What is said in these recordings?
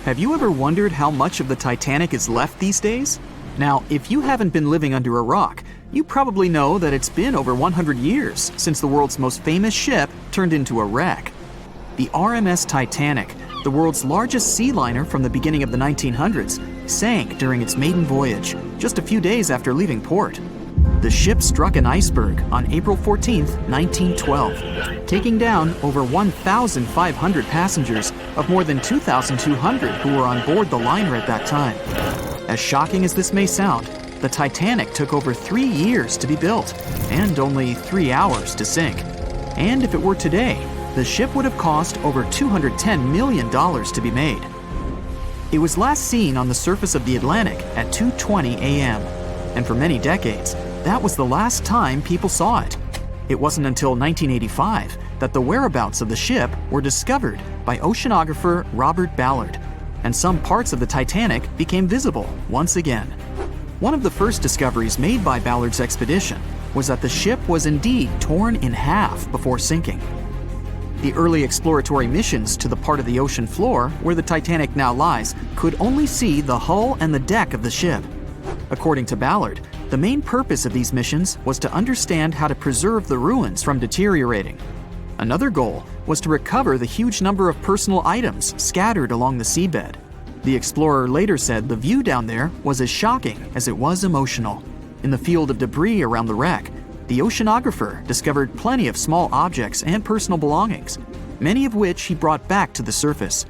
Have you ever wondered how much of the Titanic is left these days? Now, if you haven't been living under a rock, you probably know that it's been over 100 years since the world's most famous ship turned into a wreck. The RMS Titanic, the world's largest sea liner from the beginning of the 1900s, sank during its maiden voyage, just a few days after leaving port. The ship struck an iceberg on April 14, 1912, taking down over 1,500 passengers of more than 2,200 who were on board the liner at that time. As shocking as this may sound, the Titanic took over 3 years to be built and only 3 hours to sink. And if it were today, the ship would have cost over $210 million to be made. It was last seen on the surface of the Atlantic at 2:20 a.m., and for many decades, that was the last time people saw it. It wasn't until 1985 that the whereabouts of the ship were discovered by oceanographer Robert Ballard, and some parts of the Titanic became visible once again. One of the first discoveries made by Ballard's expedition was that the ship was indeed torn in half before sinking. The early exploratory missions to the part of the ocean floor where the Titanic now lies could only see the hull and the deck of the ship. According to Ballard, the main purpose of these missions was to understand how to preserve the ruins from deteriorating. Another goal was to recover the huge number of personal items scattered along the seabed. The explorer later said the view down there was as shocking as it was emotional. In the field of debris around the wreck, the oceanographer discovered plenty of small objects and personal belongings, many of which he brought back to the surface.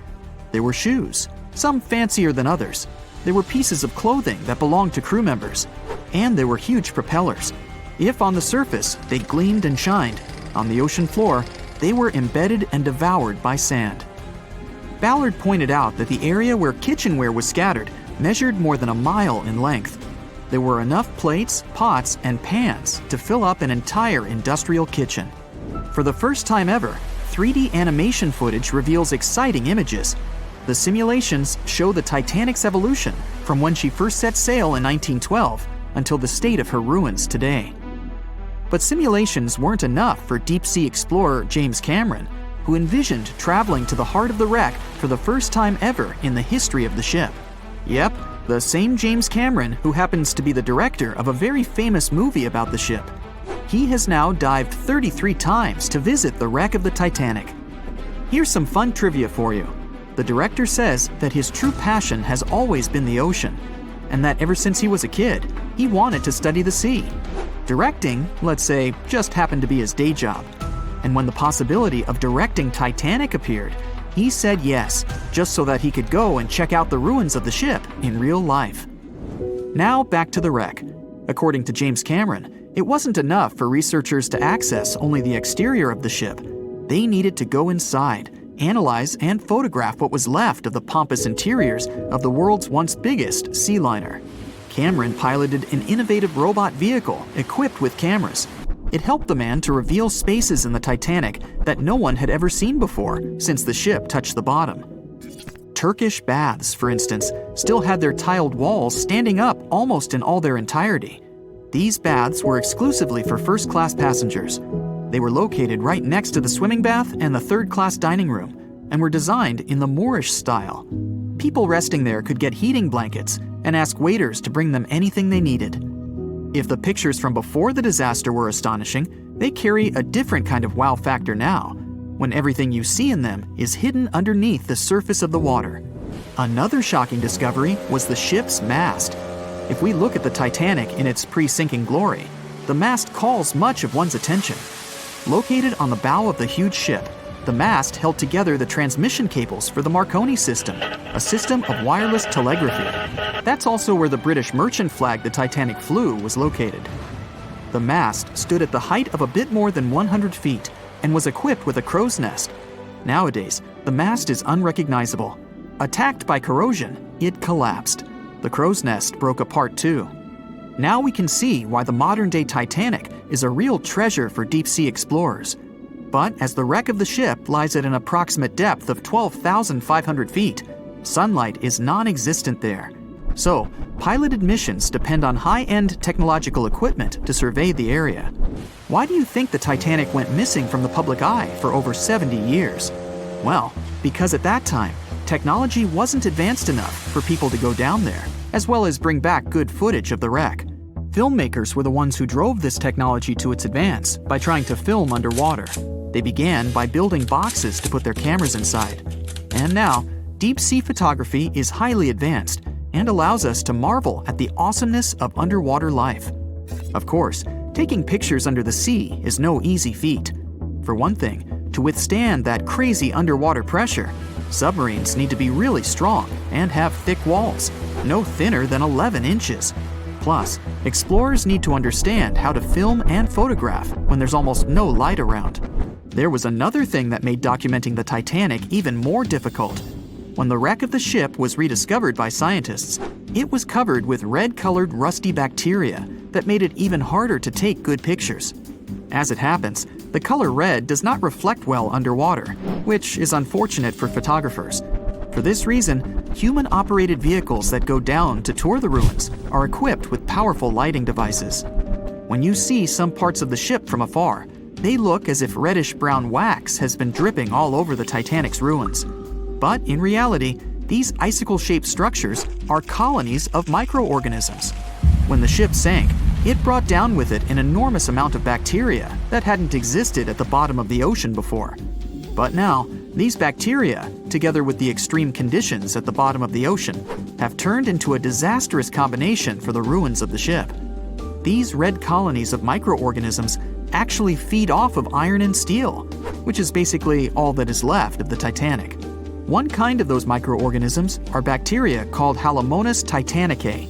There were shoes, some fancier than others. There were pieces of clothing that belonged to crew members, and there were huge propellers. If on the surface they gleamed and shined, on the ocean floor they were embedded and devoured by sand. Ballard pointed out that the area where kitchenware was scattered measured more than a mile in length. There were enough plates, pots, and pans to fill up an entire industrial kitchen. For the first time ever, 3D animation footage reveals exciting images. The simulations show the Titanic's evolution from when she first set sail in 1912 until the state of her ruins today. But simulations weren't enough for deep-sea explorer James Cameron, who envisioned traveling to the heart of the wreck for the first time ever in the history of the ship. Yep, the same James Cameron who happens to be the director of a very famous movie about the ship. He has now dived 33 times to visit the wreck of the Titanic. Here's some fun trivia for you. The director says that his true passion has always been the ocean, and that ever since he was a kid, he wanted to study the sea. Directing, let's say, just happened to be his day job. And when the possibility of directing Titanic appeared, he said yes, just so that he could go and check out the ruins of the ship in real life. Now back to the wreck. According to James Cameron, it wasn't enough for researchers to access only the exterior of the ship. They needed to go inside, analyze and photograph what was left of the pompous interiors of the world's once biggest sea liner. Cameron piloted an innovative robot vehicle equipped with cameras. It helped the man to reveal spaces in the Titanic that no one had ever seen before since the ship touched the bottom. Turkish baths, for instance, still had their tiled walls standing up almost in all their entirety. These baths were exclusively for first-class passengers. They were located right next to the swimming bath and the third-class dining room, and were designed in the Moorish style. People resting there could get heating blankets and ask waiters to bring them anything they needed. If the pictures from before the disaster were astonishing, they carry a different kind of wow factor now, when everything you see in them is hidden underneath the surface of the water. Another shocking discovery was the ship's mast. If we look at the Titanic in its pre-sinking glory, the mast calls much of one's attention. Located on the bow of the huge ship, the mast held together the transmission cables for the Marconi system, a system of wireless telegraphy. That's also where the British merchant flag the Titanic flew was located. The mast stood at the height of a bit more than 100 feet and was equipped with a crow's nest. Nowadays, the mast is unrecognizable. Attacked by corrosion, it collapsed. The crow's nest broke apart too. Now we can see why the modern-day Titanic is a real treasure for deep-sea explorers. But as the wreck of the ship lies at an approximate depth of 12,500 feet, sunlight is non-existent there. So, piloted missions depend on high-end technological equipment to survey the area. Why do you think the Titanic went missing from the public eye for over 70 years? Well, because at that time, technology wasn't advanced enough for people to go down there, as well as bring back good footage of the wreck. Filmmakers were the ones who drove this technology to its advance by trying to film underwater. They began by building boxes to put their cameras inside. And now, deep-sea photography is highly advanced and allows us to marvel at the awesomeness of underwater life. Of course, taking pictures under the sea is no easy feat. For one thing, to withstand that crazy underwater pressure, submarines need to be really strong and have thick walls, no thinner than 11 inches. Plus, explorers need to understand how to film and photograph when there's almost no light around. There was another thing that made documenting the Titanic even more difficult. When the wreck of the ship was rediscovered by scientists, it was covered with red-colored rusty bacteria that made it even harder to take good pictures. As it happens, the color red does not reflect well underwater, which is unfortunate for photographers. For this reason, human-operated vehicles that go down to tour the ruins are equipped with powerful lighting devices. When you see some parts of the ship from afar, they look as if reddish-brown wax has been dripping all over the Titanic's ruins. But in reality, these icicle-shaped structures are colonies of microorganisms. When the ship sank, it brought down with it an enormous amount of bacteria that hadn't existed at the bottom of the ocean before. But now, these bacteria, together with the extreme conditions at the bottom of the ocean, have turned into a disastrous combination for the ruins of the ship. These red colonies of microorganisms actually feed off of iron and steel, which is basically all that is left of the Titanic. One kind of those microorganisms are bacteria called Halomonas titanicae.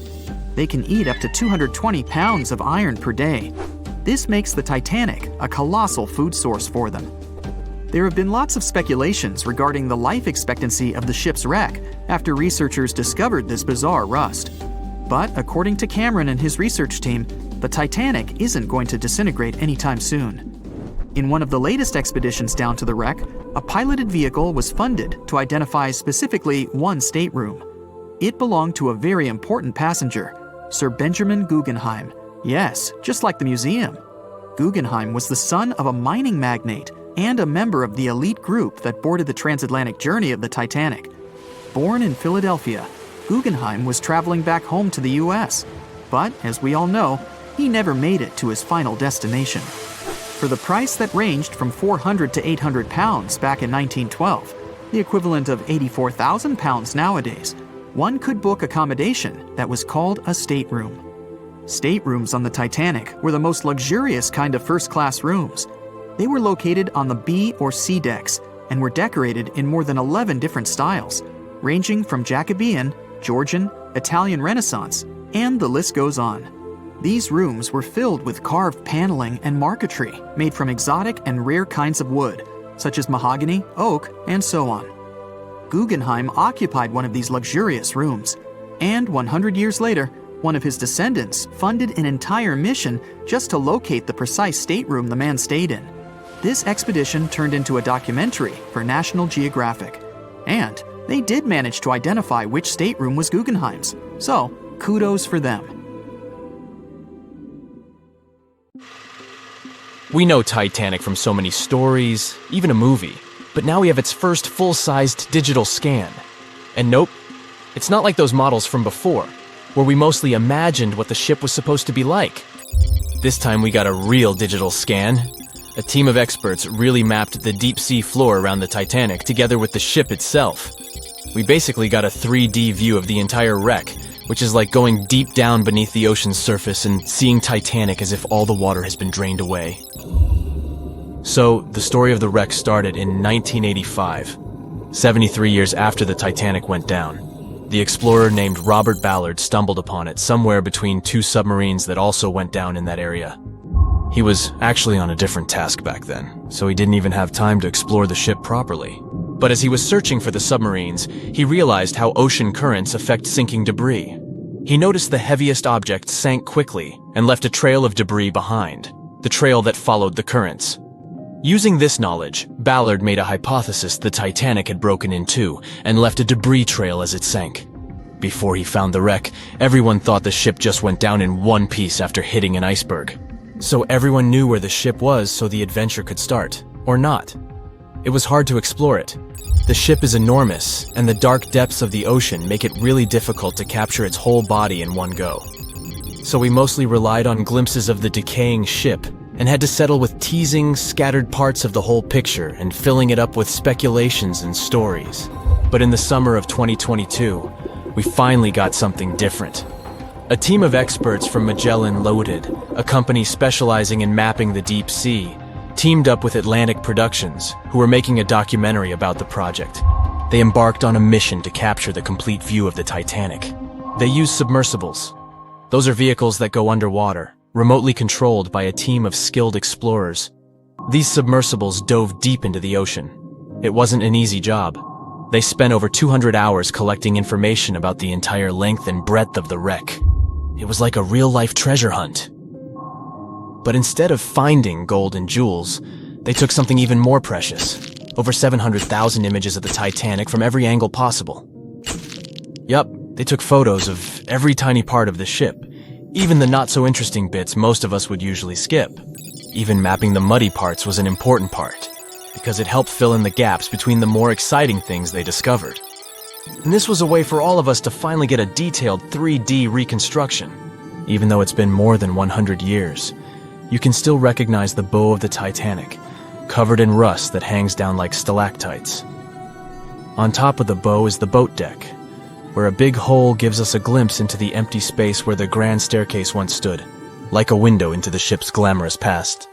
They can eat up to 220 pounds of iron per day. This makes the Titanic a colossal food source for them. There have been lots of speculations regarding the life expectancy of the ship's wreck after researchers discovered this bizarre rust. But according to Cameron and his research team, the Titanic isn't going to disintegrate anytime soon. In one of the latest expeditions down to the wreck, a piloted vehicle was funded to identify specifically one stateroom. It belonged to a very important passenger, Sir Benjamin Guggenheim. Yes, just like the museum. Guggenheim was the son of a mining magnate and a member of the elite group that boarded the transatlantic journey of the Titanic. Born in Philadelphia, Guggenheim was traveling back home to the US. But, as we all know, he never made it to his final destination. For the price that ranged from 400 to 800 pounds back in 1912, the equivalent of 84,000 pounds nowadays, one could book accommodation that was called a stateroom. Staterooms on the Titanic were the most luxurious kind of first-class rooms. They were located on the B or C decks and were decorated in more than 11 different styles, ranging from Jacobean, Georgian, Italian Renaissance, and the list goes on. These rooms were filled with carved paneling and marquetry made from exotic and rare kinds of wood, such as mahogany, oak, and so on. Guggenheim occupied one of these luxurious rooms, and 100 years later, one of his descendants funded an entire mission just to locate the precise stateroom the man stayed in. This expedition turned into a documentary for National Geographic, and they did manage to identify which stateroom was Guggenheim's, so kudos for them. We know Titanic from so many stories, even a movie, but now we have its first full-sized digital scan. And nope, it's not like those models from before, where we mostly imagined what the ship was supposed to be like. This time we got a real digital scan. A team of experts really mapped the deep-sea floor around the Titanic together with the ship itself. We basically got a 3D view of the entire wreck, which is like going deep down beneath the ocean's surface and seeing Titanic as if all the water has been drained away. So, the story of the wreck started in 1985, 73 years after the Titanic went down. The explorer named Robert Ballard stumbled upon it somewhere between two submarines that also went down in that area. He was actually on a different task back then, so he didn't even have time to explore the ship properly. But as he was searching for the submarines, he realized how ocean currents affect sinking debris. He noticed the heaviest object sank quickly and left a trail of debris behind, the trail that followed the currents. Using this knowledge, Ballard made a hypothesis the Titanic had broken in two and left a debris trail as it sank. Before he found the wreck, everyone thought the ship just went down in one piece after hitting an iceberg. So everyone knew where the ship was so the adventure could start, or not. it was hard to explore it. The ship is enormous, and the dark depths of the ocean make it really difficult to capture its whole body in one go. So we mostly relied on glimpses of the decaying ship, and had to settle with teasing scattered parts of the whole picture and filling it up with speculations and stories. But in the summer of 2022, we finally got something different. A team of experts from Magellan Loaded, a company specializing in mapping the deep sea, teamed up with Atlantic Productions, who were making a documentary about the project. They embarked on a mission to capture the complete view of the Titanic. They used submersibles. Those are vehicles that go underwater, remotely controlled by a team of skilled explorers. These submersibles dove deep into the ocean. It wasn't an easy job. They spent over 200 hours collecting information about the entire length and breadth of the wreck. It was like a real-life treasure hunt. But instead of finding gold and jewels, they took something even more precious. Over 700,000 images of the Titanic from every angle possible. Yup, they took photos of every tiny part of the ship, even the not-so-interesting bits most of us would usually skip. Even mapping the muddy parts was an important part, because it helped fill in the gaps between the more exciting things they discovered. And this was a way for all of us to finally get a detailed 3D reconstruction. Even though it's been more than 100 years, you can still recognize the bow of the Titanic, covered in rust that hangs down like stalactites. On top of the bow is the boat deck, where a big hole gives us a glimpse into the empty space where the grand staircase once stood, like a window into the ship's glamorous past.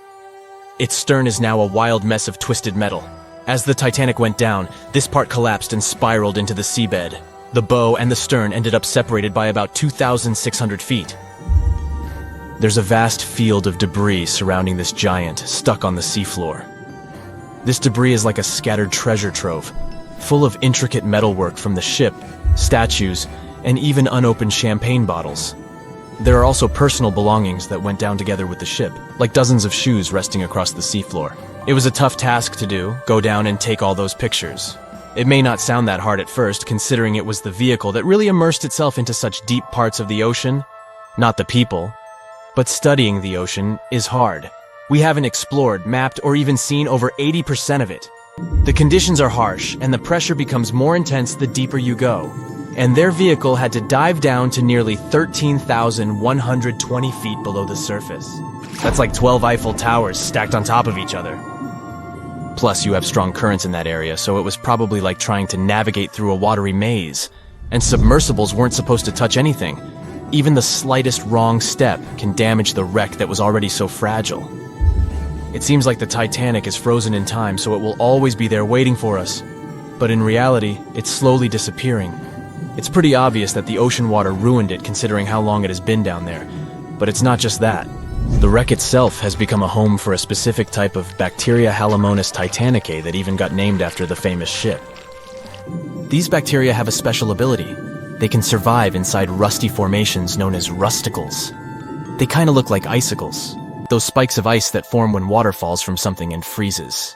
Its stern is now a wild mess of twisted metal. As the Titanic went down, this part collapsed and spiraled into the seabed. The bow and the stern ended up separated by about 2,600 feet. There's a vast field of debris surrounding this giant, stuck on the seafloor. This debris is like a scattered treasure trove, full of intricate metalwork from the ship, statues, and even unopened champagne bottles. There are also personal belongings that went down together with the ship, like dozens of shoes resting across the seafloor. It was a tough task to do, go down and take all those pictures. It may not sound that hard at first, considering it was the vehicle that really immersed itself into such deep parts of the ocean, not the people. But studying the ocean is hard. We haven't explored, mapped, or even seen over 80% of it. The conditions are harsh, and the pressure becomes more intense the deeper you go. And their vehicle had to dive down to nearly 13,120 feet below the surface. That's like 12 Eiffel Towers stacked on top of each other. Plus, you have strong currents in that area, so it was probably like trying to navigate through a watery maze. And submersibles weren't supposed to touch anything. Even the slightest wrong step can damage the wreck that was already so fragile. It seems like the Titanic is frozen in time, so it will always be there waiting for us. But in reality, it's slowly disappearing. It's pretty obvious that the ocean water ruined it considering how long it has been down there. But it's not just that. The wreck itself has become a home for a specific type of bacteria Halomonas titanicae that even got named after the famous ship. These bacteria have a special ability. They can survive inside rusty formations known as rusticles. They kind of look like icicles, those spikes of ice that form when water falls from something and freezes.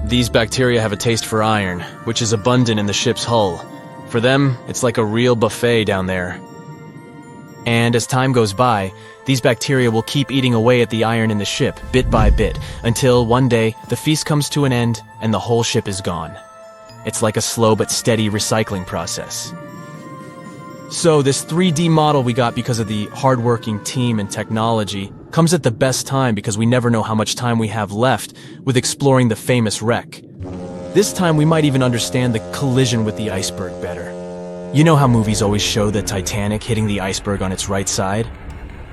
These bacteria have a taste for iron, which is abundant in the ship's hull. For them, it's like a real buffet down there. And as time goes by, these bacteria will keep eating away at the iron in the ship, bit by bit, until one day the feast comes to an end and the whole ship is gone. It's like a slow but steady recycling process. So this 3D model we got because of the hardworking team and technology comes at the best time because we never know how much time we have left with exploring the famous wreck. This time we might even understand the collision with the iceberg better. You know how movies always show the Titanic hitting the iceberg on its right side?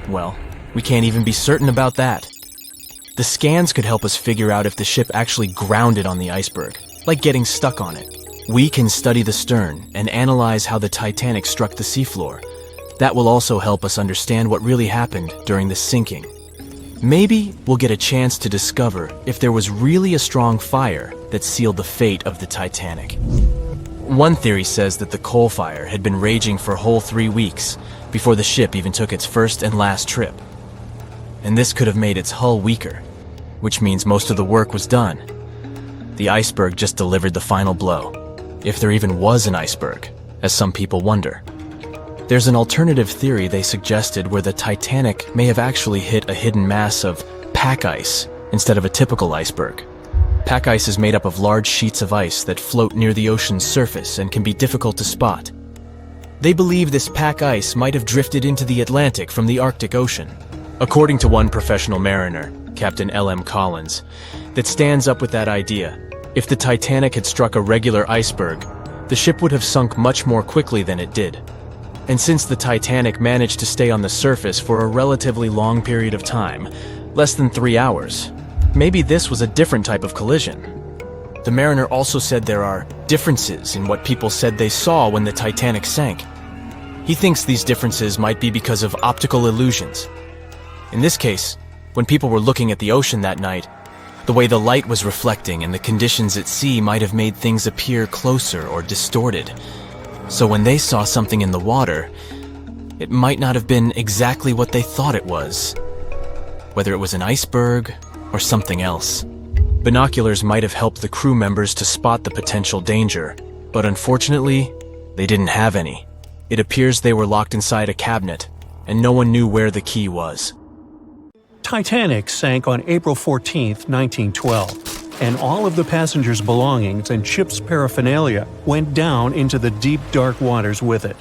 Well, we can't even be certain about that. The scans could help us figure out if the ship actually grounded on the iceberg, like getting stuck on it. We can study the stern and analyze how the Titanic struck the seafloor. That will also help us understand what really happened during the sinking. Maybe we'll get a chance to discover if there was really a strong fire that sealed the fate of the Titanic. One theory says that the coal fire had been raging for a whole 3 weeks before the ship even took its first and last trip. And this could have made its hull weaker, which means most of the work was done. The iceberg just delivered the final blow. If there even was an iceberg, as some people wonder. There's an alternative theory they suggested where the Titanic may have actually hit a hidden mass of pack ice instead of a typical iceberg. Pack ice is made up of large sheets of ice that float near the ocean's surface and can be difficult to spot. They believe this pack ice might have drifted into the Atlantic from the Arctic Ocean. According to one professional mariner, Captain L.M. Collins, that stands up with that idea. If the Titanic had struck a regular iceberg, the ship would have sunk much more quickly than it did. And since the Titanic managed to stay on the surface for a relatively long period of time, less than 3 hours, maybe this was a different type of collision. The mariner also said there are differences in what people said they saw when the Titanic sank. He thinks these differences might be because of optical illusions. In this case, when people were looking at the ocean that night, the way the light was reflecting and the conditions at sea might have made things appear closer or distorted. So when they saw something in the water, it might not have been exactly what they thought it was, whether it was an iceberg or something else. Binoculars might have helped the crew members to spot the potential danger, but unfortunately, they didn't have any. It appears they were locked inside a cabinet, and no one knew where the key was. Titanic sank on April 14, 1912, and all of the passengers' belongings and ship's paraphernalia went down into the deep, dark waters with it.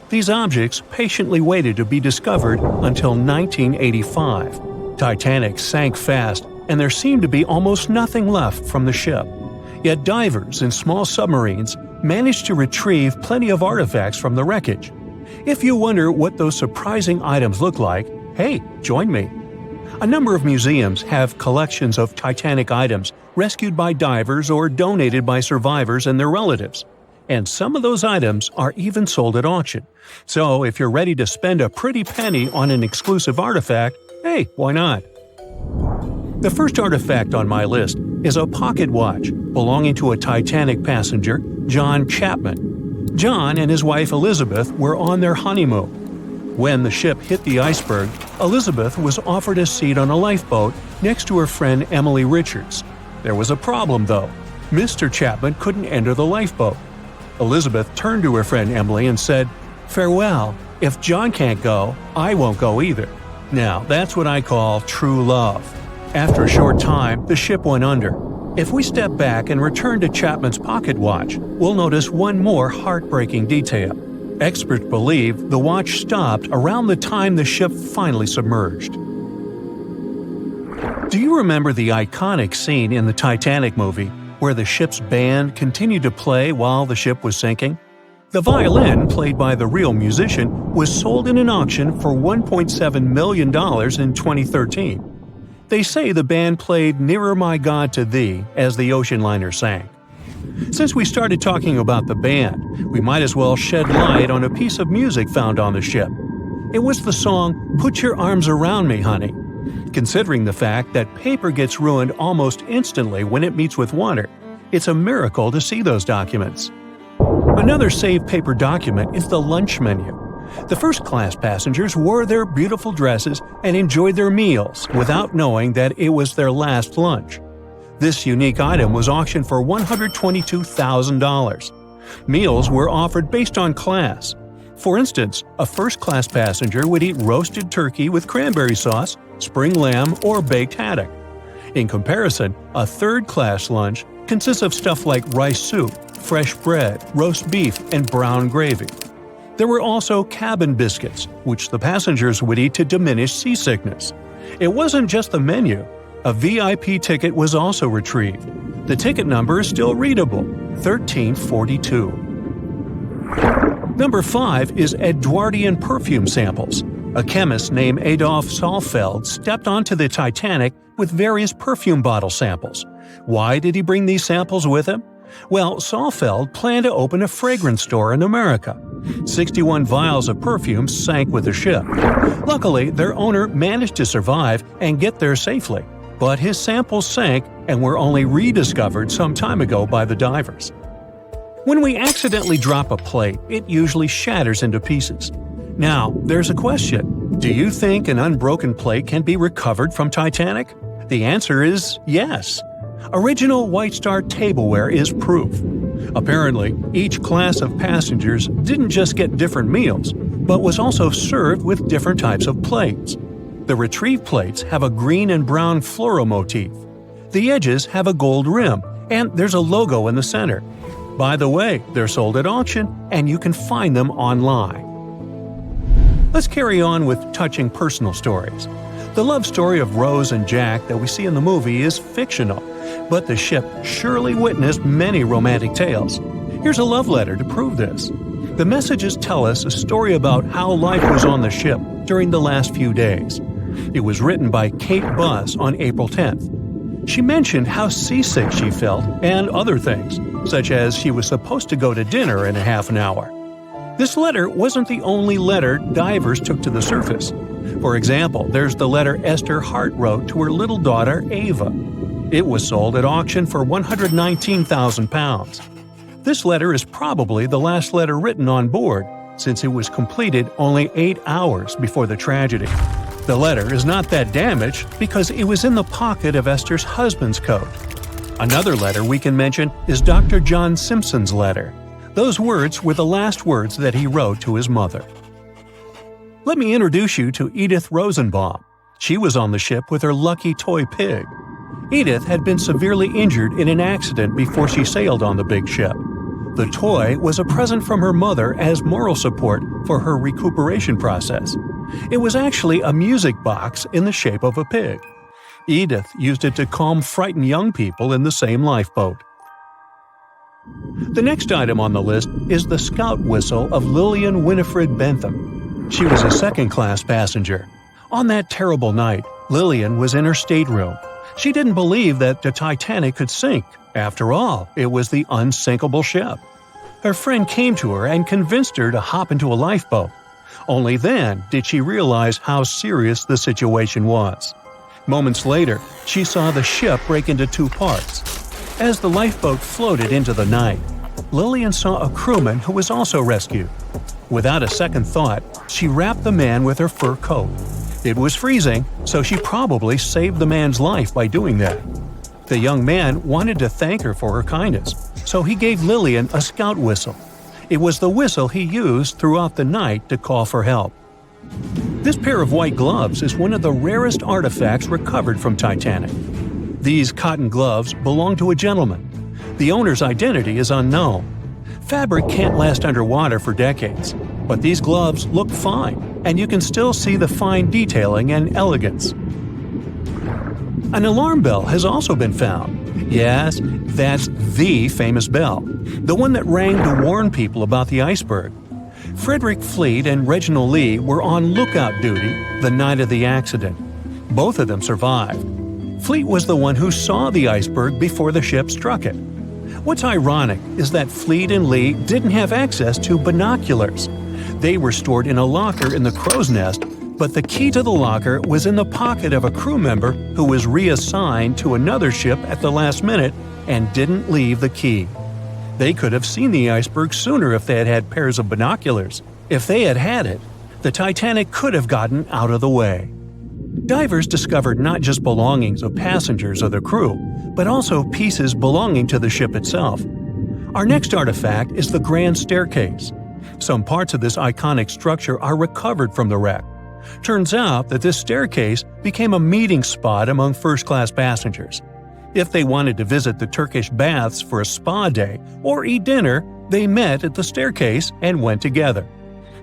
These objects patiently waited to be discovered until 1985. Titanic sank fast, and there seemed to be almost nothing left from the ship. Yet divers in small submarines managed to retrieve plenty of artifacts from the wreckage. If you wonder what those surprising items look like, hey, join me. A number of museums have collections of Titanic items rescued by divers or donated by survivors and their relatives. And some of those items are even sold at auction. So if you're ready to spend a pretty penny on an exclusive artifact, hey, why not? The first artifact on my list is a pocket watch belonging to a Titanic passenger, John Chapman. John and his wife Elizabeth were on their honeymoon. When the ship hit the iceberg, Elizabeth was offered a seat on a lifeboat next to her friend Emily Richards. There was a problem, though. Mr. Chapman couldn't enter the lifeboat. Elizabeth turned to her friend Emily and said, "Farewell. If John can't go, I won't go either." Now, that's what I call true love. After a short time, the ship went under. If we step back and return to Chapman's pocket watch, we'll notice one more heartbreaking detail. Experts believe the watch stopped around the time the ship finally submerged. Do you remember the iconic scene in the Titanic movie where the ship's band continued to play while the ship was sinking? The violin, played by the real musician, was sold in an auction for $1.7 million in 2013. They say the band played "Nearer My God to Thee" as the ocean liner sank. Since we started talking about the band, we might as well shed light on a piece of music found on the ship. It was the song "Put Your Arms Around Me, Honey." Considering the fact that paper gets ruined almost instantly when it meets with water, it's a miracle to see those documents. Another saved paper document is the lunch menu. The first-class passengers wore their beautiful dresses and enjoyed their meals without knowing that it was their last lunch. This unique item was auctioned for $122,000. Meals were offered based on class. For instance, a first-class passenger would eat roasted turkey with cranberry sauce, spring lamb, or baked haddock. In comparison, a third-class lunch consists of stuff like rice soup, fresh bread, roast beef, and brown gravy. There were also cabin biscuits, which the passengers would eat to diminish seasickness. It wasn't just the menu. A VIP ticket was also retrieved. The ticket number is still readable, 1342. Number 5 is Edwardian perfume samples. A chemist named Adolf Saalfeld stepped onto the Titanic with various perfume bottle samples. Why did he bring these samples with him? Well, Saalfeld planned to open a fragrance store in America. 61 vials of perfume sank with the ship. Luckily, their owner managed to survive and get there safely, but his samples sank and were only rediscovered some time ago by the divers. When we accidentally drop a plate, it usually shatters into pieces. Now, there's a question. Do you think an unbroken plate can be recovered from Titanic? The answer is yes. Original White Star tableware is proof. Apparently, each class of passengers didn't just get different meals, but was also served with different types of plates. The retrieved plates have a green and brown floral motif. The edges have a gold rim, and there's a logo in the center. By the way, they're sold at auction, and you can find them online. Let's carry on with touching personal stories. The love story of Rose and Jack that we see in the movie is fictional, but the ship surely witnessed many romantic tales. Here's a love letter to prove this. The messages tell us a story about how life was on the ship during the last few days. It was written by Kate Buss on April 10th. She mentioned how seasick she felt and other things, such as she was supposed to go to dinner in a half an hour. This letter wasn't the only letter divers took to the surface. For example, there's the letter Esther Hart wrote to her little daughter Ava. It was sold at auction for £119,000. This letter is probably the last letter written on board, since it was completed only 8 hours before the tragedy. The letter is not that damaged because it was in the pocket of Esther's husband's coat. Another letter we can mention is Dr. John Simpson's letter. Those words were the last words that he wrote to his mother. Let me introduce you to Edith Rosenbaum. She was on the ship with her lucky toy pig. Edith had been severely injured in an accident before she sailed on the big ship. The toy was a present from her mother as moral support for her recuperation process. It was actually a music box in the shape of a pig. Edith used it to calm frightened young people in the same lifeboat. The next item on the list is the scout whistle of Lillian Winifred Bentham. She was a second-class passenger. On that terrible night, Lillian was in her stateroom. She didn't believe that the Titanic could sink. After all, it was the unsinkable ship. Her friend came to her and convinced her to hop into a lifeboat. Only then did she realize how serious the situation was. Moments later, she saw the ship break into two parts. As the lifeboat floated into the night, Lillian saw a crewman who was also rescued. Without a second thought, she wrapped the man with her fur coat. It was freezing, so she probably saved the man's life by doing that. The young man wanted to thank her for her kindness, so he gave Lillian a scout whistle. It was the whistle he used throughout the night to call for help. This pair of white gloves is one of the rarest artifacts recovered from Titanic. These cotton gloves belong to a gentleman. The owner's identity is unknown. Fabric can't last underwater for decades, but these gloves look fine, and you can still see the fine detailing and elegance. An alarm bell has also been found. Yes, that's the famous bell, the one that rang to warn people about the iceberg. Frederick Fleet and Reginald Lee were on lookout duty the night of the accident. Both of them survived. Fleet was the one who saw the iceberg before the ship struck it. What's ironic is that Fleet and Lee didn't have access to binoculars. They were stored in a locker in the crow's nest, but the key to the locker was in the pocket of a crew member who was reassigned to another ship at the last minute and didn't leave the key. They could have seen the iceberg sooner if they had had pairs of binoculars. If they had had it, the Titanic could have gotten out of the way. Divers discovered not just belongings of passengers or the crew, but also pieces belonging to the ship itself. Our next artifact is the Grand Staircase. Some parts of this iconic structure are recovered from the wreck. Turns out that this staircase became a meeting spot among first-class passengers. If they wanted to visit the Turkish baths for a spa day or eat dinner, they met at the staircase and went together.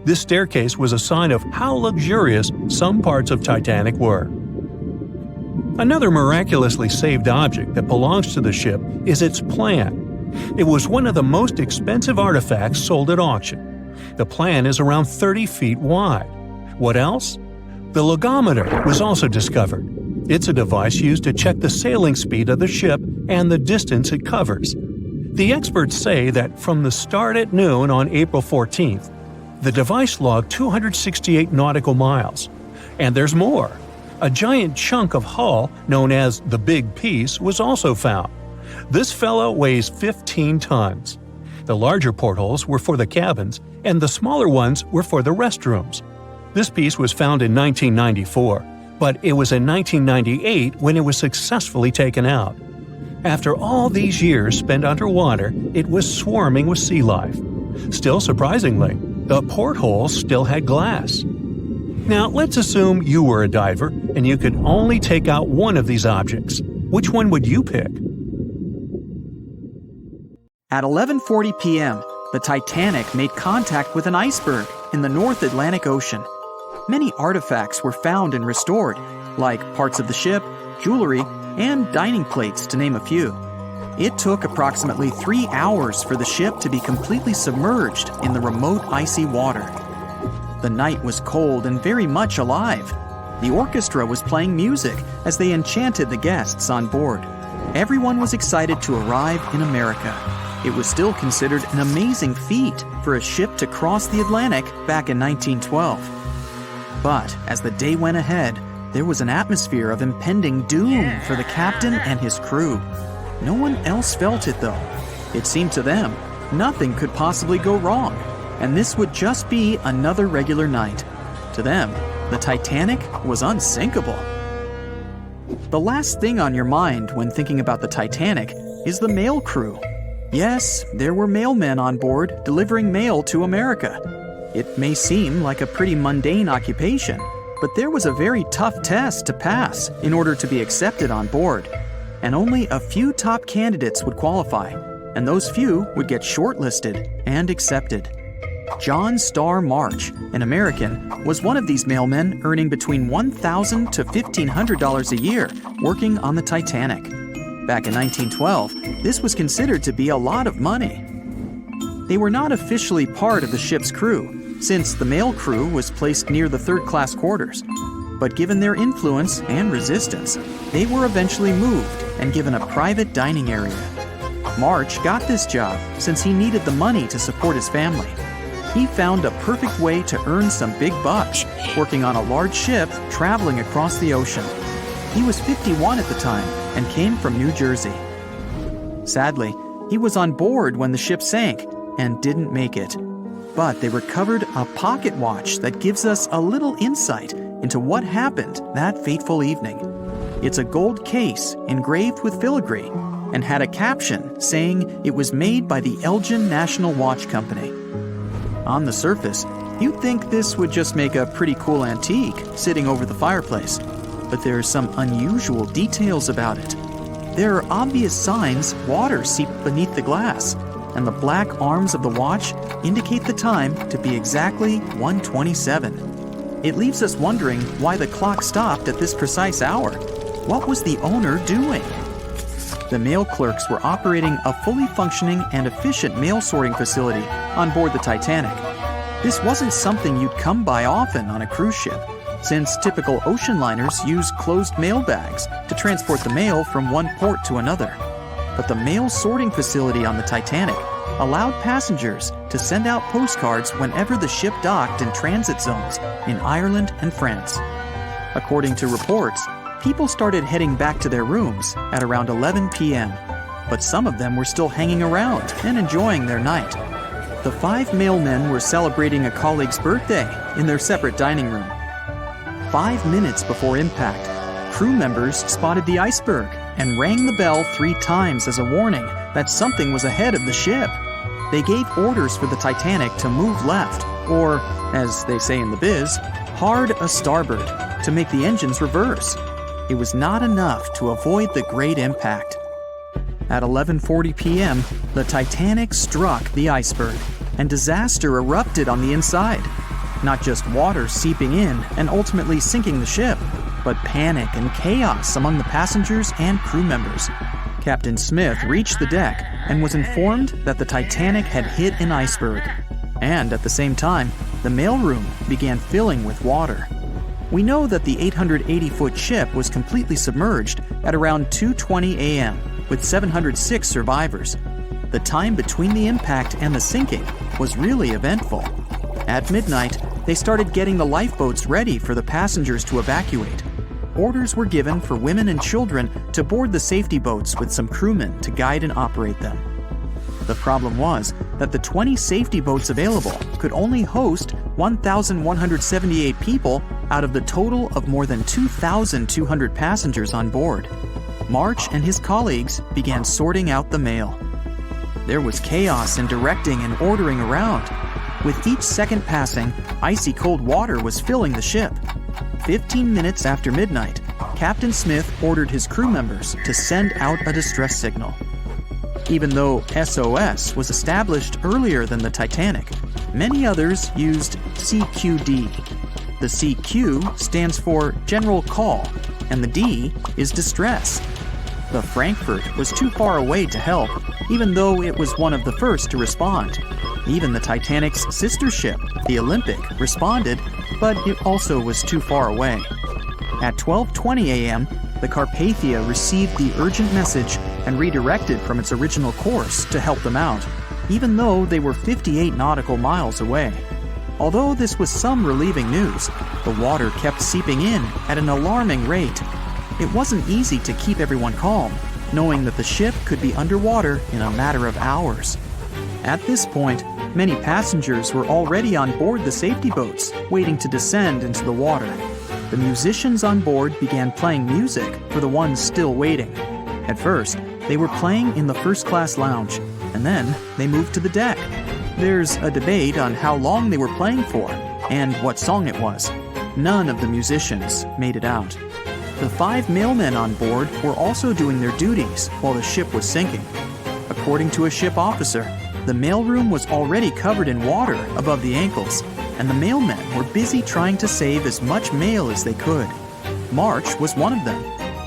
This staircase was a sign of how luxurious some parts of Titanic were. Another miraculously saved object that belongs to the ship is its plan. It was one of the most expensive artifacts sold at auction. The plan is around 30 feet wide. What else? The logometer was also discovered. It's a device used to check the sailing speed of the ship and the distance it covers. The experts say that from the start at noon on April 14th, the device logged 268 nautical miles. And there's more. A giant chunk of hull, known as the Big Piece, was also found. This fellow weighs 15 tons. The larger portholes were for the cabins, and the smaller ones were for the restrooms. This piece was found in 1994, but it was in 1998 when it was successfully taken out. After all these years spent underwater, it was swarming with sea life. Still surprisingly, the portholes still had glass. Now let's assume you were a diver and you could only take out one of these objects. Which one would you pick? At 11:40 p.m., the Titanic made contact with an iceberg in the North Atlantic Ocean. Many artifacts were found and restored, like parts of the ship, jewelry, and dining plates, to name a few. It took approximately 3 hours for the ship to be completely submerged in the remote icy water. The night was cold and very much alive. The orchestra was playing music as they enchanted the guests on board. Everyone was excited to arrive in America. It was still considered an amazing feat for a ship to cross the Atlantic back in 1912. But as the day went ahead, there was an atmosphere of impending doom for the captain and his crew. No one else felt it, though. It seemed to them nothing could possibly go wrong, and this would just be another regular night. To them, the Titanic was unsinkable. The last thing on your mind when thinking about the Titanic is the mail crew. Yes, there were mailmen on board delivering mail to America. It may seem like a pretty mundane occupation, but there was a very tough test to pass in order to be accepted on board. And only a few top candidates would qualify, and those few would get shortlisted and accepted. John Starr March, an American, was one of these mailmen earning between $1,000 to $1,500 a year working on the Titanic. Back in 1912, this was considered to be a lot of money. They were not officially part of the ship's crew, since the mail crew was placed near the third-class quarters. But given their influence and resistance, they were eventually moved and given a private dining area. March got this job since he needed the money to support his family. He found a perfect way to earn some big bucks, working on a large ship traveling across the ocean. He was 51 at the time and came from New Jersey. Sadly, he was on board when the ship sank and didn't make it. But they recovered a pocket watch that gives us a little insight into what happened that fateful evening. It's a gold case engraved with filigree and had a caption saying it was made by the Elgin National Watch Company. On the surface, you'd think this would just make a pretty cool antique sitting over the fireplace, but there are some unusual details about it. There are obvious signs water seeped beneath the glass, and the black arms of the watch indicate the time to be exactly 1:27. It leaves us wondering why the clock stopped at this precise hour. What was the owner doing? The mail clerks were operating a fully functioning and efficient mail sorting facility on board the Titanic. This wasn't something you'd come by often on a cruise ship, since typical ocean liners use closed mail bags to transport the mail from one port to another. But the mail sorting facility on the Titanic allowed passengers to send out postcards whenever the ship docked in transit zones in Ireland and France. According to reports, people started heading back to their rooms at around 11 p.m., but some of them were still hanging around and enjoying their night. The 5 mailmen were celebrating a colleague's birthday in their separate dining room. 5 minutes before impact, crew members spotted the iceberg and rang the bell 3 times as a warning that something was ahead of the ship. They gave orders for the Titanic to move left, or, as they say in the biz, hard a starboard, to make the engines reverse. It was not enough to avoid the great impact. At 11:40 p.m., the Titanic struck the iceberg, and disaster erupted on the inside. Not just water seeping in and ultimately sinking the ship, but panic and chaos among the passengers and crew members. Captain Smith reached the deck and was informed that the Titanic had hit an iceberg. And at the same time, the mailroom began filling with water. We know that the 880-foot ship was completely submerged at around 2:20 a.m., with 706 survivors. The time between the impact and the sinking was really eventful. At midnight, they started getting the lifeboats ready for the passengers to evacuate. Orders were given for women and children to board the safety boats with some crewmen to guide and operate them. The problem was that the 20 safety boats available could only host 1,178 people out of the total of more than 2,200 passengers on board. March and his colleagues began sorting out the mail. There was chaos in directing and ordering around. With each second passing, icy cold water was filling the ship. 15 minutes after midnight, Captain Smith ordered his crew members to send out a distress signal. Even though SOS was established earlier than the Titanic, many others used CQD. The CQ stands for General Call, and the D is Distress. The Frankfurt was too far away to help, even though it was one of the first to respond. Even the Titanic's sister ship, the Olympic, responded, but it also was too far away. At 12:20 a.m., the Carpathia received the urgent message and redirected from its original course to help them out, even though they were 58 nautical miles away. Although this was some relieving news, the water kept seeping in at an alarming rate. It wasn't easy to keep everyone calm, knowing that the ship could be underwater in a matter of hours. At this point, many passengers were already on board the safety boats, waiting to descend into the water. The musicians on board began playing music for the ones still waiting. At first, they were playing in the first-class lounge, and then they moved to the deck. There's a debate on how long they were playing for and what song it was. None of the musicians made it out. The 5 mailmen on board were also doing their duties while the ship was sinking. According to a ship officer, the mailroom was already covered in water above the ankles, and the mailmen were busy trying to save as much mail as they could. March was one of them.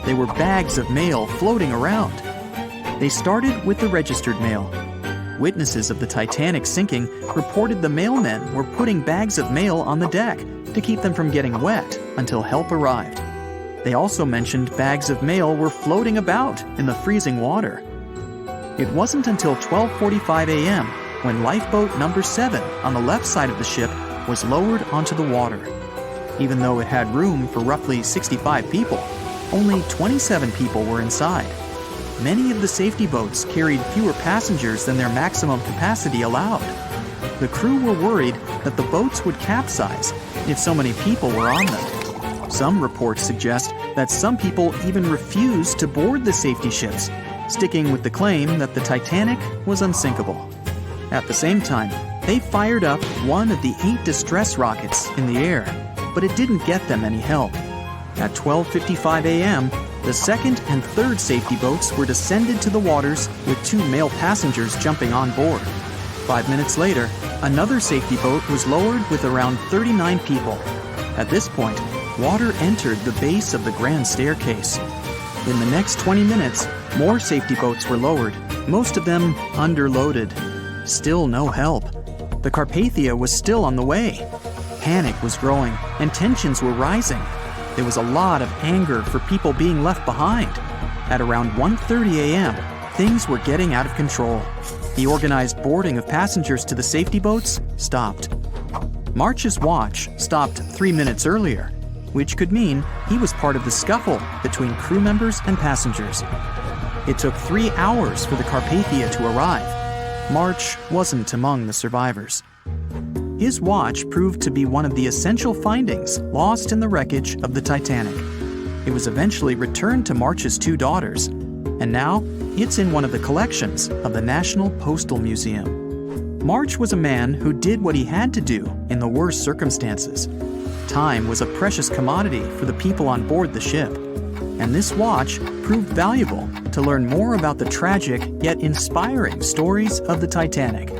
There were bags of mail floating around. They started with the registered mail. Witnesses of the Titanic sinking reported the mailmen were putting bags of mail on the deck to keep them from getting wet until help arrived. They also mentioned bags of mail were floating about in the freezing water. It wasn't until 12:45 a.m. when lifeboat number 7 on the left side of the ship was lowered onto the water. Even though it had room for roughly 65 people, only 27 people were inside. Many of the safety boats carried fewer passengers than their maximum capacity allowed. The crew were worried that the boats would capsize if so many people were on them. Some reports suggest that some people even refused to board the safety ships, sticking with the claim that the Titanic was unsinkable. At the same time, they fired up one of the 8 distress rockets in the air, but it didn't get them any help. At 12:55 a.m., the second and third safety boats were descended to the waters with 2 male passengers jumping on board. 5 minutes later, another safety boat was lowered with around 39 people. At this point, water entered the base of the grand staircase. In the next 20 minutes, more safety boats were lowered, most of them underloaded. Still no help. The Carpathia was still on the way. Panic was growing, and tensions were rising. There was a lot of anger for people being left behind. At around 1:30 a.m., things were getting out of control. The organized boarding of passengers to the safety boats stopped. March's watch stopped 3 minutes earlier, which could mean he was part of the scuffle between crew members and passengers. It took 3 hours for the Carpathia to arrive. March wasn't among the survivors. His watch proved to be one of the essential findings lost in the wreckage of the Titanic. It was eventually returned to March's 2 daughters, and now it's in one of the collections of the National Postal Museum. March was a man who did what he had to do in the worst circumstances. Time was a precious commodity for the people on board the ship, and this watch proved valuable to learn more about the tragic yet inspiring stories of the Titanic.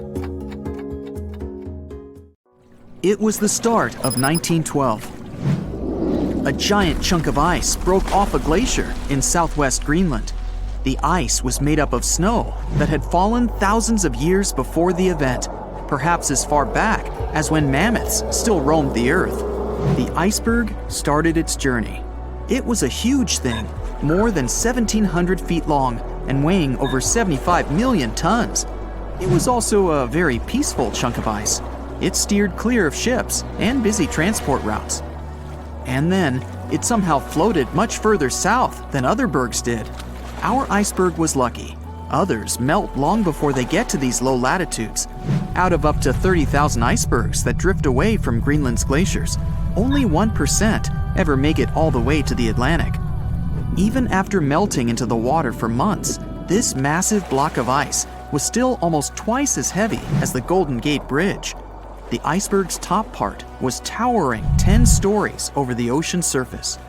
It was the start of 1912. A giant chunk of ice broke off a glacier in southwest Greenland. The ice was made up of snow that had fallen thousands of years before the event, perhaps as far back as when mammoths still roamed the earth. The iceberg started its journey. It was a huge thing, more than 1,700 feet long and weighing over 75 million tons. It was also a very peaceful chunk of ice. It steered clear of ships and busy transport routes. And then, it somehow floated much further south than other bergs did. Our iceberg was lucky. Others melt long before they get to these low latitudes. Out of up to 30,000 icebergs that drift away from Greenland's glaciers, only 1% ever make it all the way to the Atlantic. Even after melting into the water for months, this massive block of ice was still almost twice as heavy as the Golden Gate Bridge. The iceberg's top part was towering 10 stories over the ocean surface.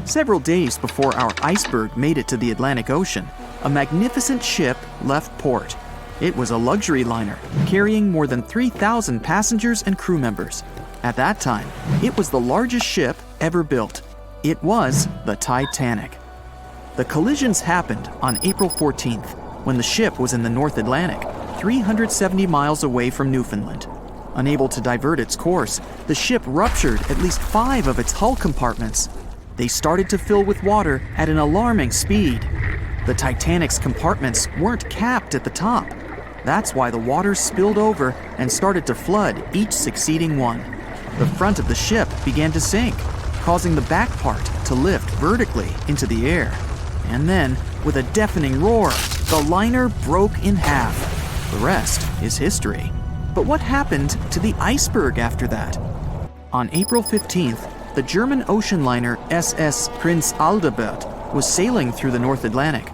Several days before our iceberg made it to the Atlantic Ocean, a magnificent ship left port. It was a luxury liner carrying more than 3,000 passengers and crew members. At that time, it was the largest ship ever built. It was the Titanic. The collisions happened on April 14th, when the ship was in the North Atlantic, 370 miles away from Newfoundland. Unable to divert its course, the ship ruptured at least 5 of its hull compartments. They started to fill with water at an alarming speed. The Titanic's compartments weren't capped at the top. That's why the water spilled over and started to flood each succeeding one. The front of the ship began to sink, causing the back part to lift vertically into the air. And then, with a deafening roar, the liner broke in half. The rest is history. But what happened to the iceberg after that? On April 15th, the German ocean liner SS Prinz Adalbert was sailing through the North Atlantic.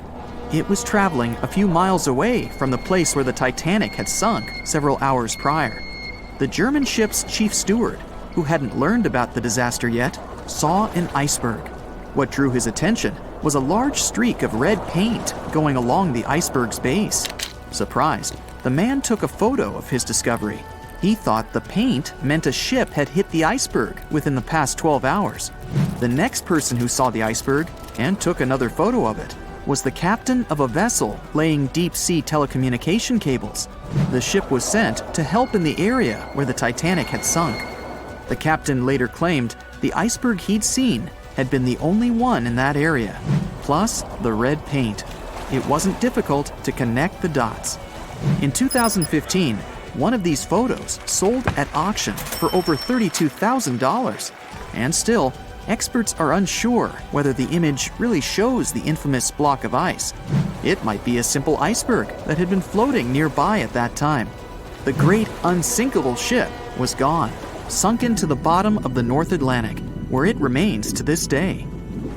It was traveling a few miles away from the place where the Titanic had sunk several hours prior. The German ship's chief steward, who hadn't learned about the disaster yet, saw an iceberg. What drew his attention was a large streak of red paint going along the iceberg's base. Surprised, the man took a photo of his discovery. He thought the paint meant a ship had hit the iceberg within the past 12 hours. The next person who saw the iceberg and took another photo of it was the captain of a vessel laying deep-sea telecommunication cables. The ship was sent to help in the area where the Titanic had sunk. The captain later claimed the iceberg he'd seen had been the only one in that area, plus the red paint. It wasn't difficult to connect the dots. In 2015, one of these photos sold at auction for over $32,000. And still, experts are unsure whether the image really shows the infamous block of ice. It might be a simple iceberg that had been floating nearby at that time. The great unsinkable ship was gone, sunk into the bottom of the North Atlantic, where it remains to this day.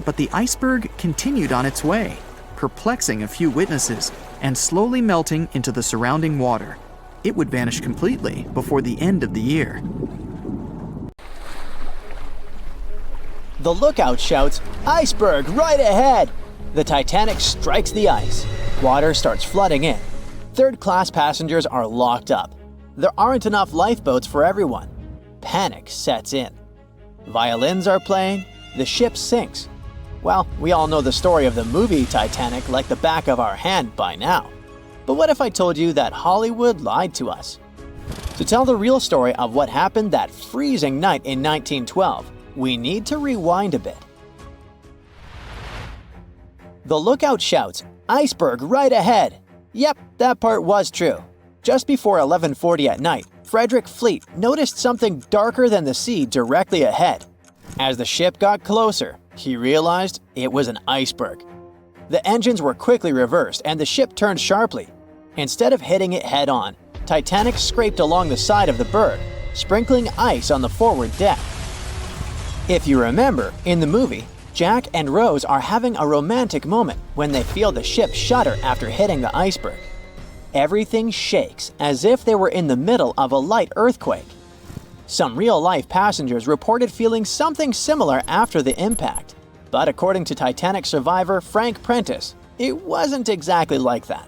But the iceberg continued on its way, perplexing a few witnesses and slowly melting into the surrounding water. It would vanish completely before the end of the year. The lookout shouts, "Iceberg right ahead!" The Titanic strikes the ice. Water starts flooding in. Third-class passengers are locked up. There aren't enough lifeboats for everyone. Panic sets in. Violins are playing. The ship sinks. Well, we all know the story of the movie Titanic like the back of our hand by now. But what if I told you that Hollywood lied to us? To tell the real story of what happened that freezing night in 1912, we need to rewind a bit. The lookout shouts, "Iceberg right ahead!" Yep, that part was true. Just before 11:40 at night, Frederick Fleet noticed something darker than the sea directly ahead. As the ship got closer, he realized it was an iceberg. The engines were quickly reversed and the ship turned sharply. Instead of hitting it head-on, Titanic scraped along the side of the berg, sprinkling ice on the forward deck. If you remember, in the movie, Jack and Rose are having a romantic moment when they feel the ship shudder after hitting the iceberg. Everything shakes as if they were in the middle of a light earthquake. Some real-life passengers reported feeling something similar after the impact, but according to Titanic survivor Frank Prentice, it wasn't exactly like that.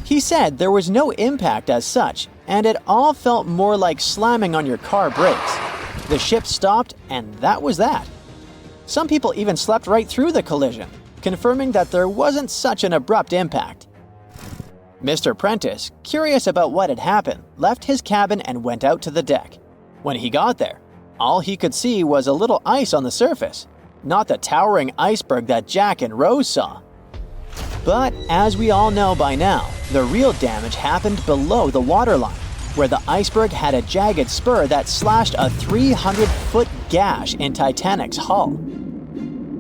He said there was no impact as such, and it all felt more like slamming on your car brakes. The ship stopped, and that was that. Some people even slept right through the collision, confirming that there wasn't such an abrupt impact. Mr. Prentice, curious about what had happened, left his cabin and went out to the deck. When he got there, all he could see was a little ice on the surface, not the towering iceberg that Jack and Rose saw. But as we all know by now, the real damage happened below the waterline, where the iceberg had a jagged spur that slashed a 300-foot gash in Titanic's hull.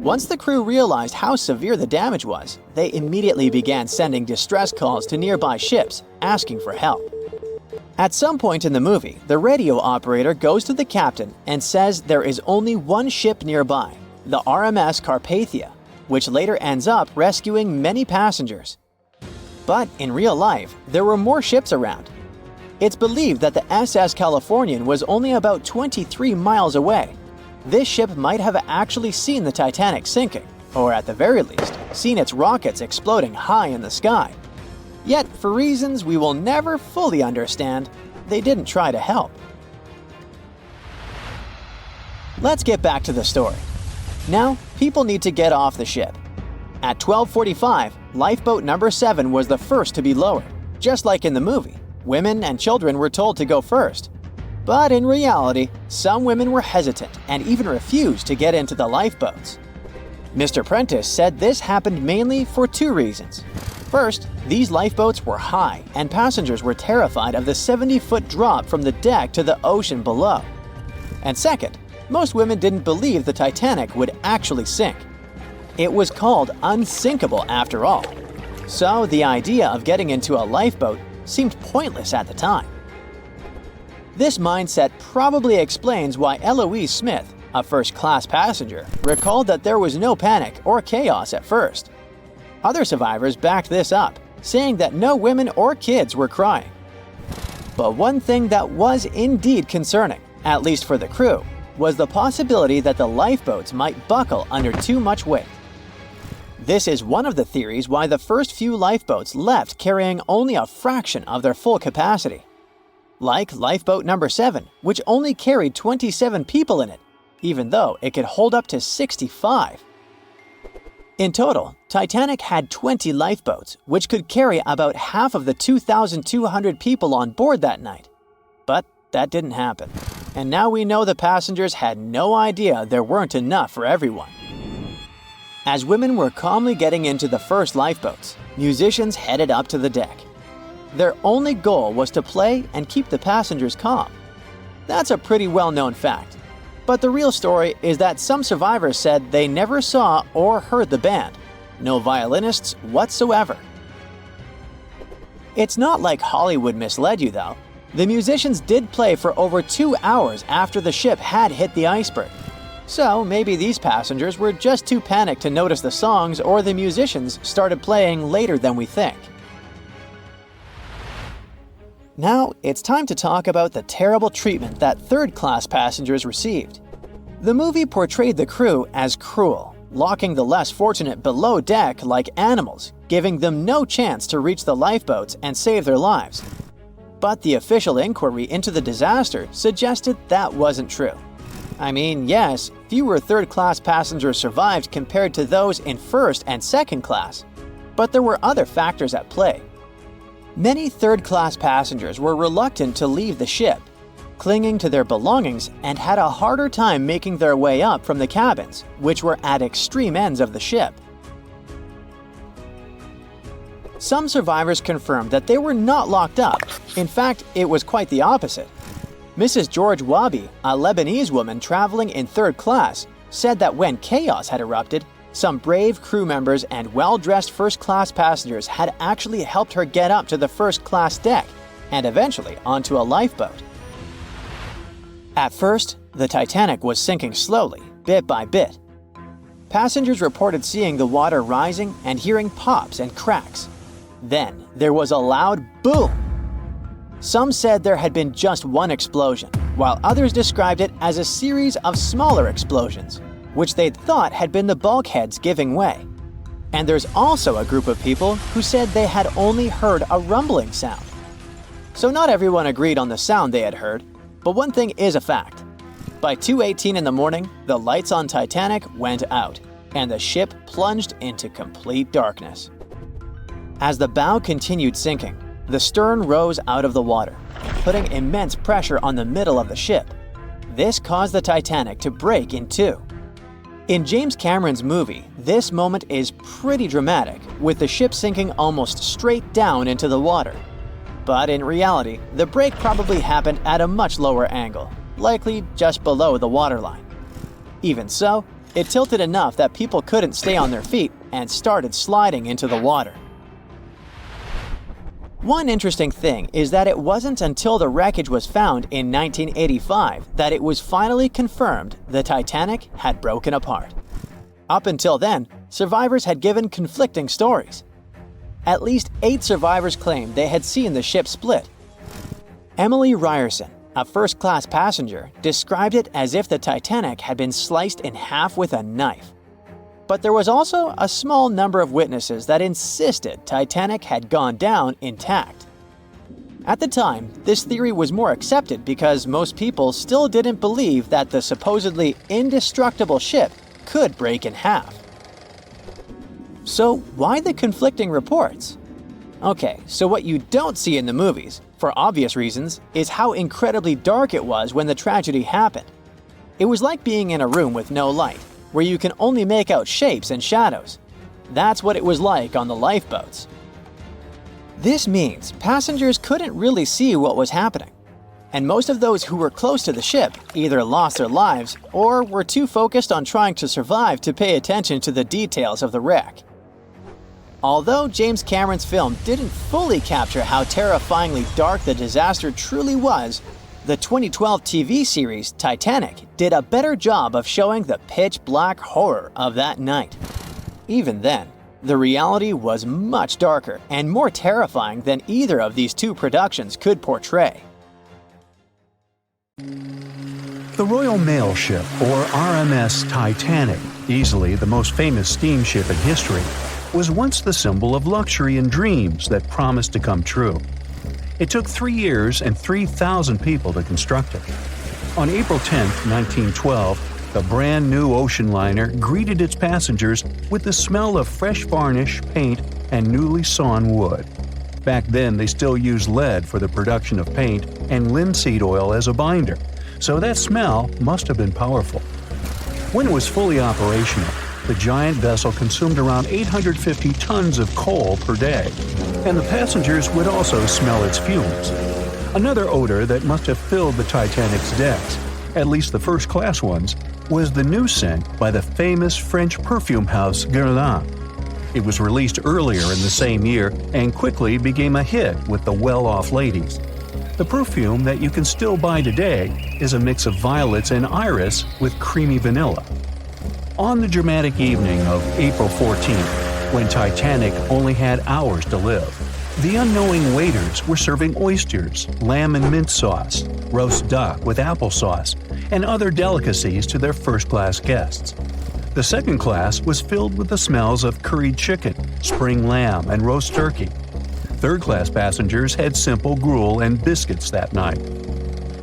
Once the crew realized how severe the damage was, they immediately began sending distress calls to nearby ships, asking for help. At some point in the movie, the radio operator goes to the captain and says there is only one ship nearby, the RMS Carpathia, which later ends up rescuing many passengers. But in real life, there were more ships around. It's believed that the SS Californian was only about 23 miles away. this ship might have actually seen the Titanic sinking, or at the very least, seen its rockets exploding high in the sky. Yet, for reasons we will never fully understand, they didn't try to help. Let's get back to the story. Now, people need to get off the ship. At 12:45, lifeboat number 7 was the first to be lowered. Just like in the movie, women and children were told to go first. But in reality, some women were hesitant and even refused to get into the lifeboats. Mr. Prentice said this happened mainly for 2 reasons. First, these lifeboats were high and passengers were terrified of the 70-foot drop from the deck to the ocean below. And second, most women didn't believe the Titanic would actually sink. It was called unsinkable after all. So the idea of getting into a lifeboat seemed pointless at the time. This mindset probably explains why Eloise Smith, a first-class passenger, recalled that there was no panic or chaos at first. Other survivors backed this up, saying that no women or kids were crying. But one thing that was indeed concerning, at least for the crew, was the possibility that the lifeboats might buckle under too much weight. This is one of the theories why the first few lifeboats left carrying only a fraction of their full capacity. Like lifeboat number 7, which only carried 27 people in it, even though it could hold up to 65. In total, Titanic had 20 lifeboats, which could carry about half of the 2,200 people on board that night. But that didn't happen. And now we know the passengers had no idea there weren't enough for everyone. As women were calmly getting into the first lifeboats, musicians headed up to the deck. Their only goal was to play and keep the passengers calm. That's a pretty well-known fact. But the real story is that some survivors said they never saw or heard the band. No violinists whatsoever. It's not like Hollywood misled you though. The musicians did play for over 2 hours after the ship had hit the iceberg. So maybe these passengers were just too panicked to notice the songs, or the musicians started playing later than we think. Now, it's time to talk about the terrible treatment that third-class passengers received. The movie portrayed the crew as cruel, locking the less fortunate below deck like animals, giving them no chance to reach the lifeboats and save their lives. But the official inquiry into the disaster suggested that wasn't true. I mean, yes, fewer third-class passengers survived compared to those in first and second class, but there were other factors at play. Many third-class passengers were reluctant to leave the ship, clinging to their belongings, and had a harder time making their way up from the cabins, which were at extreme ends of the ship. Some survivors confirmed that they were not locked up. In fact, it was quite the opposite. Mrs. George Wabi, a Lebanese woman traveling in third class, said that when chaos had erupted, some brave crew members and well-dressed first-class passengers had actually helped her get up to the first-class deck and eventually onto a lifeboat. At first, the Titanic was sinking slowly, bit by bit. Passengers reported seeing the water rising and hearing pops and cracks. Then, there was a loud boom. Some said there had been just one explosion, while others described it as a series of smaller explosions, which they'd thought had been the bulkheads giving way. And there's also a group of people who said they had only heard a rumbling sound. So not everyone agreed on the sound they had heard, but one thing is a fact. By 2:18 in the morning, the lights on Titanic went out, and the ship plunged into complete darkness. As the bow continued sinking, the stern rose out of the water, putting immense pressure on the middle of the ship. This caused the Titanic to break in two. In James Cameron's movie, this moment is pretty dramatic, with the ship sinking almost straight down into the water. But in reality, the break probably happened at a much lower angle, likely just below the waterline. Even so, it tilted enough that people couldn't stay on their feet and started sliding into the water. One interesting thing is that it wasn't until the wreckage was found in 1985 that it was finally confirmed the Titanic had broken apart. Up until then, survivors had given conflicting stories. At least 8 survivors claimed they had seen the ship split. Emily Ryerson, a first-class passenger, described it as if the Titanic had been sliced in half with a knife. But there was also a small number of witnesses that insisted Titanic had gone down intact. At the time, this theory was more accepted because most people still didn't believe that the supposedly indestructible ship could break in half. So why the conflicting reports? Okay, so what you don't see in the movies, for obvious reasons, is how incredibly dark it was when the tragedy happened. It was like being in a room with no light, where you can only make out shapes and shadows. That's what it was like on the lifeboats. This means passengers couldn't really see what was happening, and most of those who were close to the ship either lost their lives or were too focused on trying to survive to pay attention to the details of the wreck. Although James Cameron's film didn't fully capture how terrifyingly dark the disaster truly was, the 2012 TV series Titanic did a better job of showing the pitch-black horror of that night. Even then, the reality was much darker and more terrifying than either of these two productions could portray. The Royal Mail Ship, or RMS Titanic, easily the most famous steamship in history, was once the symbol of luxury and dreams that promised to come true. It took 3 years and 3,000 people to construct it. On April 10, 1912, the brand new ocean liner greeted its passengers with the smell of fresh varnish, paint, and newly sawn wood. Back then, they still used lead for the production of paint and linseed oil as a binder, so that smell must have been powerful. When it was fully operational, the giant vessel consumed around 850 tons of coal per day, and the passengers would also smell its fumes. Another odor that must have filled the Titanic's decks, at least the first-class ones, was the new scent by the famous French perfume house Guerlain. It was released earlier in the same year and quickly became a hit with the well-off ladies. The perfume that you can still buy today is a mix of violets and iris with creamy vanilla. On the dramatic evening of April 14th, when Titanic only had hours to live, the unknowing waiters were serving oysters, lamb and mint sauce, roast duck with applesauce, and other delicacies to their first-class guests. The second class was filled with the smells of curried chicken, spring lamb, and roast turkey. Third-class passengers had simple gruel and biscuits that night.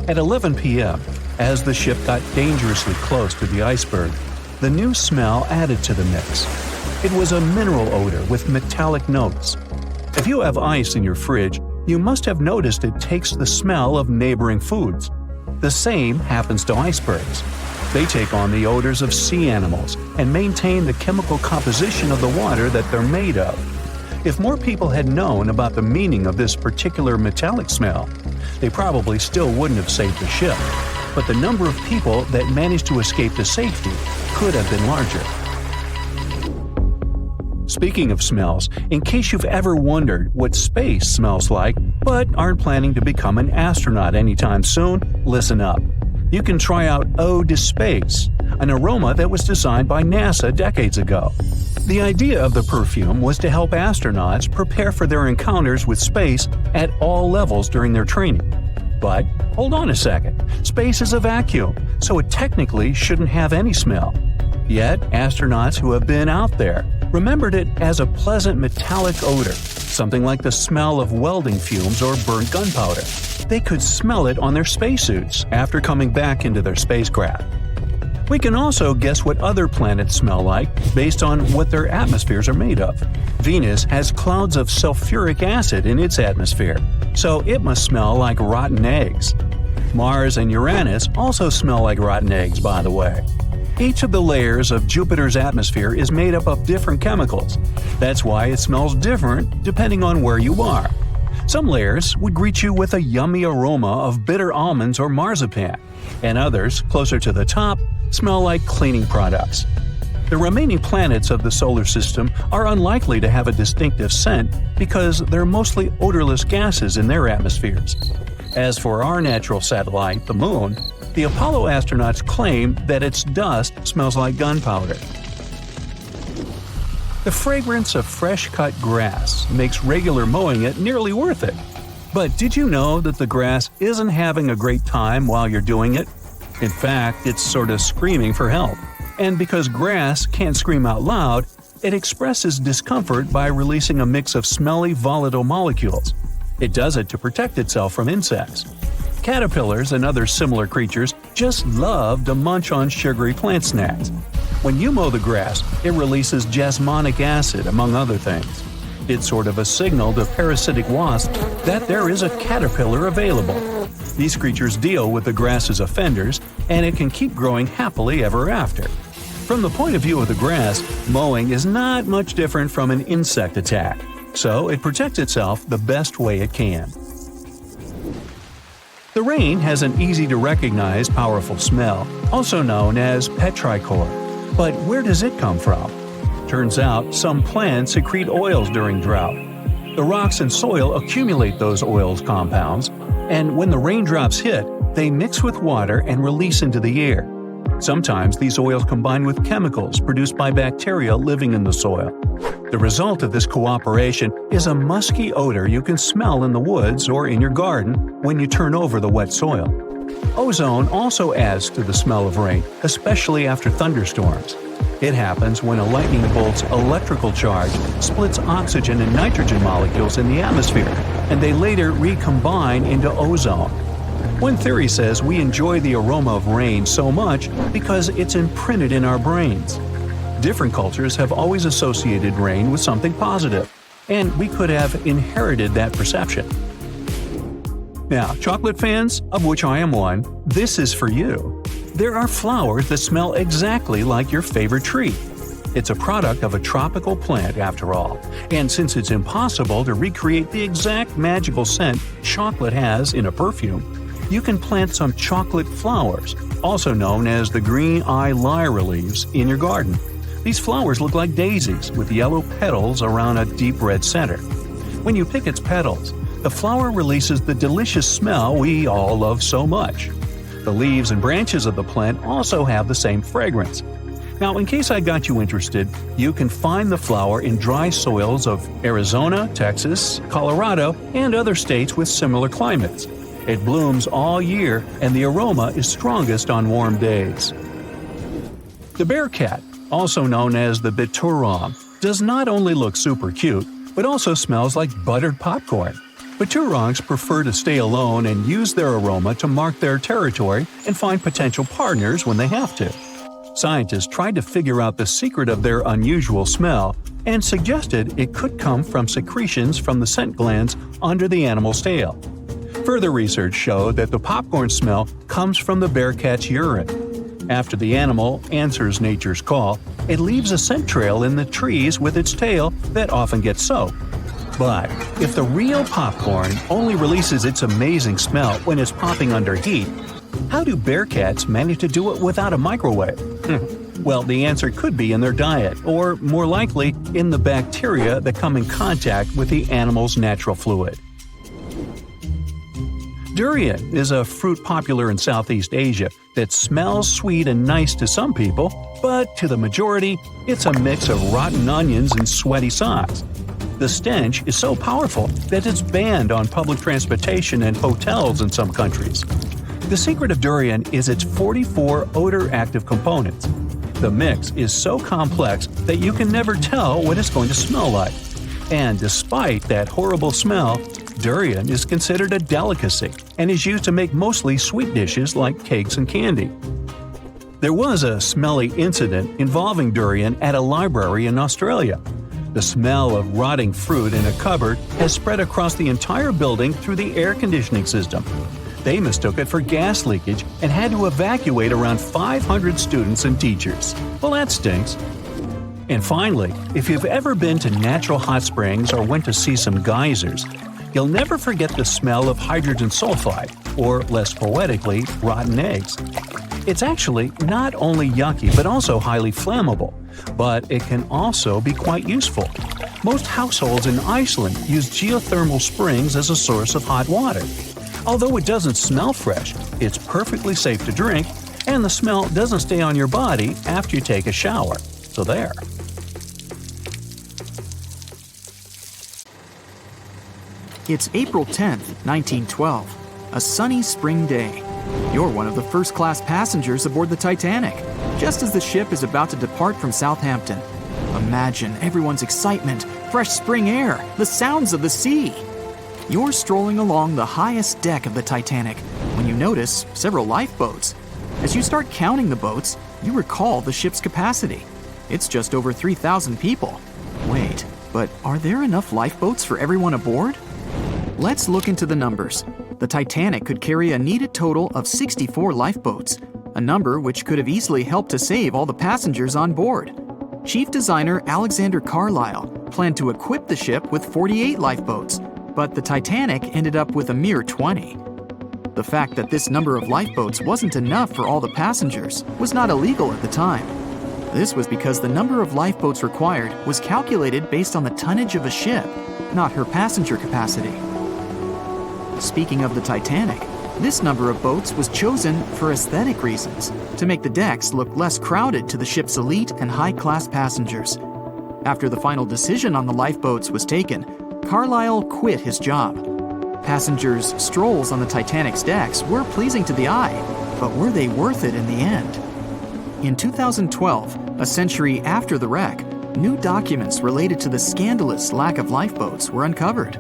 At 11 p.m., as the ship got dangerously close to the iceberg, the new smell added to the mix. It was a mineral odor with metallic notes. If you have ice in your fridge, you must have noticed it takes the smell of neighboring foods. The same happens to icebergs. They take on the odors of sea animals and maintain the chemical composition of the water that they're made of. If more people had known about the meaning of this particular metallic smell, they probably still wouldn't have saved the ship. But the number of people that managed to escape to safety could have been larger. Speaking of smells, in case you've ever wondered what space smells like but aren't planning to become an astronaut anytime soon, listen up. You can try out Ode to Space, an aroma that was designed by NASA decades ago. The idea of the perfume was to help astronauts prepare for their encounters with space at all levels during their training. But hold on a second, space is a vacuum, so it technically shouldn't have any smell. Yet, astronauts who have been out there remembered it as a pleasant metallic odor, something like the smell of welding fumes or burnt gunpowder. They could smell it on their spacesuits after coming back into their spacecraft. We can also guess what other planets smell like based on what their atmospheres are made of. Venus has clouds of sulfuric acid in its atmosphere, so it must smell like rotten eggs. Mars and Uranus also smell like rotten eggs, by the way. Each of the layers of Jupiter's atmosphere is made up of different chemicals. That's why it smells different depending on where you are. Some layers would greet you with a yummy aroma of bitter almonds or marzipan, and others, closer to the top, smell like cleaning products. The remaining planets of the solar system are unlikely to have a distinctive scent because they're mostly odorless gases in their atmospheres. As for our natural satellite, the Moon, the Apollo astronauts claim that its dust smells like gunpowder. The fragrance of fresh-cut grass makes regular mowing it nearly worth it. But did you know that the grass isn't having a great time while you're doing it? In fact, it's sort of screaming for help. And because grass can't scream out loud, it expresses discomfort by releasing a mix of smelly, volatile molecules. It does it to protect itself from insects. Caterpillars and other similar creatures just love to munch on sugary plant snacks. When you mow the grass, it releases jasmonic acid, among other things. It's sort of a signal to parasitic wasps that there is a caterpillar available. These creatures deal with the grass's offenders, and it can keep growing happily ever after. From the point of view of the grass, mowing is not much different from an insect attack, so it protects itself the best way it can. The rain has an easy-to-recognize powerful smell, also known as petrichor. But where does it come from? Turns out some plants secrete oils during drought. The rocks and soil accumulate those oils compounds, and when the raindrops hit, they mix with water and release into the air. Sometimes these oils combine with chemicals produced by bacteria living in the soil. The result of this cooperation is a musky odor you can smell in the woods or in your garden when you turn over the wet soil. Ozone also adds to the smell of rain, especially after thunderstorms. It happens when a lightning bolt's electrical charge splits oxygen and nitrogen molecules in the atmosphere, and they later recombine into ozone. One theory says we enjoy the aroma of rain so much because it's imprinted in our brains. Different cultures have always associated rain with something positive, and we could have inherited that perception. Now, chocolate fans, of which I am one, this is for you. There are flowers that smell exactly like your favorite tree. It's a product of a tropical plant, after all, and since it's impossible to recreate the exact magical scent chocolate has in a perfume, you can plant some chocolate flowers, also known as the green eye lyra leaves, in your garden. These flowers look like daisies with yellow petals around a deep red center. When you pick its petals, the flower releases the delicious smell we all love so much. The leaves and branches of the plant also have the same fragrance. Now, in case I got you interested, you can find the flower in dry soils of Arizona, Texas, Colorado, and other states with similar climates. It blooms all year, and the aroma is strongest on warm days. The bear cat, also known as the biturong, does not only look super cute, but also smells like buttered popcorn. Biturongs prefer to stay alone and use their aroma to mark their territory and find potential partners when they have to. Scientists tried to figure out the secret of their unusual smell and suggested it could come from secretions from the scent glands under the animal's tail. Further research showed that the popcorn smell comes from the bear cat's urine. After the animal answers nature's call, it leaves a scent trail in the trees with its tail that often gets soaked. But if the real popcorn only releases its amazing smell when it's popping under heat, how do bear cats manage to do it without a microwave? Well, the answer could be in their diet, or more likely, in the bacteria that come in contact with the animal's natural fluid. Durian is a fruit popular in Southeast Asia that smells sweet and nice to some people, but to the majority, it's a mix of rotten onions and sweaty socks. The stench is so powerful that it's banned on public transportation and hotels in some countries. The secret of durian is its 44 odor-active components. The mix is so complex that you can never tell what it's going to smell like. And despite that horrible smell, durian is considered a delicacy and is used to make mostly sweet dishes like cakes and candy. There was a smelly incident involving durian at a library in Australia. The smell of rotting fruit in a cupboard has spread across the entire building through the air conditioning system. They mistook it for gas leakage and had to evacuate around 500 students and teachers. Well, that stinks. And finally, if you've ever been to natural hot springs or went to see some geysers, you'll never forget the smell of hydrogen sulfide, or less poetically, rotten eggs. It's actually not only yucky but also highly flammable, but it can also be quite useful. Most households in Iceland use geothermal springs as a source of hot water. Although it doesn't smell fresh, it's perfectly safe to drink, and the smell doesn't stay on your body after you take a shower. So there. It's April 10th, 1912, a sunny spring day. You're one of the first-class passengers aboard the Titanic, just as the ship is about to depart from Southampton. Imagine everyone's excitement, fresh spring air, the sounds of the sea. You're strolling along the highest deck of the Titanic when you notice several lifeboats. As you start counting the boats, you recall the ship's capacity. It's just over 3,000 people. Wait, but are there enough lifeboats for everyone aboard? Let's look into the numbers. The Titanic could carry a needed total of 64 lifeboats, a number which could have easily helped to save all the passengers on board. Chief designer Alexander Carlisle planned to equip the ship with 48 lifeboats, but the Titanic ended up with a mere 20. The fact that this number of lifeboats wasn't enough for all the passengers was not illegal at the time. This was because the number of lifeboats required was calculated based on the tonnage of a ship, not her passenger capacity. Speaking of the Titanic, this number of boats was chosen for aesthetic reasons, to make the decks look less crowded to the ship's elite and high-class passengers. After the final decision on the lifeboats was taken, Carlisle quit his job. Passengers' strolls on the Titanic's decks were pleasing to the eye, but were they worth it in the end? In 2012, a century after the wreck, new documents related to the scandalous lack of lifeboats were uncovered.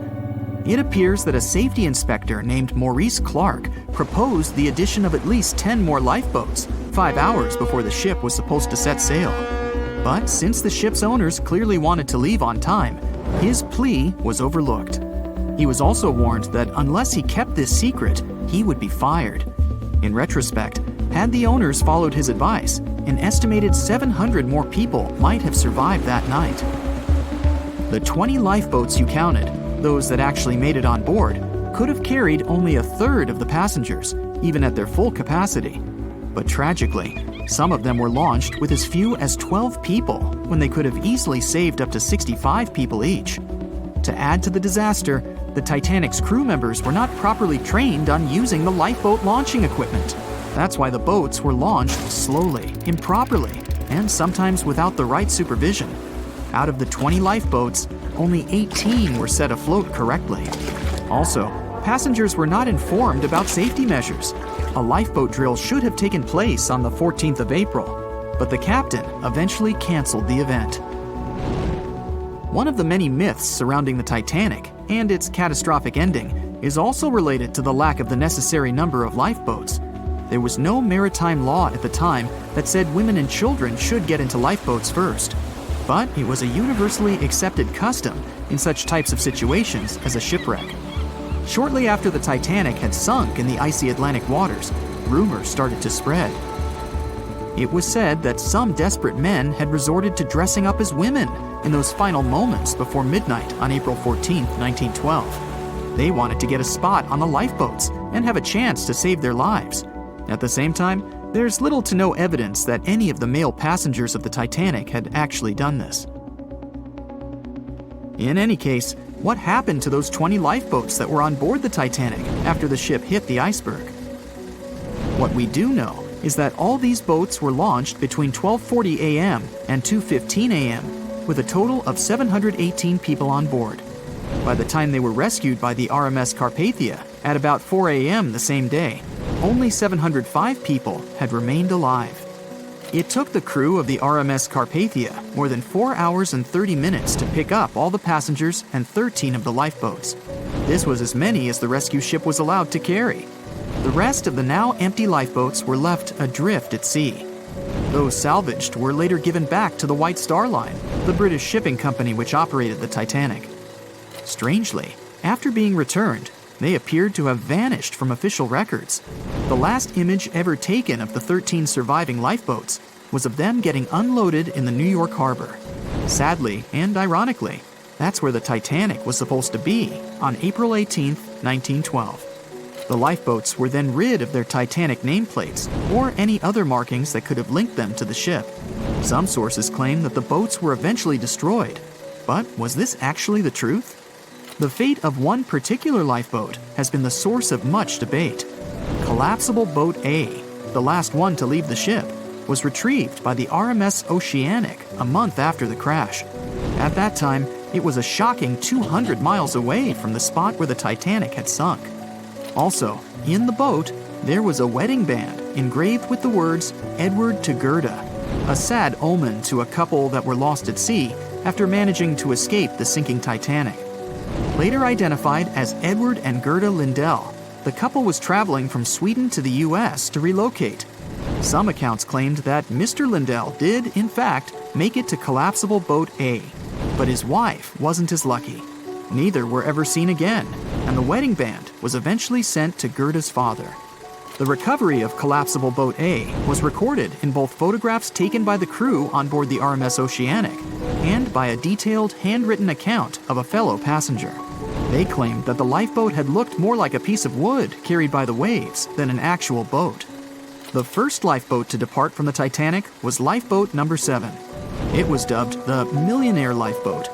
It appears that a safety inspector named Maurice Clark proposed the addition of at least 10 more lifeboats, 5 hours before the ship was supposed to set sail. But since the ship's owners clearly wanted to leave on time, his plea was overlooked. He was also warned that unless he kept this secret, he would be fired. In retrospect, had the owners followed his advice, an estimated 700 more people might have survived that night. The 20 lifeboats you counted, those that actually made it on board, could have carried only a third of the passengers, even at their full capacity. But tragically, some of them were launched with as few as 12 people when they could have easily saved up to 65 people each. To add to the disaster, the Titanic's crew members were not properly trained on using the lifeboat launching equipment. That's why the boats were launched slowly, improperly, and sometimes without the right supervision. Out of the 20 lifeboats, only 18 were set afloat correctly. Also, passengers were not informed about safety measures. A lifeboat drill should have taken place on the 14th of April, but the captain eventually canceled the event. One of the many myths surrounding the Titanic and its catastrophic ending is also related to the lack of the necessary number of lifeboats. There was no maritime law at the time that said women and children should get into lifeboats first. But it was a universally accepted custom in such types of situations as a shipwreck. Shortly after the Titanic had sunk in the icy Atlantic waters, rumors started to spread. It was said that some desperate men had resorted to dressing up as women in those final moments before midnight on April 14, 1912. They wanted to get a spot on the lifeboats and have a chance to save their lives. At the same time, there's little to no evidence that any of the male passengers of the Titanic had actually done this. In any case, what happened to those 20 lifeboats that were on board the Titanic after the ship hit the iceberg? What we do know is that all these boats were launched between 12:40 a.m. and 2:15 a.m. with a total of 718 people on board. By the time they were rescued by the RMS Carpathia at about 4 a.m. the same day, only 705 people had remained alive. It took the crew of the RMS Carpathia more than 4 hours and 30 minutes to pick up all the passengers and 13 of the lifeboats. This was as many as the rescue ship was allowed to carry. The rest of the now empty lifeboats were left adrift at sea. Those salvaged were later given back to the White Star Line, the British shipping company which operated the Titanic. Strangely, after being returned, they appeared to have vanished from official records. The last image ever taken of the 13 surviving lifeboats was of them getting unloaded in the New York harbor. Sadly, and ironically, that's where the Titanic was supposed to be on April 18, 1912. The lifeboats were then rid of their Titanic nameplates or any other markings that could have linked them to the ship. Some sources claim that the boats were eventually destroyed. But was this actually the truth? The fate of one particular lifeboat has been the source of much debate. Collapsible Boat A, the last one to leave the ship, was retrieved by the RMS Oceanic a month after the crash. At that time, It was a shocking 200 miles away from the spot where the Titanic had sunk. Also, in the boat, there was a wedding band engraved with the words, "Edward to Gerda," a sad omen to a couple that were lost at sea after managing to escape the sinking Titanic. Later identified as Edward and Gerda Lindell, the couple was traveling from Sweden to the US to relocate. Some accounts claimed that Mr. Lindell did, in fact, make it to collapsible boat A, but his wife wasn't as lucky. Neither were ever seen again, and the wedding band was eventually sent to Gerda's father. The recovery of collapsible boat A was recorded in both photographs taken by the crew on board the RMS Oceanic and by a detailed handwritten account of a fellow passenger. They claimed that the lifeboat had looked more like a piece of wood carried by the waves than an actual boat. The first lifeboat to depart from the Titanic was Lifeboat Number 7. It was dubbed the Millionaire Lifeboat.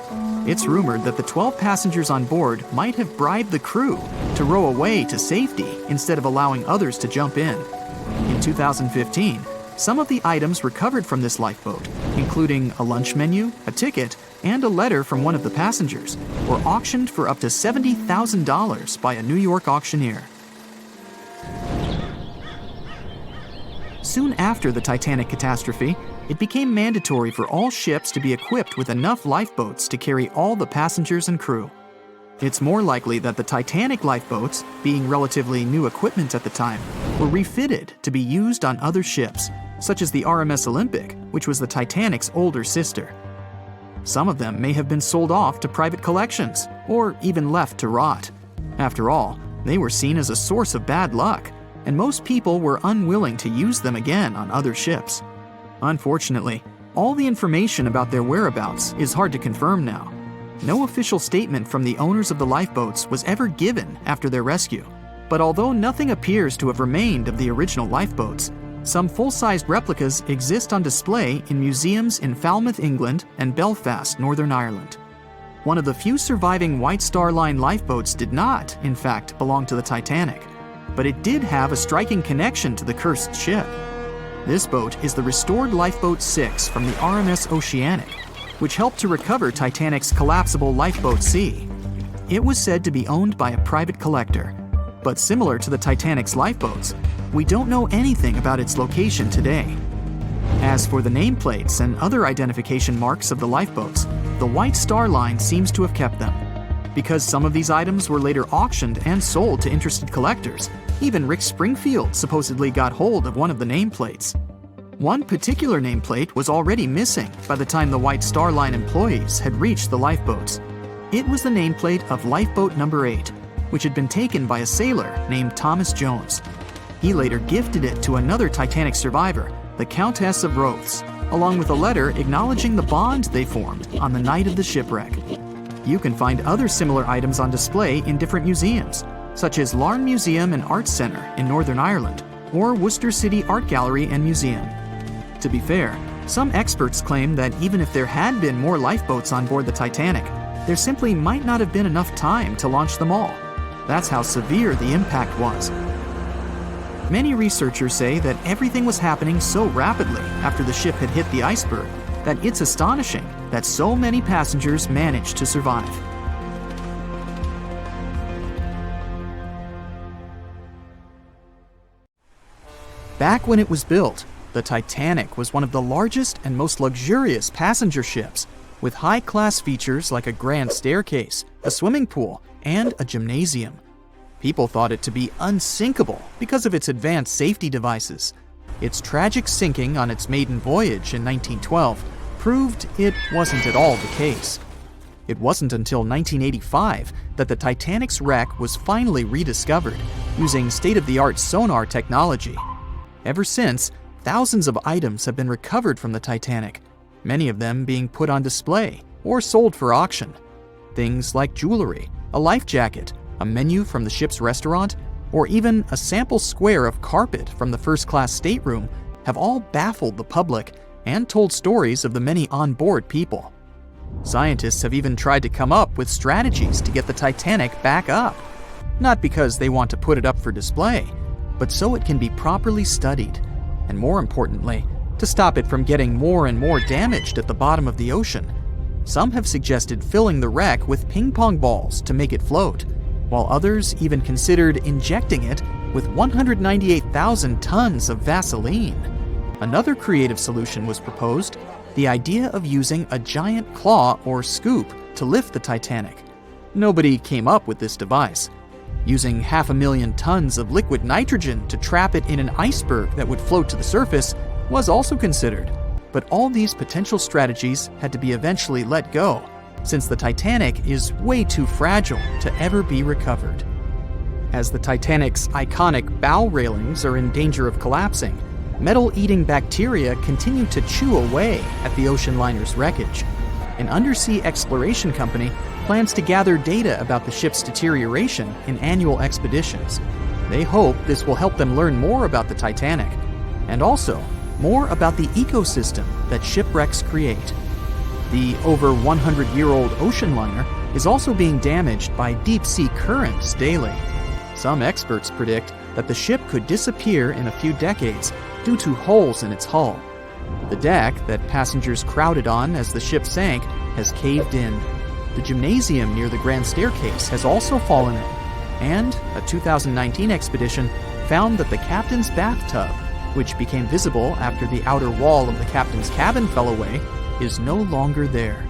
It's rumored that the 12 passengers on board might have bribed the crew to row away to safety instead of allowing others to jump in. In 2015, some of the items recovered from this lifeboat, including a lunch menu, a ticket, and a letter from one of the passengers, were auctioned for up to $70,000 by a New York auctioneer. Soon after the Titanic catastrophe, it became mandatory for all ships to be equipped with enough lifeboats to carry all the passengers and crew. It's more likely that the Titanic lifeboats, being relatively new equipment at the time, were refitted to be used on other ships, such as the RMS Olympic, which was the Titanic's older sister. Some of them may have been sold off to private collections, or even left to rot. After all, they were seen as a source of bad luck, and most people were unwilling to use them again on other ships. Unfortunately, all the information about their whereabouts is hard to confirm now. No official statement from the owners of the lifeboats was ever given after their rescue, but although nothing appears to have remained of the original lifeboats, some full-sized replicas exist on display in museums in Falmouth, England, and Belfast, Northern Ireland. One of the few surviving White Star Line lifeboats did not, in fact, belong to the Titanic, but it did have a striking connection to the cursed ship. This boat is the restored Lifeboat 6 from the RMS Oceanic, which helped to recover Titanic's collapsible Lifeboat C. It was said to be owned by a private collector, but similar to the Titanic's lifeboats, we don't know anything about its location today. As for the nameplates and other identification marks of the lifeboats, the White Star Line seems to have kept them. Because some of these items were later auctioned and sold to interested collectors, even Rick Springfield supposedly got hold of one of the nameplates. One particular nameplate was already missing by the time the White Star Line employees had reached the lifeboats. It was the nameplate of Lifeboat Number 8, which had been taken by a sailor named Thomas Jones. He later gifted it to another Titanic survivor, the Countess of Rothes, along with a letter acknowledging the bond they formed on the night of the shipwreck. You can find other similar items on display in different museums, such as Larne Museum and Arts Centre in Northern Ireland, or Worcester City Art Gallery and Museum. To be fair, some experts claim that even if there had been more lifeboats on board the Titanic, there simply might not have been enough time to launch them all. That's how severe the impact was. Many researchers say that everything was happening so rapidly after the ship had hit the iceberg that it's astonishing that so many passengers managed to survive. Back when it was built, the Titanic was one of the largest and most luxurious passenger ships, with high-class features like a grand staircase, a swimming pool, and a gymnasium. People thought it to be unsinkable because of its advanced safety devices. Its tragic sinking on its maiden voyage in 1912 proved it wasn't at all the case. It wasn't until 1985 that the Titanic's wreck was finally rediscovered using state-of-the-art sonar technology. Ever since, thousands of items have been recovered from the Titanic, many of them being put on display or sold for auction. Things like jewelry, a life jacket, a menu from the ship's restaurant, or even a sample square of carpet from the first-class stateroom have all baffled the public and told stories of the many on-board people. Scientists have even tried to come up with strategies to get the Titanic back up, not because they want to put it up for display, but so it can be properly studied, and more importantly, to stop it from getting more and more damaged at the bottom of the ocean. Some have suggested filling the wreck with ping pong balls to make it float, while others even considered injecting it with 198,000 tons of Vaseline. Another creative solution was proposed, the idea of using a giant claw or scoop to lift the Titanic. Nobody came up with this device. Using 500,000 tons of liquid nitrogen to trap it in an iceberg that would float to the surface was also considered, but all these potential strategies had to be eventually let go, since the Titanic is way too fragile to ever be recovered. As the Titanic's iconic bow railings are in danger of collapsing, metal-eating bacteria continue to chew away at the ocean liner's wreckage. An undersea exploration company plans to gather data about the ship's deterioration in annual expeditions. They hope this will help them learn more about the Titanic, and also more about the ecosystem that shipwrecks create. The over 100-year-old ocean liner is also being damaged by deep-sea currents daily. Some experts predict that the ship could disappear in a few decades due to holes in its hull. The deck that passengers crowded on as the ship sank has caved in. The gymnasium near the grand staircase has also fallen in, and a 2019 expedition found that the captain's bathtub, which became visible after the outer wall of the captain's cabin fell away, is no longer there.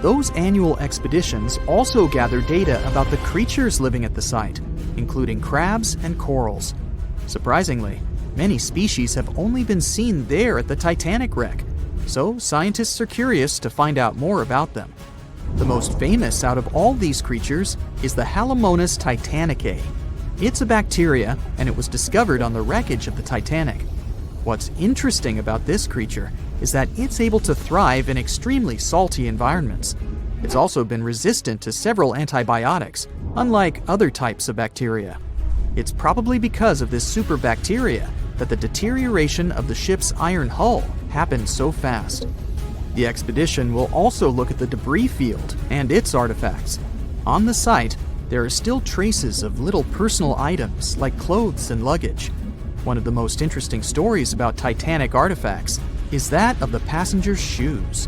Those annual expeditions also gather data about the creatures living at the site, including crabs and corals. Surprisingly, many species have only been seen there at the Titanic wreck, so scientists are curious to find out more about them. The most famous out of all these creatures is the Halomonas titanicae. It's a bacteria, and it was discovered on the wreckage of the Titanic. What's interesting about this creature is that it's able to thrive in extremely salty environments. It's also been resistant to several antibiotics, unlike other types of bacteria. It's probably because of this superbacteria that the deterioration of the ship's iron hull happened so fast. The expedition will also look at the debris field and its artifacts. On the site, there are still traces of little personal items like clothes and luggage. One of the most interesting stories about Titanic artifacts is that of the passengers' shoes.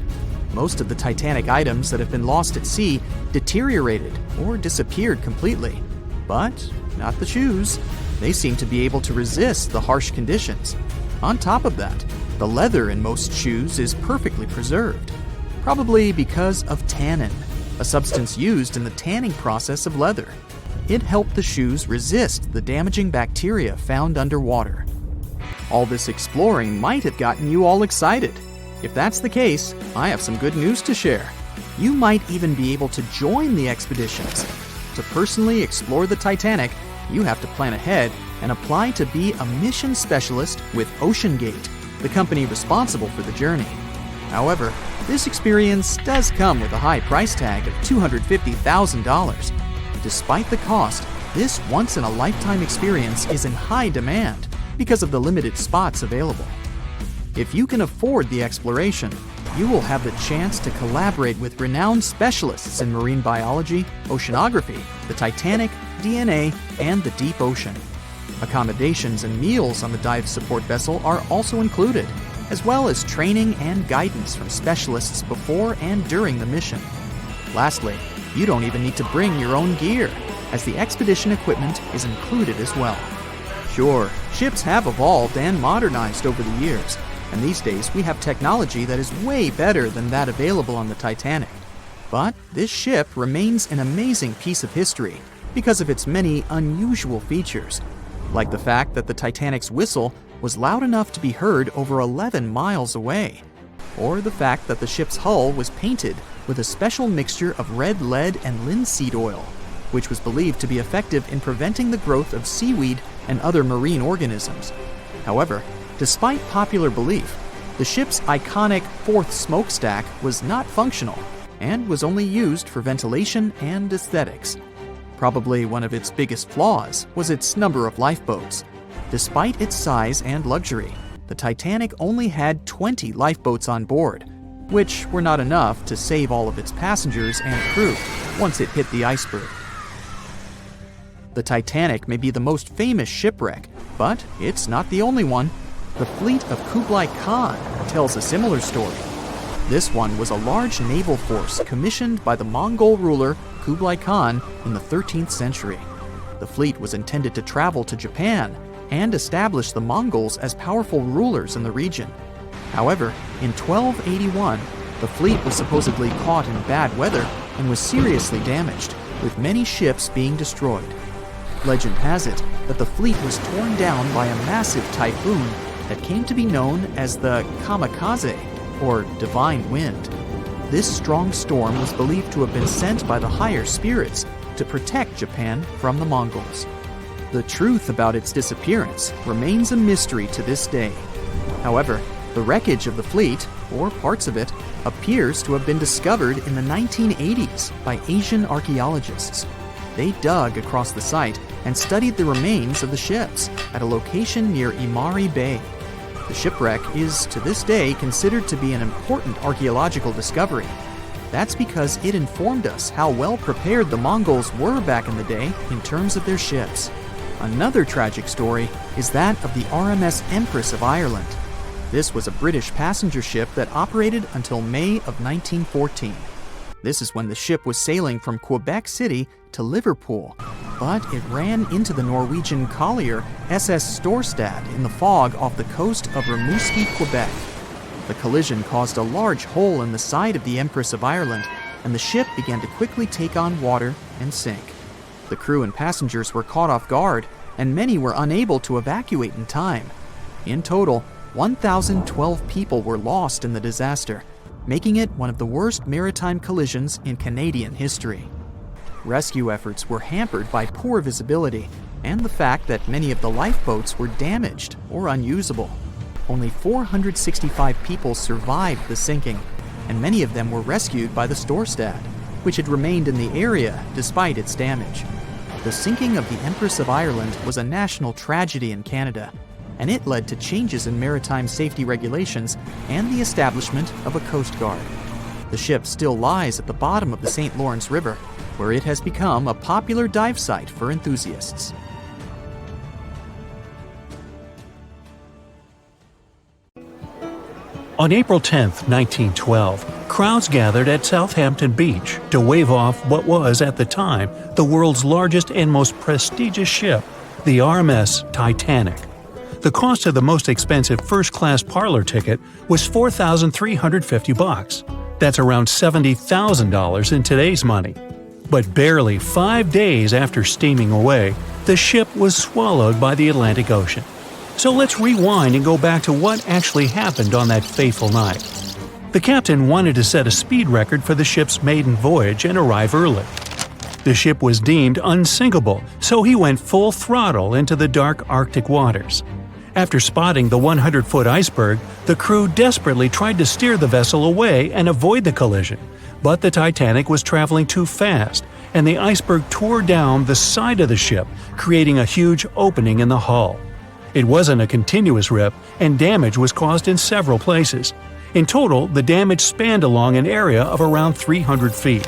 Most of the Titanic items that have been lost at sea deteriorated or disappeared completely. But not the shoes. They seem to be able to resist the harsh conditions. On top of that, the leather in most shoes is perfectly preserved, probably because of tannin, a substance used in the tanning process of leather. It helped the shoes resist the damaging bacteria found underwater. All this exploring might have gotten you all excited. If that's the case, I have some good news to share. You might even be able to join the expeditions. To personally explore the Titanic, you have to plan ahead and apply to be a mission specialist with OceanGate, the company responsible for the journey. However, this experience does come with a high price tag of $250,000. Despite the cost, this once-in-a-lifetime experience is in high demand because of the limited spots available. If you can afford the exploration, you will have the chance to collaborate with renowned specialists in marine biology, oceanography, the Titanic, DNA, and the deep ocean. Accommodations and meals on the dive support vessel are also included, as well as training and guidance from specialists before and during the mission. Lastly, you don't even need to bring your own gear, as the expedition equipment is included as well. Sure, ships have evolved and modernized over the years, and these days we have technology that is way better than that available on the Titanic. But this ship remains an amazing piece of history because of its many unusual features, like the fact that the Titanic's whistle was loud enough to be heard over 11 miles away, or the fact that the ship's hull was painted with a special mixture of red lead and linseed oil, which was believed to be effective in preventing the growth of seaweed and other marine organisms. However, despite popular belief, the ship's iconic fourth smokestack was not functional and was only used for ventilation and aesthetics. Probably one of its biggest flaws was its number of lifeboats. Despite its size and luxury, the Titanic only had 20 lifeboats on board, which were not enough to save all of its passengers and crew once it hit the iceberg. The Titanic may be the most famous shipwreck, but it's not the only one. The fleet of Kublai Khan tells a similar story. This one was a large naval force commissioned by the Mongol ruler Kublai Khan in the 13th century. The fleet was intended to travel to Japan and establish the Mongols as powerful rulers in the region. However, in 1281, the fleet was supposedly caught in bad weather and was seriously damaged, with many ships being destroyed. Legend has it that the fleet was torn down by a massive typhoon that came to be known as the kamikaze, or divine wind. This strong storm was believed to have been sent by the higher spirits to protect Japan from the Mongols. The truth about its disappearance remains a mystery to this day. However, the wreckage of the fleet, or parts of it, appears to have been discovered in the 1980s by Asian archaeologists. They dug across the site and studied the remains of the ships at a location near Imari Bay. The shipwreck is, to this day, considered to be an important archaeological discovery. That's because it informed us how well prepared the Mongols were back in the day in terms of their ships. Another tragic story is that of the RMS Empress of Ireland. This was a British passenger ship that operated until May of 1914. This is when the ship was sailing from Quebec City to Liverpool, but it ran into the Norwegian collier SS Storstad in the fog off the coast of Rimouski, Quebec. The collision caused a large hole in the side of the Empress of Ireland, and the ship began to quickly take on water and sink. The crew and passengers were caught off guard, and many were unable to evacuate in time. In total, 1,012 people were lost in the disaster, making it one of the worst maritime collisions in Canadian history. Rescue efforts were hampered by poor visibility and the fact that many of the lifeboats were damaged or unusable. Only 465 people survived the sinking, and many of them were rescued by the Storstad, which had remained in the area despite its damage. The sinking of the Empress of Ireland was a national tragedy in Canada, and it led to changes in maritime safety regulations and the establishment of a Coast Guard. The ship still lies at the bottom of the St. Lawrence River, where it has become a popular dive site for enthusiasts. On April 10, 1912, crowds gathered at Southampton Beach to wave off what was, at the time, the world's largest and most prestigious ship, the RMS Titanic. The cost of the most expensive first-class parlor ticket was $4,350. That's around $70,000 in today's money. But barely 5 days after steaming away, the ship was swallowed by the Atlantic Ocean. So let's rewind and go back to what actually happened on that fateful night. The captain wanted to set a speed record for the ship's maiden voyage and arrive early. The ship was deemed unsinkable, so he went full throttle into the dark Arctic waters. After spotting the 100-foot iceberg, the crew desperately tried to steer the vessel away and avoid the collision, but the Titanic was traveling too fast, and the iceberg tore down the side of the ship, creating a huge opening in the hull. It wasn't a continuous rip, and damage was caused in several places. In total, the damage spanned along an area of around 300 feet.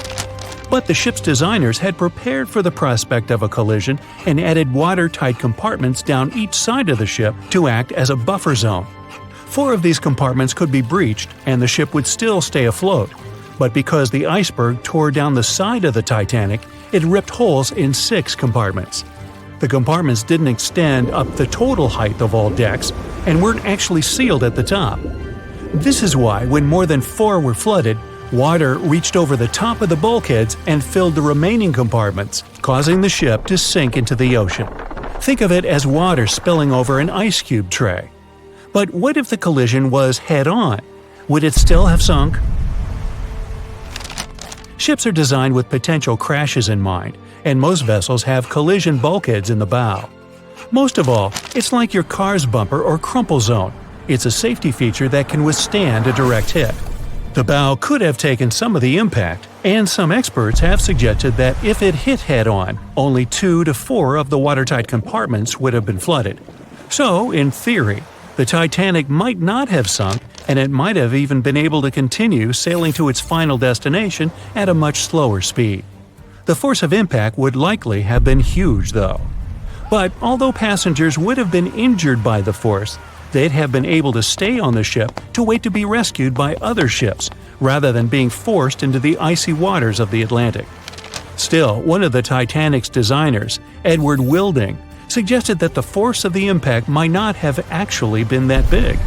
But the ship's designers had prepared for the prospect of a collision and added watertight compartments down each side of the ship to act as a buffer zone. 4 of these compartments could be breached and the ship would still stay afloat. But because the iceberg tore down the side of the Titanic, it ripped holes in 6 compartments. The compartments didn't extend up the total height of all decks and weren't actually sealed at the top. This is why, when more than 4 were flooded, water reached over the top of the bulkheads and filled the remaining compartments, causing the ship to sink into the ocean. Think of it as water spilling over an ice cube tray. But what if the collision was head-on? Would it still have sunk? Ships are designed with potential crashes in mind, and most vessels have collision bulkheads in the bow. Most of all, it's like your car's bumper or crumple zone. It's a safety feature that can withstand a direct hit. The bow could have taken some of the impact, and some experts have suggested that if it hit head-on, only 2 to 4 of the watertight compartments would have been flooded. So, in theory, the Titanic might not have sunk, and it might have even been able to continue sailing to its final destination at a much slower speed. The force of impact would likely have been huge, though. But although passengers would have been injured by the force, they'd have been able to stay on the ship to wait to be rescued by other ships, rather than being forced into the icy waters of the Atlantic. Still, one of the Titanic's designers, Edward Wilding, suggested that the force of the impact might not have actually been that big.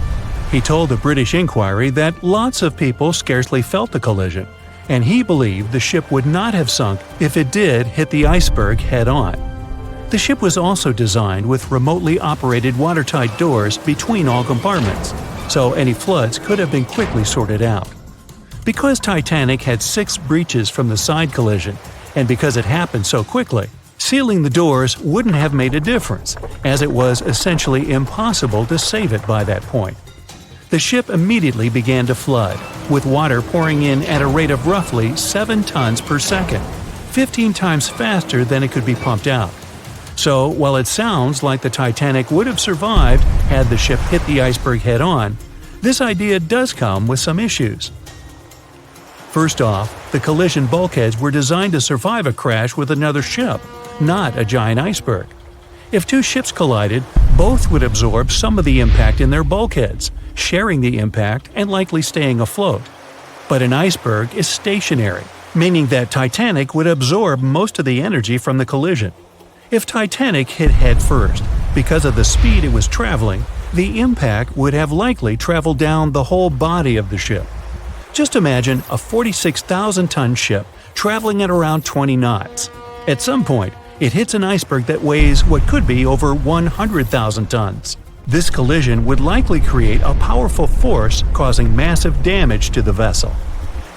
He told the British Inquiry that lots of people scarcely felt the collision, and he believed the ship would not have sunk if it did hit the iceberg head-on. The ship was also designed with remotely operated watertight doors between all compartments, so any floods could have been quickly sorted out. Because Titanic had 6 breaches from the side collision, and because it happened so quickly, sealing the doors wouldn't have made a difference, as it was essentially impossible to save it by that point. The ship immediately began to flood, with water pouring in at a rate of roughly 7 tons per second, 15 times faster than it could be pumped out. So, while it sounds like the Titanic would have survived had the ship hit the iceberg head-on, this idea does come with some issues. First off, the collision bulkheads were designed to survive a crash with another ship, not a giant iceberg. If 2 ships collided, both would absorb some of the impact in their bulkheads, sharing the impact and likely staying afloat. But an iceberg is stationary, meaning that Titanic would absorb most of the energy from the collision. If Titanic hit head first, because of the speed it was traveling, the impact would have likely traveled down the whole body of the ship. Just imagine a 46,000-ton ship traveling at around 20 knots. At some point, it hits an iceberg that weighs what could be over 100,000 tons. This collision would likely create a powerful force causing massive damage to the vessel.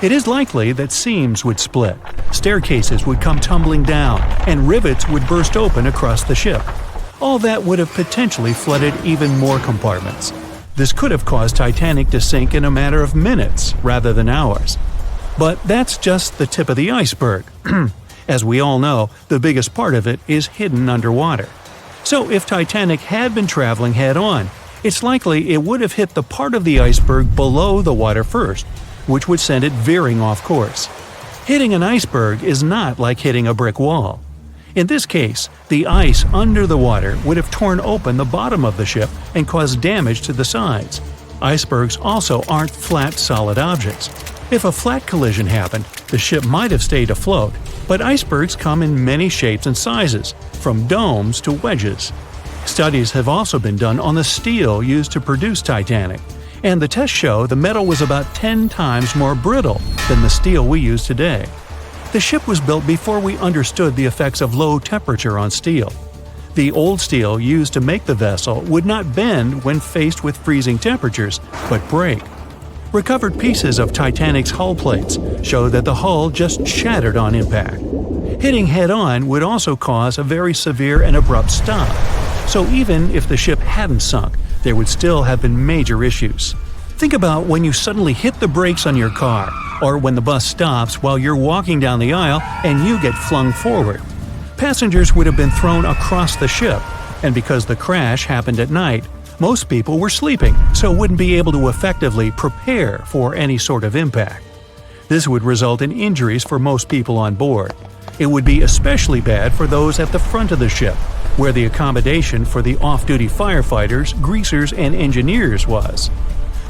It is likely that seams would split, staircases would come tumbling down, and rivets would burst open across the ship. All that would have potentially flooded even more compartments. This could have caused Titanic to sink in a matter of minutes rather than hours. But that's just the tip of the iceberg. As we all know, the biggest part of it is hidden underwater. So if Titanic had been traveling head-on, it's likely it would have hit the part of the iceberg below the water first, which would send it veering off course. Hitting an iceberg is not like hitting a brick wall. In this case, the ice under the water would have torn open the bottom of the ship and caused damage to the sides. Icebergs also aren't flat, solid objects. If a flat collision happened, the ship might have stayed afloat, but icebergs come in many shapes and sizes, from domes to wedges. Studies have also been done on the steel used to produce Titanic, and the tests show the metal was about 10 times more brittle than the steel we use today. The ship was built before we understood the effects of low temperature on steel. The old steel used to make the vessel would not bend when faced with freezing temperatures, but break. Recovered pieces of Titanic's hull plates show that the hull just shattered on impact. Hitting head-on would also cause a very severe and abrupt stop, so even if the ship hadn't sunk, there would still have been major issues. Think about when you suddenly hit the brakes on your car, or when the bus stops while you're walking down the aisle and you get flung forward. Passengers would have been thrown across the ship, and because the crash happened at night, most people were sleeping, so wouldn't be able to effectively prepare for any sort of impact. This would result in injuries for most people on board. It would be especially bad for those at the front of the ship, where the accommodation for the off-duty firefighters, greasers, and engineers was.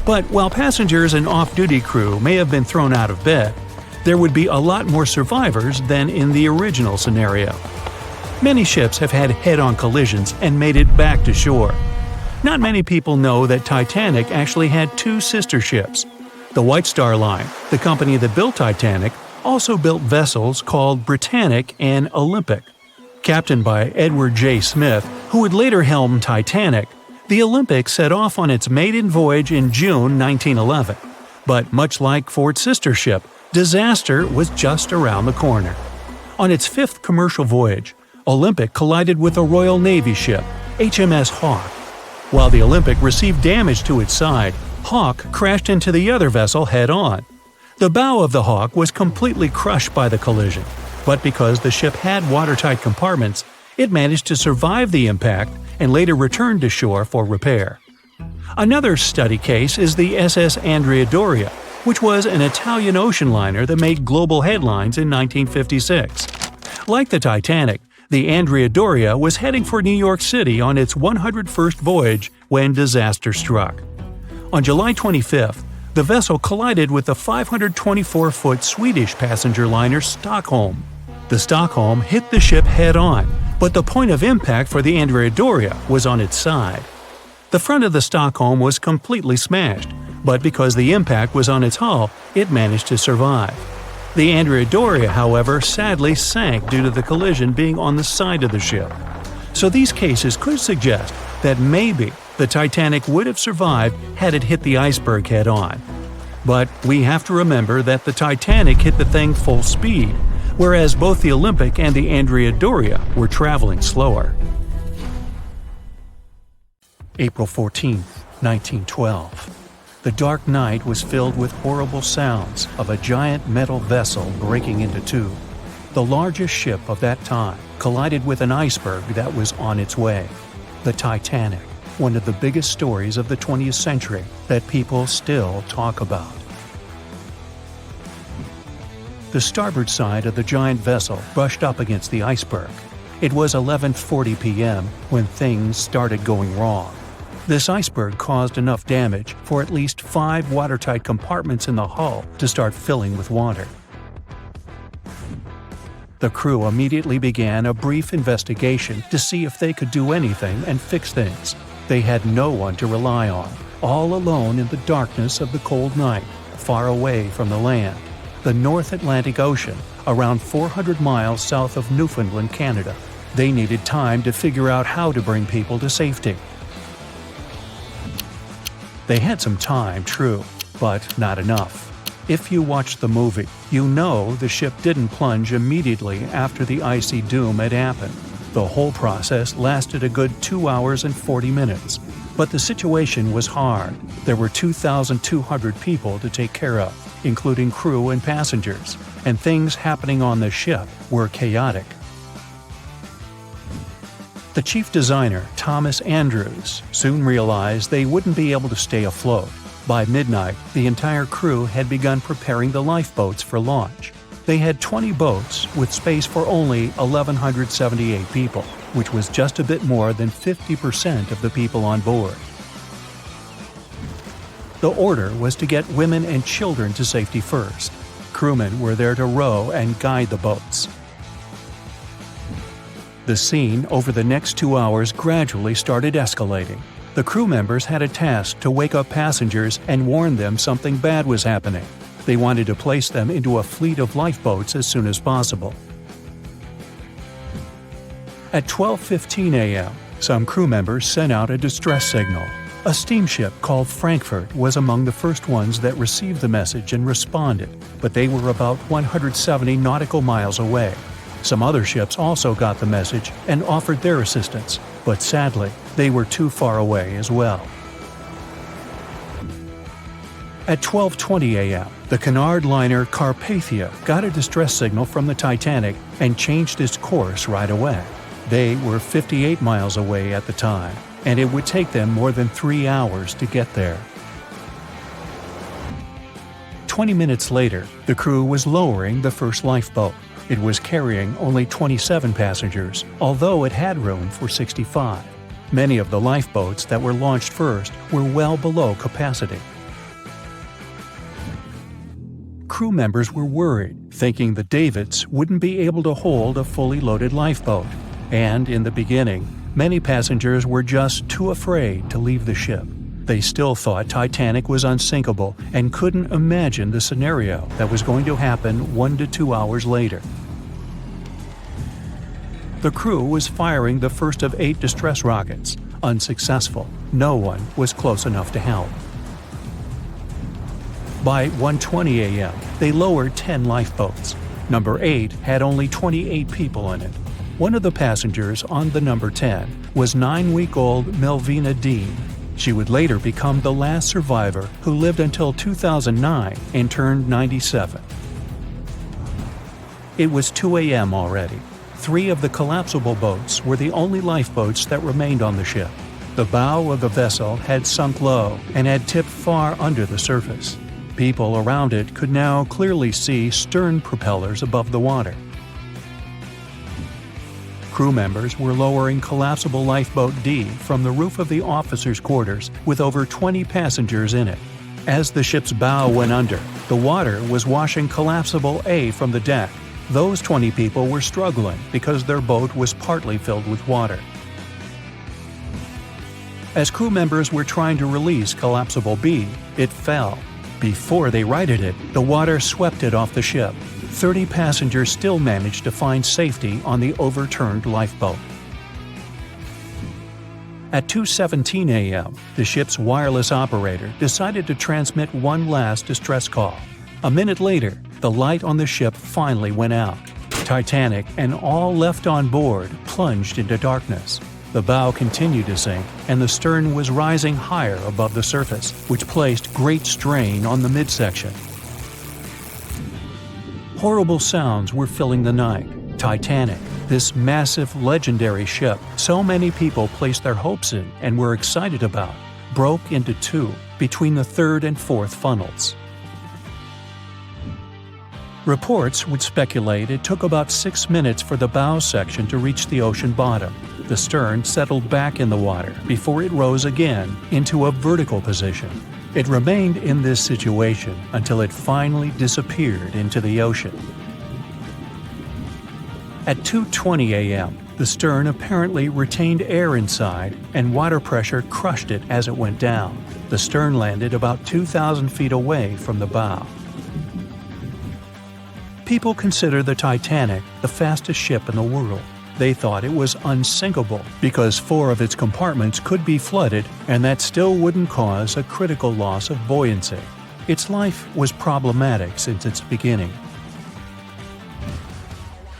But while passengers and off-duty crew may have been thrown out of bed, there would be a lot more survivors than in the original scenario. Many ships have had head-on collisions and made it back to shore. Not many people know that Titanic actually had 2 sister ships. The White Star Line, the company that built Titanic, also built vessels called Britannic and Olympic. Captained by Edward J. Smith, who would later helm Titanic, the Olympic set off on its maiden voyage in June 1911. But much like Ford's sister ship, disaster was just around the corner. On its 5th commercial voyage, Olympic collided with a Royal Navy ship, HMS Hawke. While the Olympic received damage to its side, Hawke crashed into the other vessel head-on. The bow of the Hawke was completely crushed by the collision, but because the ship had watertight compartments, it managed to survive the impact and later returned to shore for repair. Another study case is the SS Andrea Doria, which was an Italian ocean liner that made global headlines in 1956. Like the Titanic, the Andrea Doria was heading for New York City on its 101st voyage when disaster struck. On July 25th, The vessel collided with the 524-foot Swedish passenger liner Stockholm. The Stockholm hit the ship head-on, but the point of impact for the Andrea Doria was on its side. The front of the Stockholm was completely smashed, but because the impact was on its hull, it managed to survive. The Andrea Doria, however, sadly sank due to the collision being on the side of the ship. So these cases could suggest that maybe the Titanic would have survived had it hit the iceberg head-on. But we have to remember that the Titanic hit the thing full speed, whereas both the Olympic and the Andrea Doria were traveling slower. April 14, 1912. The dark night was filled with horrible sounds of a giant metal vessel breaking into two. The largest ship of that time collided with an iceberg that was on its way. The Titanic, one of the biggest stories of the 20th century that people still talk about. The starboard side of the giant vessel brushed up against the iceberg. It was 11:40 p.m. when things started going wrong. This iceberg caused enough damage for at least 5 watertight compartments in the hull to start filling with water. The crew immediately began a brief investigation to see if they could do anything and fix things. They had no one to rely on, all alone in the darkness of the cold night, far away from the land, the North Atlantic Ocean, around 400 miles south of Newfoundland, Canada. They needed time to figure out how to bring people to safety. They had some time, true, but not enough. If you watched the movie, you know the ship didn't plunge immediately after the icy doom had happened. The whole process lasted a good 2 hours and 40 minutes. But the situation was hard. There were 2,200 people to take care of, including crew and passengers, and things happening on the ship were chaotic. The chief designer, Thomas Andrews, soon realized they wouldn't be able to stay afloat. By midnight, the entire crew had begun preparing the lifeboats for launch. They had 20 boats with space for only 1,178 people, which was just a bit more than 50% of the people on board. The order was to get women and children to safety first. Crewmen were there to row and guide the boats. The scene over the next 2 hours gradually started escalating. The crew members had a task to wake up passengers and warn them something bad was happening. They wanted to place them into a fleet of lifeboats as soon as possible. At 12:15 a.m., some crew members sent out a distress signal. A steamship called Frankfurt was among the first ones that received the message and responded, but they were about 170 nautical miles away. Some other ships also got the message and offered their assistance, but sadly, they were too far away as well. At 12:20 a.m., the Cunard liner Carpathia got a distress signal from the Titanic and changed its course right away. They were 58 miles away at the time, and it would take them more than 3 hours to get there. 20 minutes later, the crew was lowering the first lifeboat. It was carrying only 27 passengers, although it had room for 65. Many of the lifeboats that were launched first were well below capacity. Crew members were worried, thinking the Davids wouldn't be able to hold a fully loaded lifeboat. And in the beginning, many passengers were just too afraid to leave the ship. They still thought Titanic was unsinkable and couldn't imagine the scenario that was going to happen 1 to 2 hours later. The crew was firing the first of 8 distress rockets. Unsuccessful. No one was close enough to help. By 1:20 a.m., they lowered 10 lifeboats. Number 8 had only 28 people in it. One of the passengers on the number 10 was 9-week-old Melvina Dean. She would later become the last survivor who lived until 2009 and turned 97. It was 2 a.m. already. 3 of the collapsible boats were the only lifeboats that remained on the ship. The bow of the vessel had sunk low and had tipped far under the surface. People around it could now clearly see stern propellers above the water. Crew members were lowering collapsible lifeboat D from the roof of the officers' quarters with over 20 passengers in it. As the ship's bow went under, the water was washing collapsible A from the deck. Those 20 people were struggling because their boat was partly filled with water. As crew members were trying to release collapsible B, it fell. Before they righted it, the water swept it off the ship. 30 passengers still managed to find safety on the overturned lifeboat. At 2:17 a.m., the ship's wireless operator decided to transmit one last distress call. A minute later, the light on the ship finally went out. Titanic and all left on board plunged into darkness. The bow continued to sink, and the stern was rising higher above the surface, which placed great strain on the midsection. Horrible sounds were filling the night. Titanic, this massive, legendary ship so many people placed their hopes in and were excited about, broke into two between the third and fourth funnels. Reports would speculate it took about 6 minutes for the bow section to reach the ocean bottom. The stern settled back in the water before it rose again into a vertical position. It remained in this situation until it finally disappeared into the ocean. At 2:20 a.m., the stern apparently retained air inside, and water pressure crushed it as it went down. The stern landed about 2,000 feet away from the bow. People consider the Titanic the fastest ship in the world. They thought it was unsinkable because 4 of its compartments could be flooded, and that still wouldn't cause a critical loss of buoyancy. Its life was problematic since its beginning.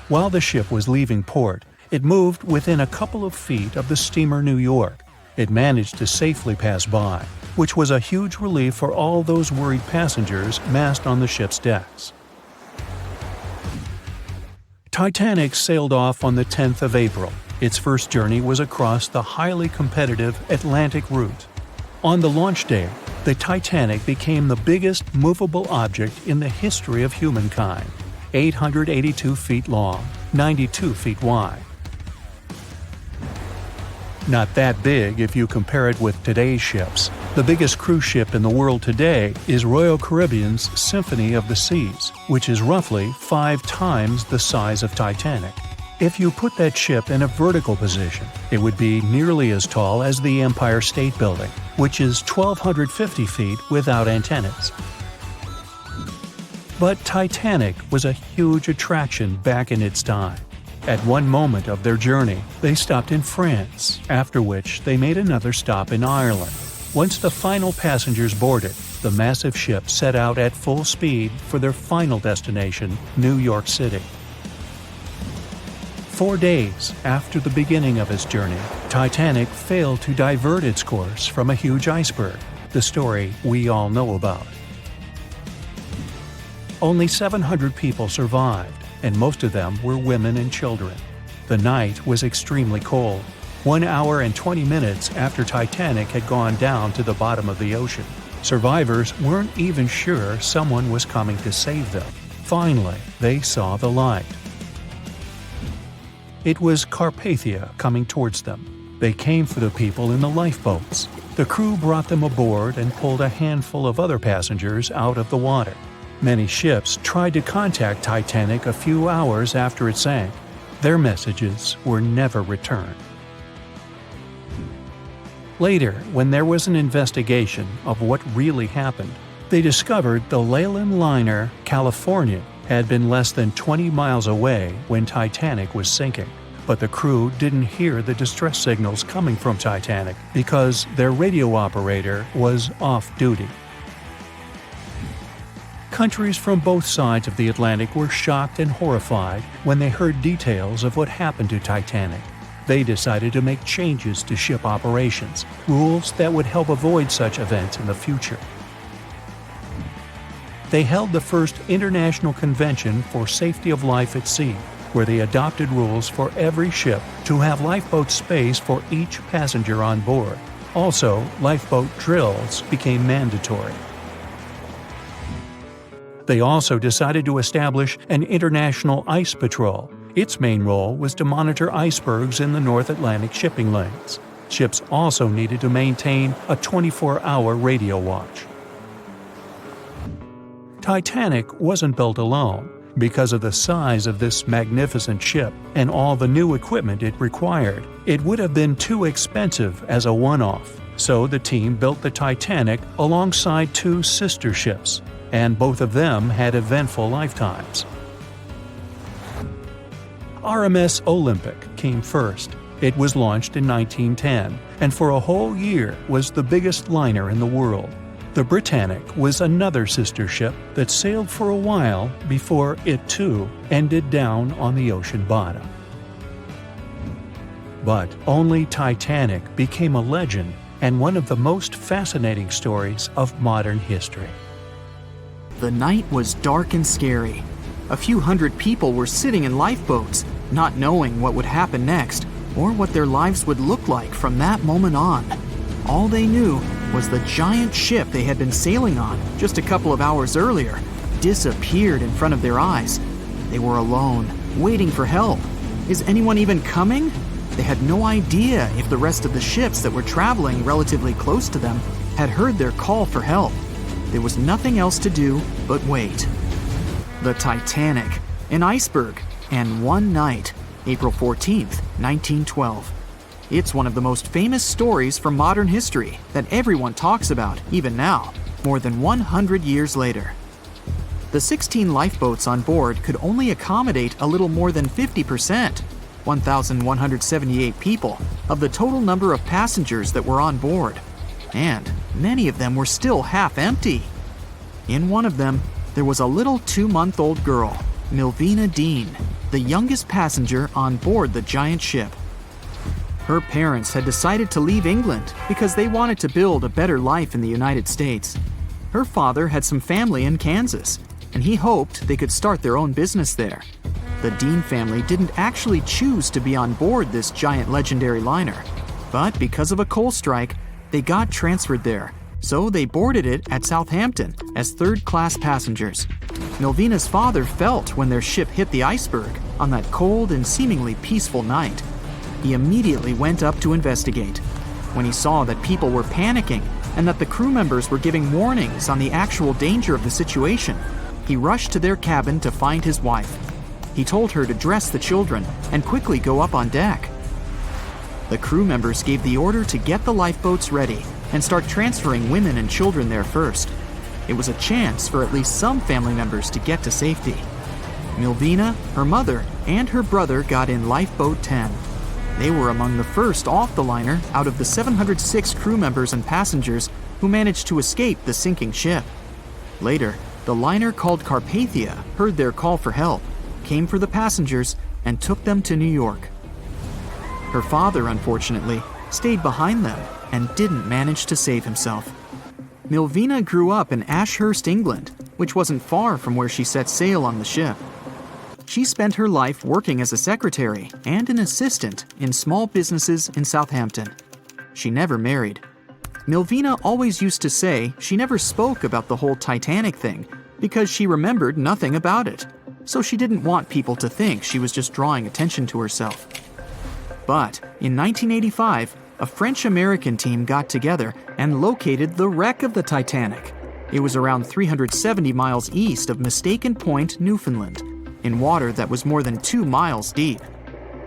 While the ship was leaving port, it moved within a couple of feet of the steamer New York. It managed to safely pass by, which was a huge relief for all those worried passengers massed on the ship's decks. Titanic sailed off on the 10th of April. Its first journey was across the highly competitive Atlantic route. On the launch day, the Titanic became the biggest movable object in the history of humankind. 882 feet long, 92 feet wide. Not that big if you compare it with today's ships. The biggest cruise ship in the world today is Royal Caribbean's Symphony of the Seas, which is roughly 5 times the size of Titanic. If you put that ship in a vertical position, it would be nearly as tall as the Empire State Building, which is 1,250 feet without antennas. But Titanic was a huge attraction back in its time. At one moment of their journey, they stopped in France, after which they made another stop in Ireland. Once the final passengers boarded, the massive ship set out at full speed for their final destination, New York City. 4 days after the beginning of its journey, Titanic failed to divert its course from a huge iceberg, the story we all know about. Only 700 people survived, and most of them were women and children. The night was extremely cold, 1 hour and 20 minutes after Titanic had gone down to the bottom of the ocean. Survivors weren't even sure someone was coming to save them. Finally, they saw the light. It was Carpathia coming towards them. They came for the people in the lifeboats. The crew brought them aboard and pulled a handful of other passengers out of the water. Many ships tried to contact Titanic a few hours after it sank. Their messages were never returned. Later, when there was an investigation of what really happened, they discovered the Leyland liner California had been less than 20 miles away when Titanic was sinking. But the crew didn't hear the distress signals coming from Titanic because their radio operator was off duty. Countries from both sides of the Atlantic were shocked and horrified when they heard details of what happened to Titanic. They decided to make changes to ship operations, rules that would help avoid such events in the future. They held the first International Convention for Safety of Life at Sea, where they adopted rules for every ship to have lifeboat space for each passenger on board. Also, lifeboat drills became mandatory. They also decided to establish an international ice patrol. Its main role was to monitor icebergs in the North Atlantic shipping lanes. Ships also needed to maintain a 24-hour radio watch. Titanic wasn't built alone. Because of the size of this magnificent ship and all the new equipment it required, it would have been too expensive as a one-off. So the team built the Titanic alongside two sister ships, and both of them had eventful lifetimes. RMS Olympic came first. It was launched in 1910, and for a whole year was the biggest liner in the world. The Britannic was another sister ship that sailed for a while before it too ended down on the ocean bottom. But only Titanic became a legend and one of the most fascinating stories of modern history. The night was dark and scary. A few hundred people were sitting in lifeboats, not knowing what would happen next or what their lives would look like from that moment on. All they knew was the giant ship they had been sailing on just a couple of hours earlier disappeared in front of their eyes. They were alone, waiting for help. Is anyone even coming? They had no idea if the rest of the ships that were traveling relatively close to them had heard their call for help. There was nothing else to do but wait. The Titanic, an iceberg, and one night, April 14th, 1912. It's one of the most famous stories from modern history that everyone talks about, even now, more than 100 years later. The 16 lifeboats on board could only accommodate a little more than 50%, 1,178 people, of the total number of passengers that were on board. And many of them were still half empty. In one of them, there was a little 2-month-old girl, Milvina Dean, the youngest passenger on board the giant ship. Her parents had decided to leave England because they wanted to build a better life in the United States. Her father had some family in Kansas, and he hoped they could start their own business there. The Dean family didn't actually choose to be on board this giant legendary liner, but because of a coal strike, they got transferred there, so they boarded it at Southampton as third-class passengers. Milvina's father felt when their ship hit the iceberg on that cold and seemingly peaceful night. He immediately went up to investigate. When he saw that people were panicking and that the crew members were giving warnings on the actual danger of the situation, he rushed to their cabin to find his wife. He told her to dress the children and quickly go up on deck. The crew members gave the order to get the lifeboats ready and start transferring women and children there first. It was a chance for at least some family members to get to safety. Milvina, her mother, and her brother got in Lifeboat 10. They were among the first off the liner out of the 706 crew members and passengers who managed to escape the sinking ship. Later, the liner called Carpathia heard their call for help, came for the passengers, and took them to New York. Her father, unfortunately, stayed behind them and didn't manage to save himself. Milvina grew up in Ashurst, England, which wasn't far from where she set sail on the ship. She spent her life working as a secretary and an assistant in small businesses in Southampton. She never married. Milvina always used to say she never spoke about the whole Titanic thing because she remembered nothing about it, so she didn't want people to think she was just drawing attention to herself. But in 1985, a French-American team got together and located the wreck of the Titanic. It was around 370 miles east of Mistaken Point, Newfoundland, in water that was more than 2 miles deep.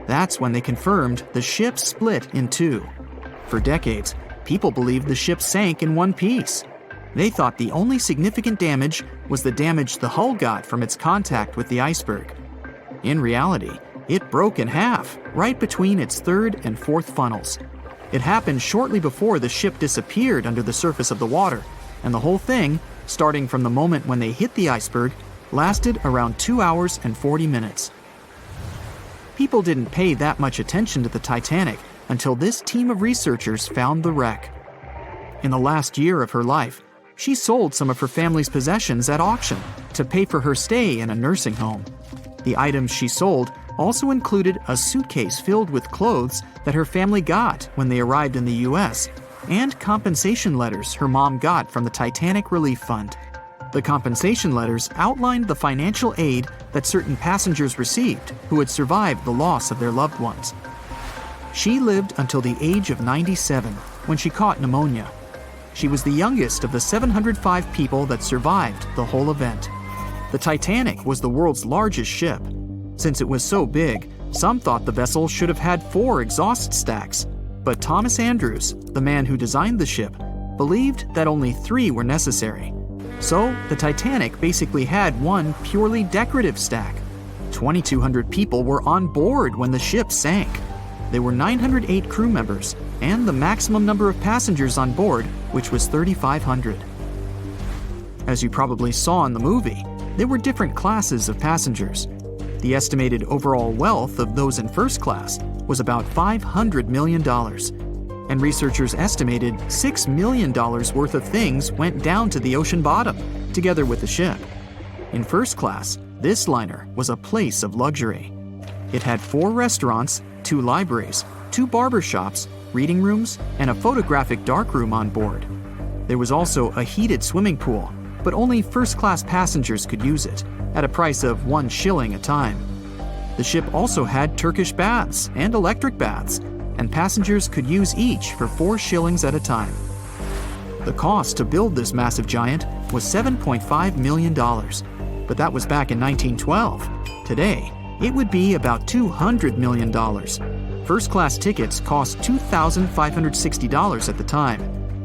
That's when they confirmed the ship split in two. For decades, people believed the ship sank in one piece. They thought the only significant damage was the damage the hull got from its contact with the iceberg. In reality, it broke in half, right between its third and fourth funnels. It happened shortly before the ship disappeared under the surface of the water, and the whole thing, starting from the moment when they hit the iceberg, lasted around 2 hours and 40 minutes. People didn't pay that much attention to the Titanic until this team of researchers found the wreck. In the last year of her life, she sold some of her family's possessions at auction to pay for her stay in a nursing home. The items she sold also included a suitcase filled with clothes that her family got when they arrived in the US, and compensation letters her mom got from the Titanic Relief Fund. The compensation letters outlined the financial aid that certain passengers received who had survived the loss of their loved ones. She lived until the age of 97 when she caught pneumonia. She was the youngest of the 705 people that survived the whole event. The Titanic was the world's largest ship. Since it was so big, some thought the vessel should have had 4 exhaust stacks. But Thomas Andrews, the man who designed the ship, believed that only 3 were necessary. So, the Titanic basically had one purely decorative stack. 2,200 people were on board when the ship sank. There were 908 crew members, and the maximum number of passengers on board, which was 3,500. As you probably saw in the movie, there were different classes of passengers. The estimated overall wealth of those in first class was about $500 million. And researchers estimated $6 million worth of things went down to the ocean bottom, together with the ship. In first class, this liner was a place of luxury. It had 4 restaurants, 2 libraries, 2 barber shops, reading rooms, and a photographic darkroom on board. There was also a heated swimming pool, but only first-class passengers could use it, at a price of 1 shilling a time. The ship also had Turkish baths and electric baths, and passengers could use each for 4 shillings at a time. The cost to build this massive giant was $7.5 million, but that was back in 1912. Today, it would be about $200 million. First-class tickets cost $2,560 at the time,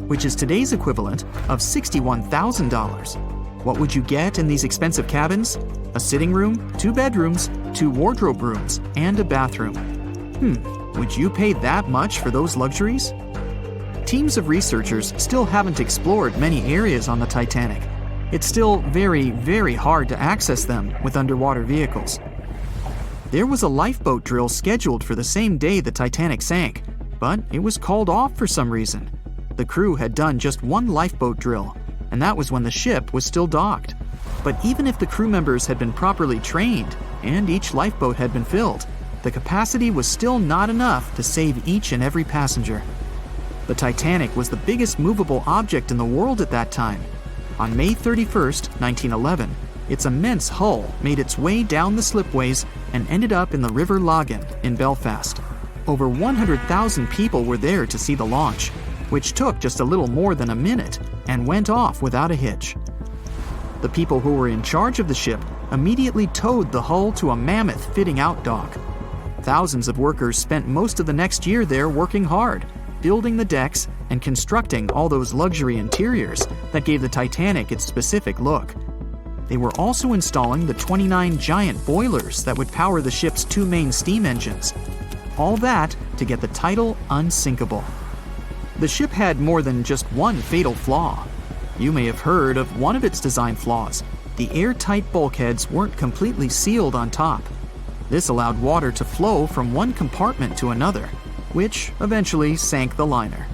which is today's equivalent of $61,000. What would you get in these expensive cabins? A sitting room, 2 bedrooms, 2 wardrobe rooms, and a bathroom. Would you pay that much for those luxuries? Teams of researchers still haven't explored many areas on the Titanic. It's still very, very hard to access them with underwater vehicles. There was a lifeboat drill scheduled for the same day the Titanic sank, but it was called off for some reason. The crew had done just 1 lifeboat drill, and that was when the ship was still docked. But even if the crew members had been properly trained and each lifeboat had been filled, the capacity was still not enough to save each and every passenger. The Titanic was the biggest movable object in the world at that time. On May 31st, 1911, its immense hull made its way down the slipways and ended up in the River Lagan in Belfast. Over 100,000 people were there to see the launch, which took just a little more than a minute and went off without a hitch. The people who were in charge of the ship immediately towed the hull to a mammoth fitting-out dock. Thousands of workers spent most of the next year there working hard, building the decks and constructing all those luxury interiors that gave the Titanic its specific look. They were also installing the 29 giant boilers that would power the ship's 2 main steam engines. All that to get the title unsinkable. The ship had more than just one fatal flaw. You may have heard of one of its design flaws. The airtight bulkheads weren't completely sealed on top. This allowed water to flow from one compartment to another, which eventually sank the liner.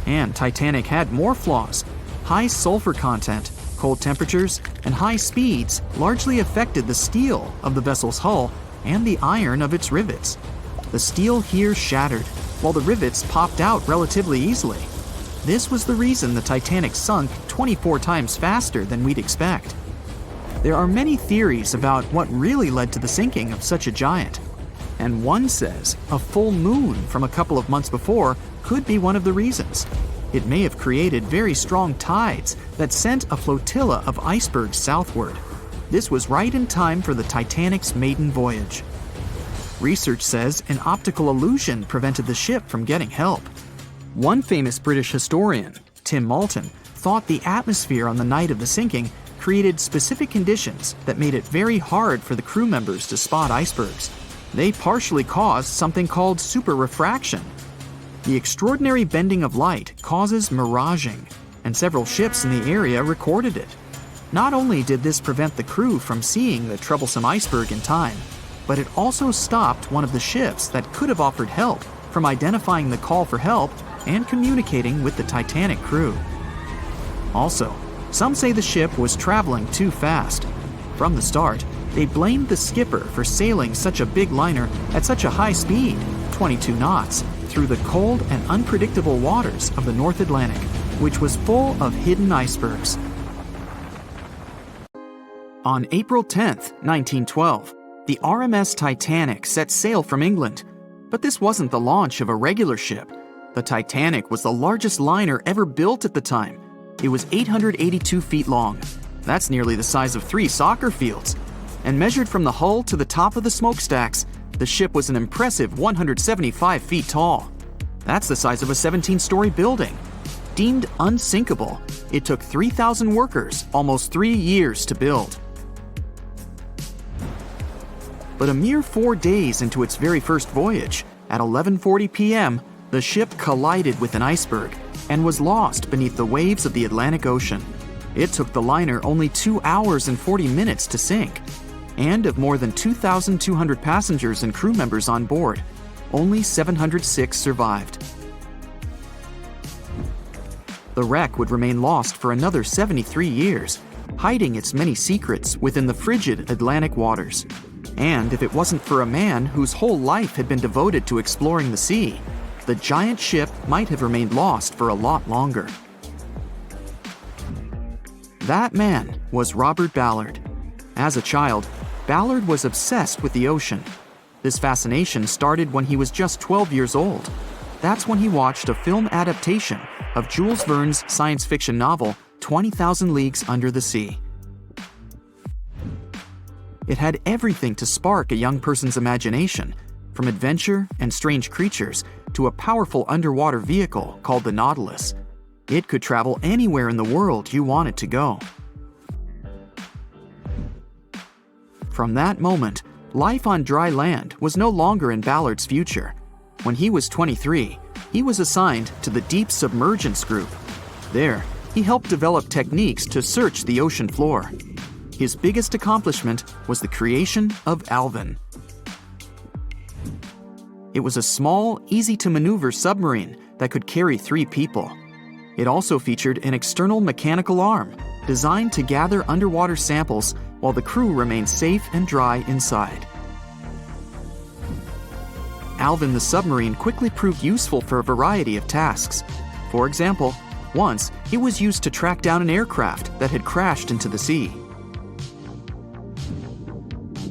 And Titanic had more flaws. High sulfur content, cold temperatures, and high speeds largely affected the steel of the vessel's hull and the iron of its rivets. The steel here shattered, while the rivets popped out relatively easily. This was the reason the Titanic sunk 24 times faster than we'd expect. There are many theories about what really led to the sinking of such a giant. And one says a full moon from a couple of months before could be one of the reasons. It may have created very strong tides that sent a flotilla of icebergs southward. This was right in time for the Titanic's maiden voyage. Research says an optical illusion prevented the ship from getting help. One famous British historian, Tim Moulton, thought the atmosphere on the night of the sinking created specific conditions that made it very hard for the crew members to spot icebergs. They partially caused something called superrefraction. The extraordinary bending of light causes miraging, and several ships in the area recorded it. Not only did this prevent the crew from seeing the troublesome iceberg in time, but it also stopped one of the ships that could have offered help from identifying the call for help and communicating with the Titanic crew. Also, some say the ship was traveling too fast. From the start, they blamed the skipper for sailing such a big liner at such a high speed, 22 knots, through the cold and unpredictable waters of the North Atlantic, which was full of hidden icebergs. On April 10, 1912, the RMS Titanic set sail from England. But this wasn't the launch of a regular ship. The Titanic was the largest liner ever built at the time. It was 882 feet long. That's nearly the size of 3 soccer fields. And measured from the hull to the top of the smokestacks, the ship was an impressive 175 feet tall. That's the size of a 17-story building. Deemed unsinkable, it took 3,000 workers almost 3 years to build. But a mere 4 days into its very first voyage, at 11:40 p.m., the ship collided with an iceberg and was lost beneath the waves of the Atlantic Ocean. It took the liner only 2 hours and 40 minutes to sink. And of more than 2,200 passengers and crew members on board, only 706 survived. The wreck would remain lost for another 73 years, hiding its many secrets within the frigid Atlantic waters. And if it wasn't for a man whose whole life had been devoted to exploring the sea, the giant ship might have remained lost for a lot longer. That man was Robert Ballard. As a child, Ballard was obsessed with the ocean. This fascination started when he was just 12 years old. That's when he watched a film adaptation of Jules Verne's science fiction novel, 20,000 Leagues Under the Sea. It had everything to spark a young person's imagination, from adventure and strange creatures to a powerful underwater vehicle called the Nautilus. It could travel anywhere in the world you wanted to go. From that moment, life on dry land was no longer in Ballard's future. When he was 23, he was assigned to the Deep Submergence Group. There, he helped develop techniques to search the ocean floor. His biggest accomplishment was the creation of Alvin. It was a small, easy-to-maneuver submarine that could carry 3 people. It also featured an external mechanical arm designed to gather underwater samples while the crew remained safe and dry inside. Alvin the submarine quickly proved useful for a variety of tasks. For example, once it was used to track down an aircraft that had crashed into the sea.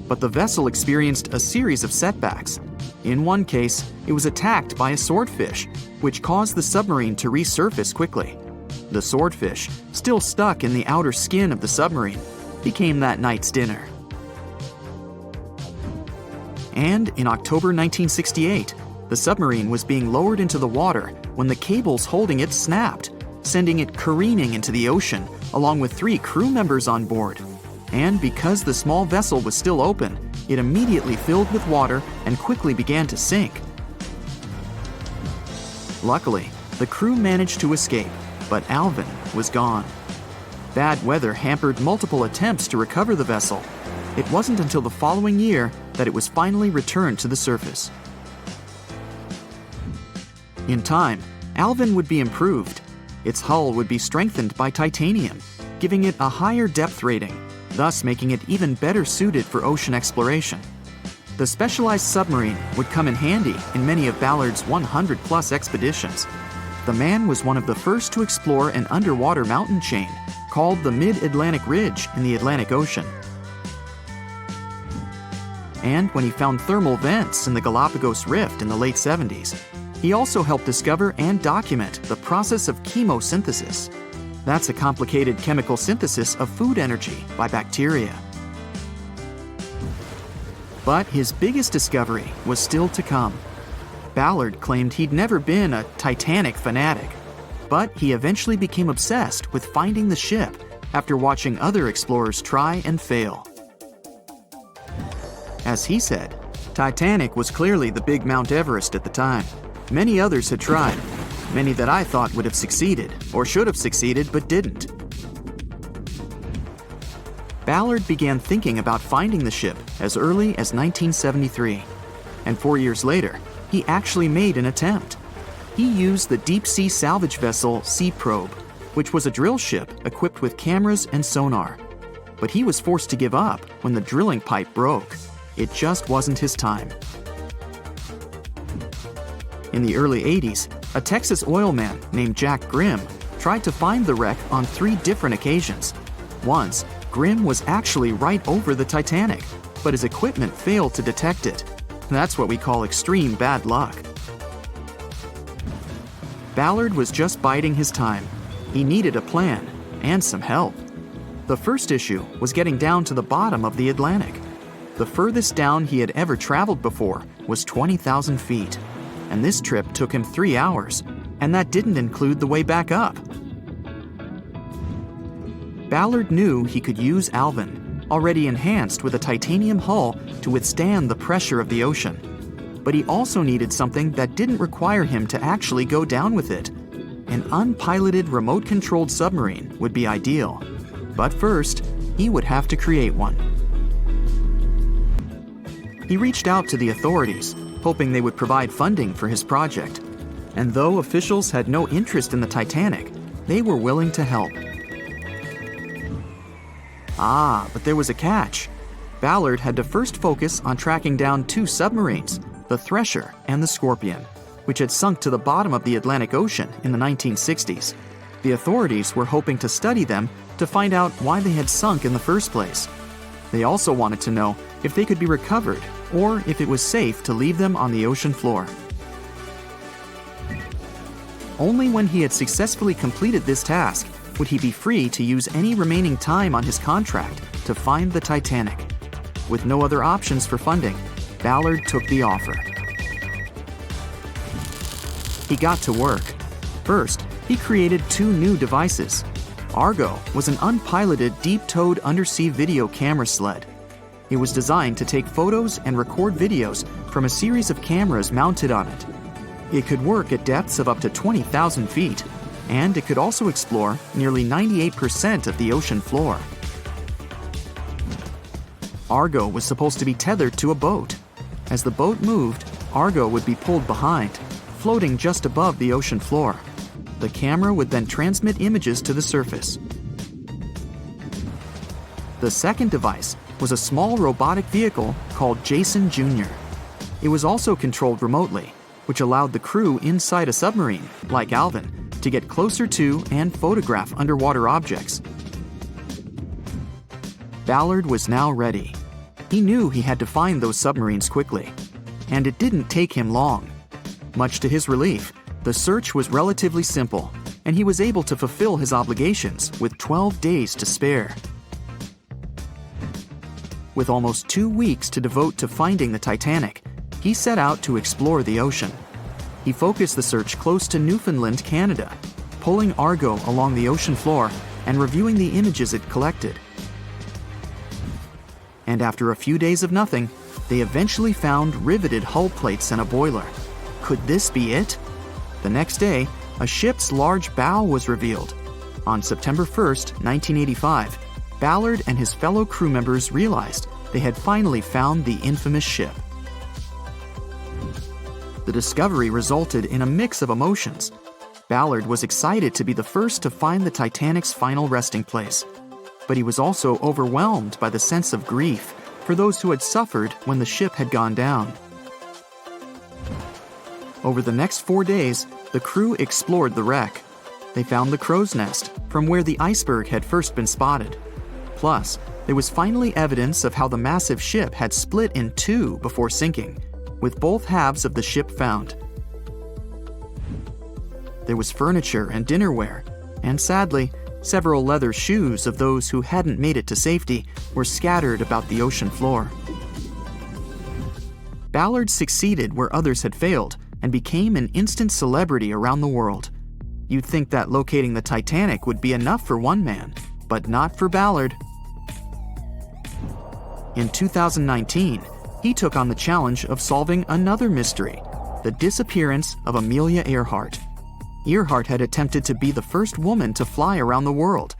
But the vessel experienced a series of setbacks. In one case, it was attacked by a swordfish, which caused the submarine to resurface quickly. The swordfish, still stuck in the outer skin of the submarine, became that night's dinner. And in October 1968, the submarine was being lowered into the water when the cables holding it snapped, sending it careening into the ocean along with 3 crew members on board. And because the small vessel was still open, it immediately filled with water and quickly began to sink. Luckily, the crew managed to escape, but Alvin was gone. Bad weather hampered multiple attempts to recover the vessel. It wasn't until the following year that it was finally returned to the surface. In time, Alvin would be improved. Its hull would be strengthened by titanium, giving it a higher depth rating, thus making it even better suited for ocean exploration. The specialized submarine would come in handy in many of Ballard's 100-plus expeditions. The man was one of the first to explore an underwater mountain chain called the Mid-Atlantic Ridge in the Atlantic Ocean. And when he found thermal vents in the Galapagos Rift in the late 70s, he also helped discover and document the process of chemosynthesis. That's a complicated chemical synthesis of food energy by bacteria. But his biggest discovery was still to come. Ballard claimed he'd never been a Titanic fanatic, but he eventually became obsessed with finding the ship after watching other explorers try and fail. As he said, Titanic was clearly the big Mount Everest at the time. Many others had tried, many that I thought would have succeeded, or should have succeeded but didn't. Ballard began thinking about finding the ship as early as 1973, and 4 years later, he actually made an attempt. He used the deep-sea salvage vessel Sea Probe, which was a drill ship equipped with cameras and sonar. But he was forced to give up when the drilling pipe broke. It just wasn't his time. In the early 80s, a Texas oil man named Jack Grimm tried to find the wreck on 3 different occasions. Once, Grimm was actually right over the Titanic, but his equipment failed to detect it. That's what we call extreme bad luck. Ballard was just biding his time. He needed a plan and some help. The first issue was getting down to the bottom of the Atlantic. The furthest down he had ever traveled before was 20,000 feet, and this trip took him 3 hours, and that didn't include the way back up. Ballard knew he could use Alvin, already enhanced with a titanium hull, to withstand the pressure of the ocean. But he also needed something that didn't require him to actually go down with it. An unpiloted, remote-controlled submarine would be ideal. But first, he would have to create one. He reached out to the authorities, hoping they would provide funding for his project. And though officials had no interest in the Titanic, they were willing to help. But there was a catch. Ballard had to first focus on tracking down 2 submarines, the Thresher and the Scorpion, which had sunk to the bottom of the Atlantic Ocean in the 1960s. The authorities were hoping to study them to find out why they had sunk in the first place. They also wanted to know if they could be recovered or if it was safe to leave them on the ocean floor. Only when he had successfully completed this task would he be free to use any remaining time on his contract to find the Titanic. With no other options for funding, Ballard took the offer. He got to work. First, he created 2 new devices. Argo was an unpiloted, deep-towed undersea video camera sled. It was designed to take photos and record videos from a series of cameras mounted on it. It could work at depths of up to 20,000 feet, and it could also explore nearly 98% of the ocean floor. Argo was supposed to be tethered to a boat. As the boat moved, Argo would be pulled behind, floating just above the ocean floor. The camera would then transmit images to the surface. The second device was a small robotic vehicle called Jason Jr. It was also controlled remotely, which allowed the crew inside a submarine, like Alvin, to get closer to and photograph underwater objects. Ballard was now ready. He knew he had to find those submarines quickly, and it didn't take him long. Much to his relief, the search was relatively simple, and he was able to fulfill his obligations with 12 days to spare. With almost 2 weeks to devote to finding the Titanic, he set out to explore the ocean. He focused the search close to Newfoundland, Canada, pulling Argo along the ocean floor and reviewing the images it collected. And after a few days of nothing, they eventually found riveted hull plates and a boiler. Could this be it? The next day, a ship's large bow was revealed. On September 1st, 1985, Ballard and his fellow crew members realized they had finally found the infamous ship. The discovery resulted in a mix of emotions. Ballard was excited to be the first to find the Titanic's final resting place, but he was also overwhelmed by the sense of grief for those who had suffered when the ship had gone down. Over the next 4 days, the crew explored the wreck. They found the crow's nest, from where the iceberg had first been spotted. Plus, there was finally evidence of how the massive ship had split in 2 before sinking, with both halves of the ship found. There was furniture and dinnerware, and sadly, several leather shoes of those who hadn't made it to safety were scattered about the ocean floor. Ballard succeeded where others had failed and became an instant celebrity around the world. You'd think that locating the Titanic would be enough for one man, but not for Ballard. In 2019, he took on the challenge of solving another mystery, the disappearance of Amelia Earhart. Earhart had attempted to be the first woman to fly around the world.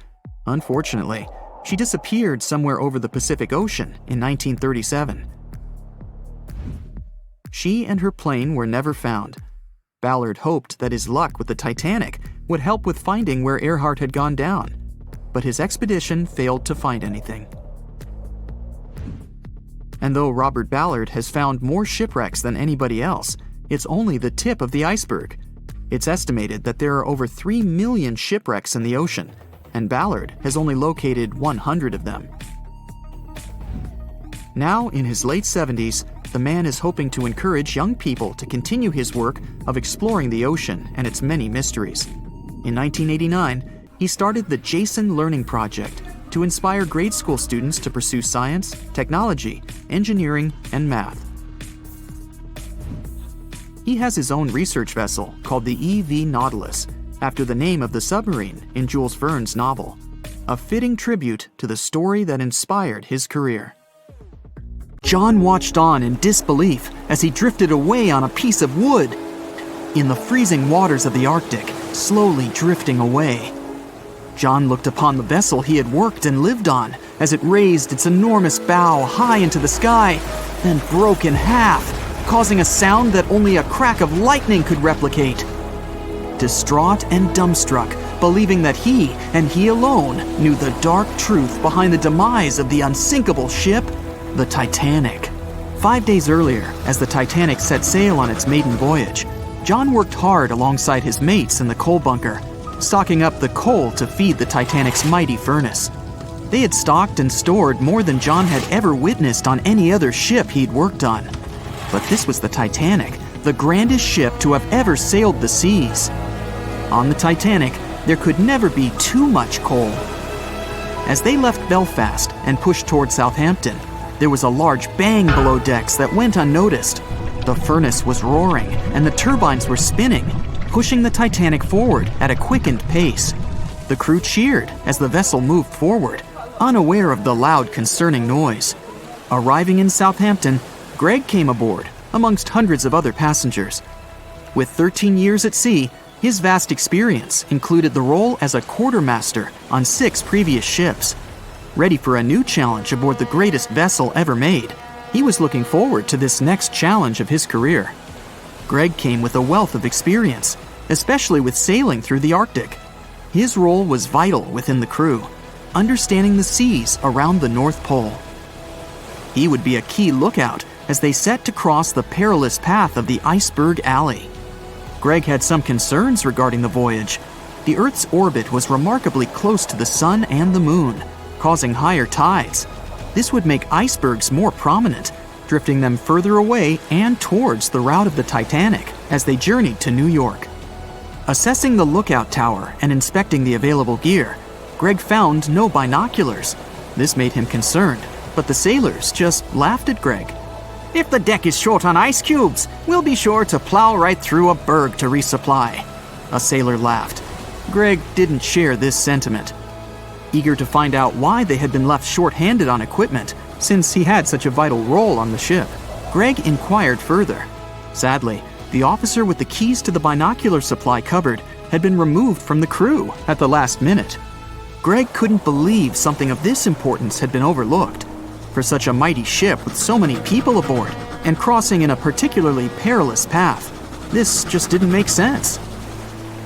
Unfortunately, she disappeared somewhere over the Pacific Ocean in 1937. She and her plane were never found. Ballard hoped that his luck with the Titanic would help with finding where Earhart had gone down, but his expedition failed to find anything. And though Robert Ballard has found more shipwrecks than anybody else, it's only the tip of the iceberg. It's estimated that there are over 3 million shipwrecks in the ocean, and Ballard has only located 100 of them. Now in his late 70s, the man is hoping to encourage young people to continue his work of exploring the ocean and its many mysteries. In 1989, he started the Jason Learning Project to inspire grade school students to pursue science, technology, engineering, and math. He has his own research vessel called the EV Nautilus, after the name of the submarine in Jules Verne's novel, a fitting tribute to the story that inspired his career. John watched on in disbelief as he drifted away on a piece of wood in the freezing waters of the Arctic, slowly drifting away. John looked upon the vessel he had worked and lived on as it raised its enormous bow high into the sky, then broke in half, causing a sound that only a crack of lightning could replicate. Distraught and dumbstruck, believing that he and he alone knew the dark truth behind the demise of the unsinkable ship, the Titanic. 5 days earlier, as the Titanic set sail on its maiden voyage, John worked hard alongside his mates in the coal bunker, stocking up the coal to feed the Titanic's mighty furnace. They had stocked and stored more than John had ever witnessed on any other ship he'd worked on. But this was the Titanic, the grandest ship to have ever sailed the seas. On the Titanic, there could never be too much coal. As they left Belfast and pushed toward Southampton, there was a large bang below decks that went unnoticed. The furnace was roaring and the turbines were spinning, pushing the Titanic forward at a quickened pace. The crew cheered as the vessel moved forward, unaware of the loud, concerning noise. Arriving in Southampton, Greg came aboard, amongst hundreds of other passengers. With 13 years at sea, his vast experience included the role as a quartermaster on 6 previous ships. Ready for a new challenge aboard the greatest vessel ever made, he was looking forward to this next challenge of his career. Greg came with a wealth of experience, especially with sailing through the Arctic. His role was vital within the crew, understanding the seas around the North Pole. He would be a key lookout as they set to cross the perilous path of the Iceberg Alley. Greg had some concerns regarding the voyage. The Earth's orbit was remarkably close to the Sun and the Moon, causing higher tides. This would make icebergs more prominent, drifting them further away and towards the route of the Titanic as they journeyed to New York. Assessing the lookout tower and inspecting the available gear, Greg found no binoculars. This made him concerned, but the sailors just laughed at Greg. "If the deck is short on ice cubes, we'll be sure to plow right through a berg to resupply." A sailor laughed. Greg didn't share this sentiment. Eager to find out why they had been left short-handed on equipment, since he had such a vital role on the ship, Greg inquired further. Sadly, the officer with the keys to the binocular supply cupboard had been removed from the crew at the last minute. Greg couldn't believe something of this importance had been overlooked. For such a mighty ship with so many people aboard and crossing in a particularly perilous path, this just didn't make sense.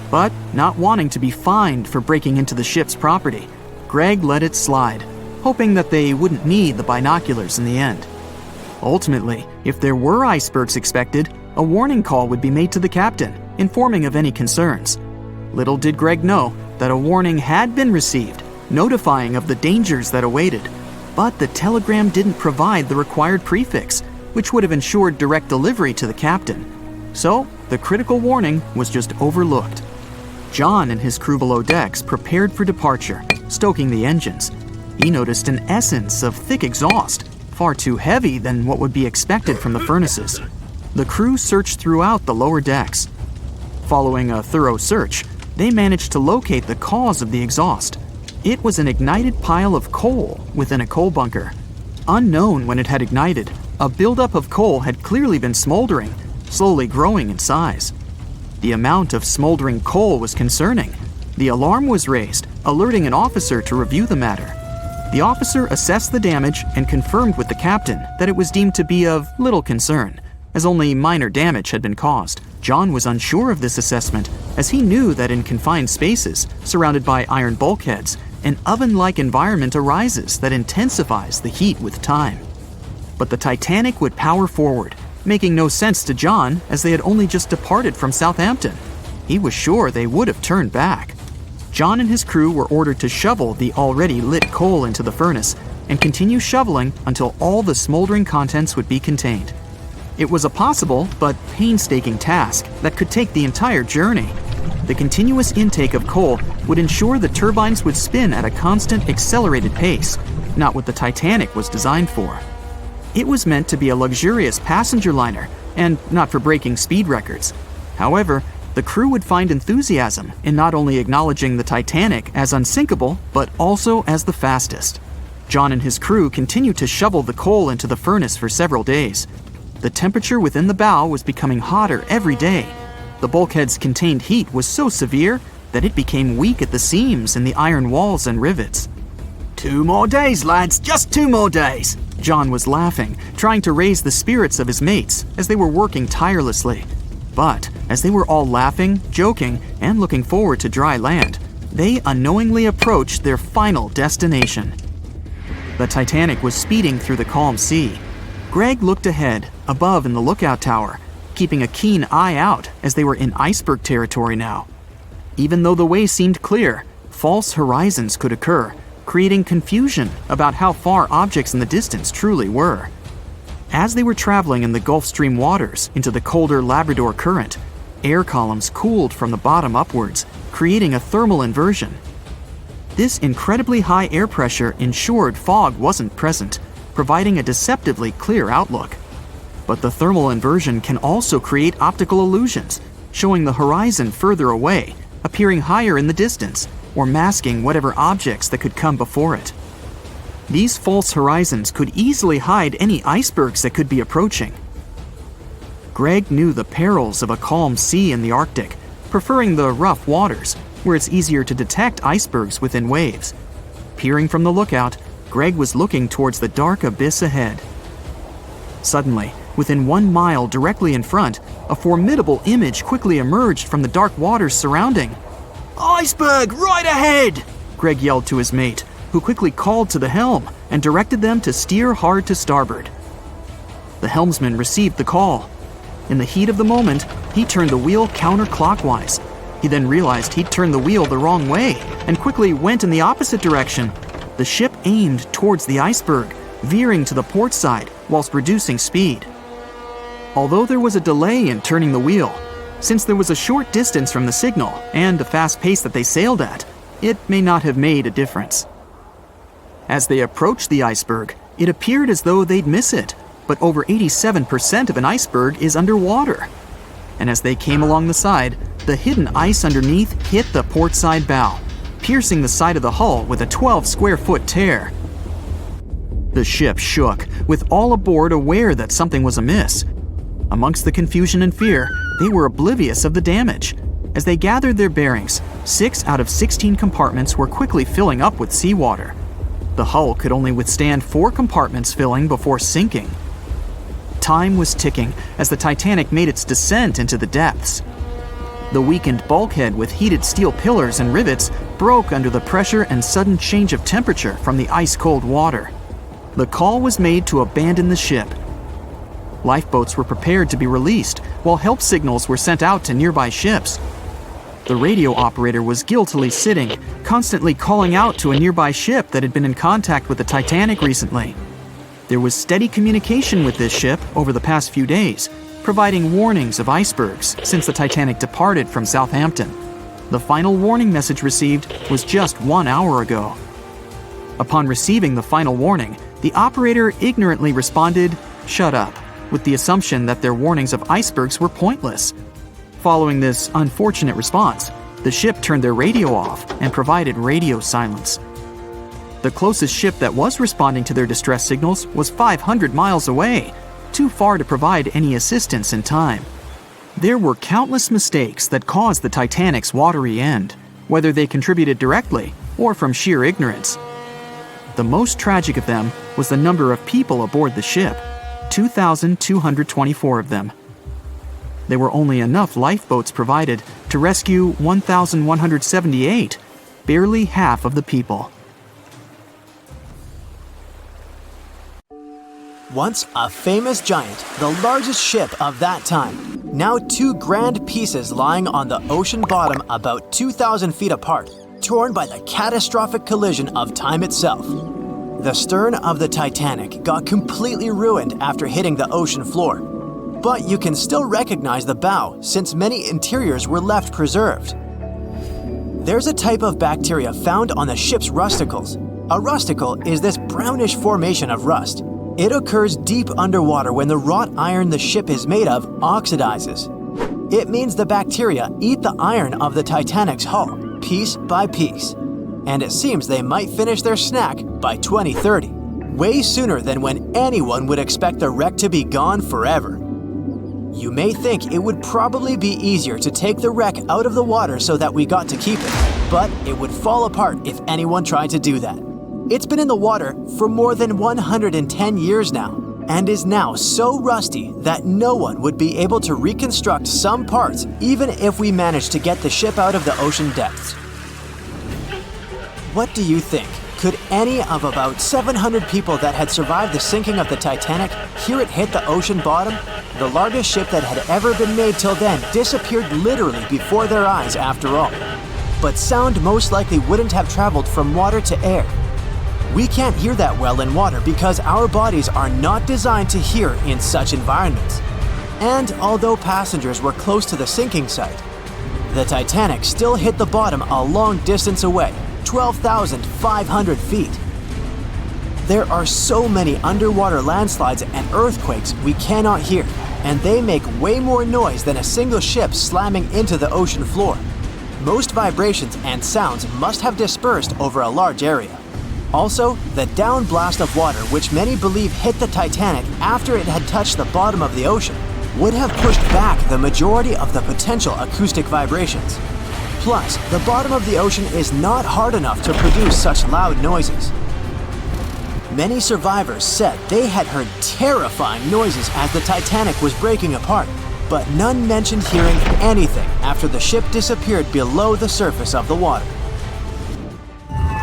But not wanting to be fined for breaking into the ship's property, Greg let it slide, hoping that they wouldn't need the binoculars in the end. Ultimately, if there were icebergs expected, a warning call would be made to the captain, informing of any concerns. Little did Greg know that a warning had been received, notifying of the dangers that awaited. But the telegram didn't provide the required prefix, which would have ensured direct delivery to the captain. So, the critical warning was just overlooked. John and his crew below decks prepared for departure, stoking the engines. He noticed an essence of thick exhaust, far too heavy than what would be expected from the furnaces. The crew searched throughout the lower decks. Following a thorough search, they managed to locate the cause of the exhaust. It was an ignited pile of coal within a coal bunker. Unknown when it had ignited, a buildup of coal had clearly been smoldering, slowly growing in size. The amount of smoldering coal was concerning. The alarm was raised, alerting an officer to review the matter. The officer assessed the damage and confirmed with the captain that it was deemed to be of little concern, as only minor damage had been caused. John was unsure of this assessment, as he knew that in confined spaces, surrounded by iron bulkheads, an oven-like environment arises that intensifies the heat with time. But the Titanic would power forward, making no sense to John as they had only just departed from Southampton. He was sure they would have turned back. John and his crew were ordered to shovel the already lit coal into the furnace and continue shoveling until all the smoldering contents would be contained. It was a possible but painstaking task that could take the entire journey. The continuous intake of coal would ensure the turbines would spin at a constant, accelerated pace, not what the Titanic was designed for. It was meant to be a luxurious passenger liner and not for breaking speed records. However, the crew would find enthusiasm in not only acknowledging the Titanic as unsinkable, but also as the fastest. John and his crew continued to shovel the coal into the furnace for several days. The temperature within the bow was becoming hotter every day. The bulkhead's contained heat was so severe that it became weak at the seams in the iron walls and rivets. 2 more days, lads, just 2 more days. John was laughing, trying to raise the spirits of his mates as they were working tirelessly. But as they were all laughing, joking, and looking forward to dry land, they unknowingly approached their final destination. The Titanic was speeding through the calm sea. Greg looked ahead, above in the lookout tower, keeping a keen eye out as they were in iceberg territory now. Even though the way seemed clear, false horizons could occur, creating confusion about how far objects in the distance truly were. As they were traveling in the Gulf Stream waters into the colder Labrador Current, air columns cooled from the bottom upwards, creating a thermal inversion. This incredibly high air pressure ensured fog wasn't present, providing a deceptively clear outlook. But the thermal inversion can also create optical illusions, showing the horizon further away, appearing higher in the distance, or masking whatever objects that could come before it. These false horizons could easily hide any icebergs that could be approaching. Greg knew the perils of a calm sea in the Arctic, preferring the rough waters, where it's easier to detect icebergs within waves. Peering from the lookout, Greg was looking towards the dark abyss ahead. Suddenly, within 1 mile directly in front, a formidable image quickly emerged from the dark waters surrounding. Iceberg right ahead! Greg yelled to his mate, who quickly called to the helm and directed them to steer hard to starboard. The helmsman received the call. In the heat of the moment, he turned the wheel counterclockwise. He then realized he'd turned the wheel the wrong way and quickly went in the opposite direction. The ship aimed towards the iceberg, veering to the port side whilst reducing speed. Although there was a delay in turning the wheel, since there was a short distance from the signal and the fast pace that they sailed at, it may not have made a difference. As they approached the iceberg, it appeared as though they'd miss it, but over 87% of an iceberg is underwater. And as they came along the side, the hidden ice underneath hit the port side bow, piercing the side of the hull with a 12-square-foot tear. The ship shook, with all aboard aware that something was amiss. Amongst the confusion and fear, they were oblivious of the damage. As they gathered their bearings, 6 out of 16 compartments were quickly filling up with seawater. The hull could only withstand 4 compartments filling before sinking. Time was ticking as the Titanic made its descent into the depths. The weakened bulkhead with heated steel pillars and rivets broke under the pressure and sudden change of temperature from the ice-cold water. The call was made to abandon the ship. Lifeboats were prepared to be released, while help signals were sent out to nearby ships. The radio operator was guiltily sitting, constantly calling out to a nearby ship that had been in contact with the Titanic recently. There was steady communication with this ship over the past few days, providing warnings of icebergs since the Titanic departed from Southampton. The final warning message received was just 1 hour ago. Upon receiving the final warning, the operator ignorantly responded, "Shut up," with the assumption that their warnings of icebergs were pointless. Following this unfortunate response, the ship turned their radio off and provided radio silence. The closest ship that was responding to their distress signals was 500 miles away, too far to provide any assistance in time. There were countless mistakes that caused the Titanic's watery end, whether they contributed directly or from sheer ignorance. The most tragic of them was the number of people aboard the ship, 2,224 of them. There were only enough lifeboats provided to rescue 1,178, barely half of the people. Once a famous giant, the largest ship of that time, now 2 grand pieces lying on the ocean bottom about 2,000 feet apart, torn by the catastrophic collision of time itself. The stern of the Titanic got completely ruined after hitting the ocean floor. but you can still recognize the bow since many interiors were left preserved. There's a type of bacteria found on the ship's rusticles. A rusticle is this brownish formation of rust. It occurs deep underwater when the wrought iron the ship is made of oxidizes. It means the bacteria eat the iron of the Titanic's hull, piece by piece. And it seems they might finish their snack by 2030, way sooner than when anyone would expect the wreck to be gone forever. You may think it would probably be easier to take the wreck out of the water so that we got to keep it, but it would fall apart if anyone tried to do that. It's been in the water for more than 110 years now, and is now so rusty that no one would be able to reconstruct some parts even if we managed to get the ship out of the ocean depths. What do you think? Could any of about 700 people that had survived the sinking of the Titanic hear it hit the ocean bottom? The largest ship that had ever been made till then disappeared literally before their eyes after all. But sound most likely wouldn't have traveled from water to air. We can't hear that well in water because our bodies are not designed to hear in such environments. And although passengers were close to the sinking site, the Titanic still hit the bottom a long distance away, 12,500 feet. There are so many underwater landslides and earthquakes we cannot hear, and they make way more noise than a single ship slamming into the ocean floor. Most vibrations and sounds must have dispersed over a large area. Also, the downblast of water, which many believe hit the Titanic after it had touched the bottom of the ocean, would have pushed back the majority of the potential acoustic vibrations. Plus, the bottom of the ocean is not hard enough to produce such loud noises. Many survivors said they had heard terrifying noises as the Titanic was breaking apart, but none mentioned hearing anything after the ship disappeared below the surface of the water.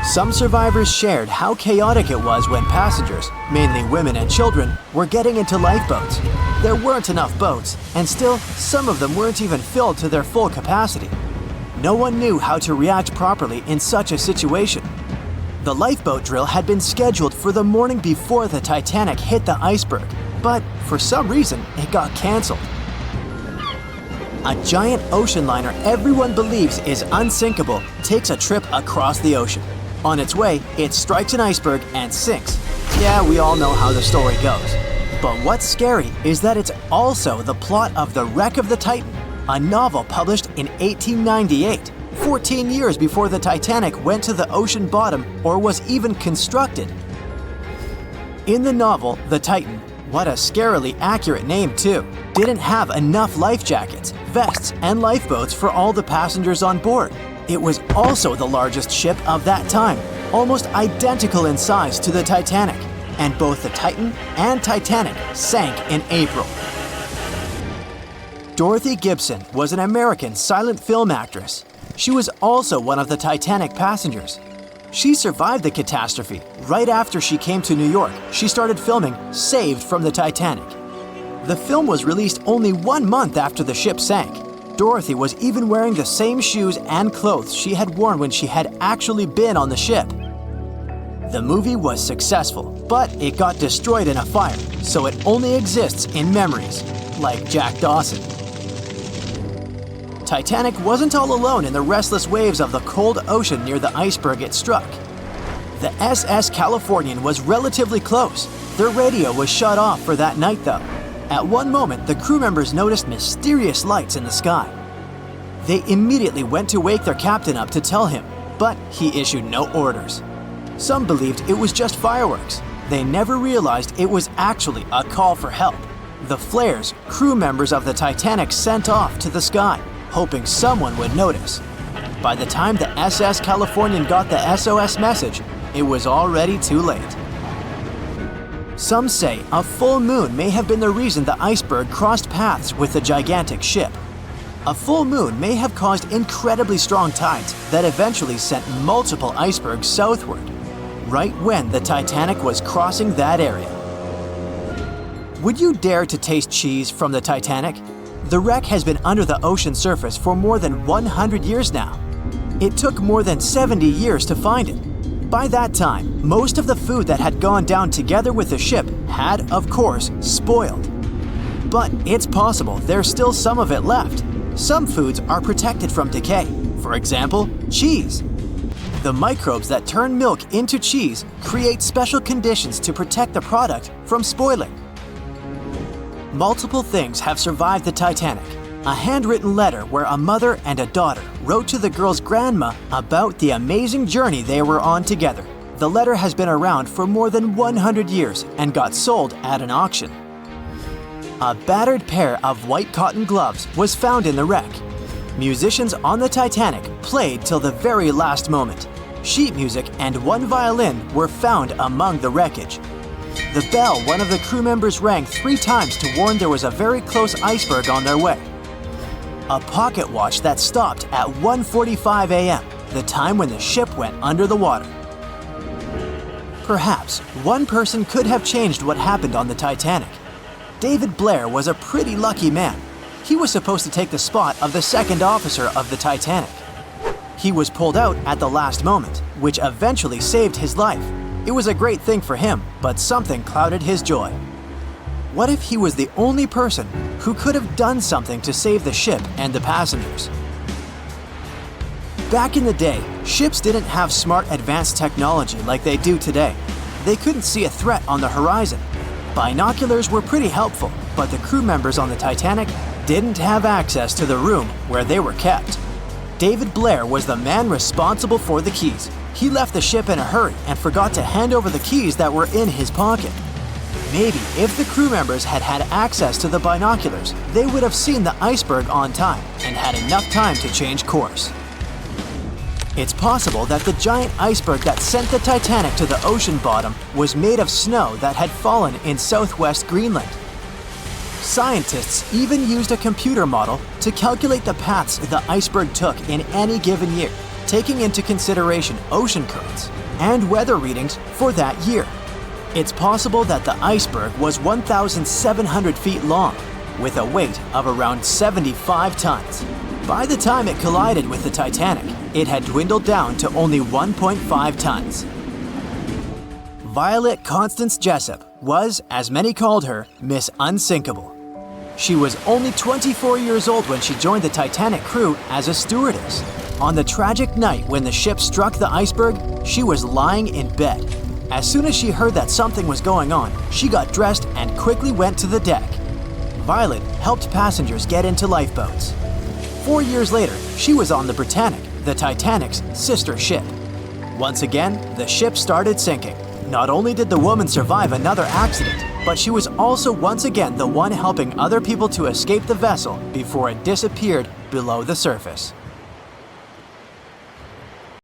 Some survivors shared how chaotic it was when passengers, mainly women and children, were getting into lifeboats. There weren't enough boats, and still, some of them weren't even filled to their full capacity. No one knew how to react properly in such a situation. The lifeboat drill had been scheduled for the morning before the Titanic hit the iceberg, but for some reason, it got canceled. A giant ocean liner everyone believes is unsinkable takes a trip across the ocean. On its way, it strikes an iceberg and sinks. Yeah, we all know how the story goes. But what's scary is that it's also the plot of The Wreck of the Titan, a novel published in 1898, 14 years before the Titanic went to the ocean bottom or was even constructed. In the novel, the Titan, what a scarily accurate name too, didn't have enough life jackets, vests, and lifeboats for all the passengers on board. It was also the largest ship of that time, almost identical in size to the Titanic, and both the Titan and Titanic sank in April. Dorothy Gibson was an American silent film actress. She was also one of the Titanic passengers. She survived the catastrophe. Right after she came to New York, she started filming Saved from the Titanic. The film was released only 1 month after the ship sank. Dorothy was even wearing the same shoes and clothes she had worn when she had actually been on the ship. The movie was successful, but it got destroyed in a fire, so it only exists in memories, like Jack Dawson. Titanic wasn't all alone in the restless waves of the cold ocean near the iceberg it struck. The SS Californian was relatively close. Their radio was shut off for that night though. At one moment, the crew members noticed mysterious lights in the sky. They immediately went to wake their captain up to tell him, but he issued no orders. Some believed it was just fireworks. They never realized it was actually a call for help. The flares crew members of the Titanic sent off to the sky, hoping someone would notice. By the time the SS Californian got the SOS message, it was already too late. Some say a full moon may have been the reason the iceberg crossed paths with the gigantic ship. A full moon may have caused incredibly strong tides that eventually sent multiple icebergs southward, right when the Titanic was crossing that area. Would you dare to taste cheese from the Titanic? The wreck has been under the ocean surface for more than 100 years now. It took more than 70 years to find it. By that time, most of the food that had gone down together with the ship had, of course, spoiled. But it's possible there's still some of it left. Some foods are protected from decay. For example, cheese. The microbes that turn milk into cheese create special conditions to protect the product from spoiling. Multiple things have survived the Titanic. A handwritten letter where a mother and a daughter wrote to the girl's grandma about the amazing journey they were on together. The letter has been around for more than 100 years and got sold at an auction. A battered pair of white cotton gloves was found in the wreck. Musicians on the Titanic played till the very last moment. Sheet music and one violin were found among the wreckage. The bell one of the crew members rang 3 times to warn there was a very close iceberg on their way. A pocket watch that stopped at 1:45 a.m., the time when the ship went under the water. Perhaps one person could have changed what happened on the Titanic. David Blair was a pretty lucky man. He was supposed to take the spot of the second officer of the Titanic. He was pulled out at the last moment, which eventually saved his life. It was a great thing for him, but something clouded his joy. What if he was the only person who could have done something to save the ship and the passengers? Back in the day, ships didn't have smart advanced technology like they do today. They couldn't see a threat on the horizon. Binoculars were pretty helpful, but the crew members on the Titanic didn't have access to the room where they were kept. David Blair was the man responsible for the keys. He left the ship in a hurry and forgot to hand over the keys that were in his pocket. Maybe if the crew members had had access to the binoculars, they would have seen the iceberg on time and had enough time to change course. It's possible that the giant iceberg that sent the Titanic to the ocean bottom was made of snow that had fallen in southwest Greenland. Scientists even used a computer model to calculate the paths the iceberg took in any given year, taking into consideration ocean currents and weather readings for that year. It's possible that the iceberg was 1,700 feet long, with a weight of around 75 tons. By the time it collided with the Titanic, it had dwindled down to only 1.5 tons. Violet Constance Jessup was, as many called her, Miss Unsinkable. She was only 24 years old when she joined the Titanic crew as a stewardess. On the tragic night when the ship struck the iceberg, she was lying in bed. As soon as she heard that something was going on, she got dressed and quickly went to the deck. Violet helped passengers get into lifeboats. 4 years later, she was on the Britannic, the Titanic's sister ship. Once again, the ship started sinking. Not only did the woman survive another accident, but she was also once again the one helping other people to escape the vessel before it disappeared below the surface.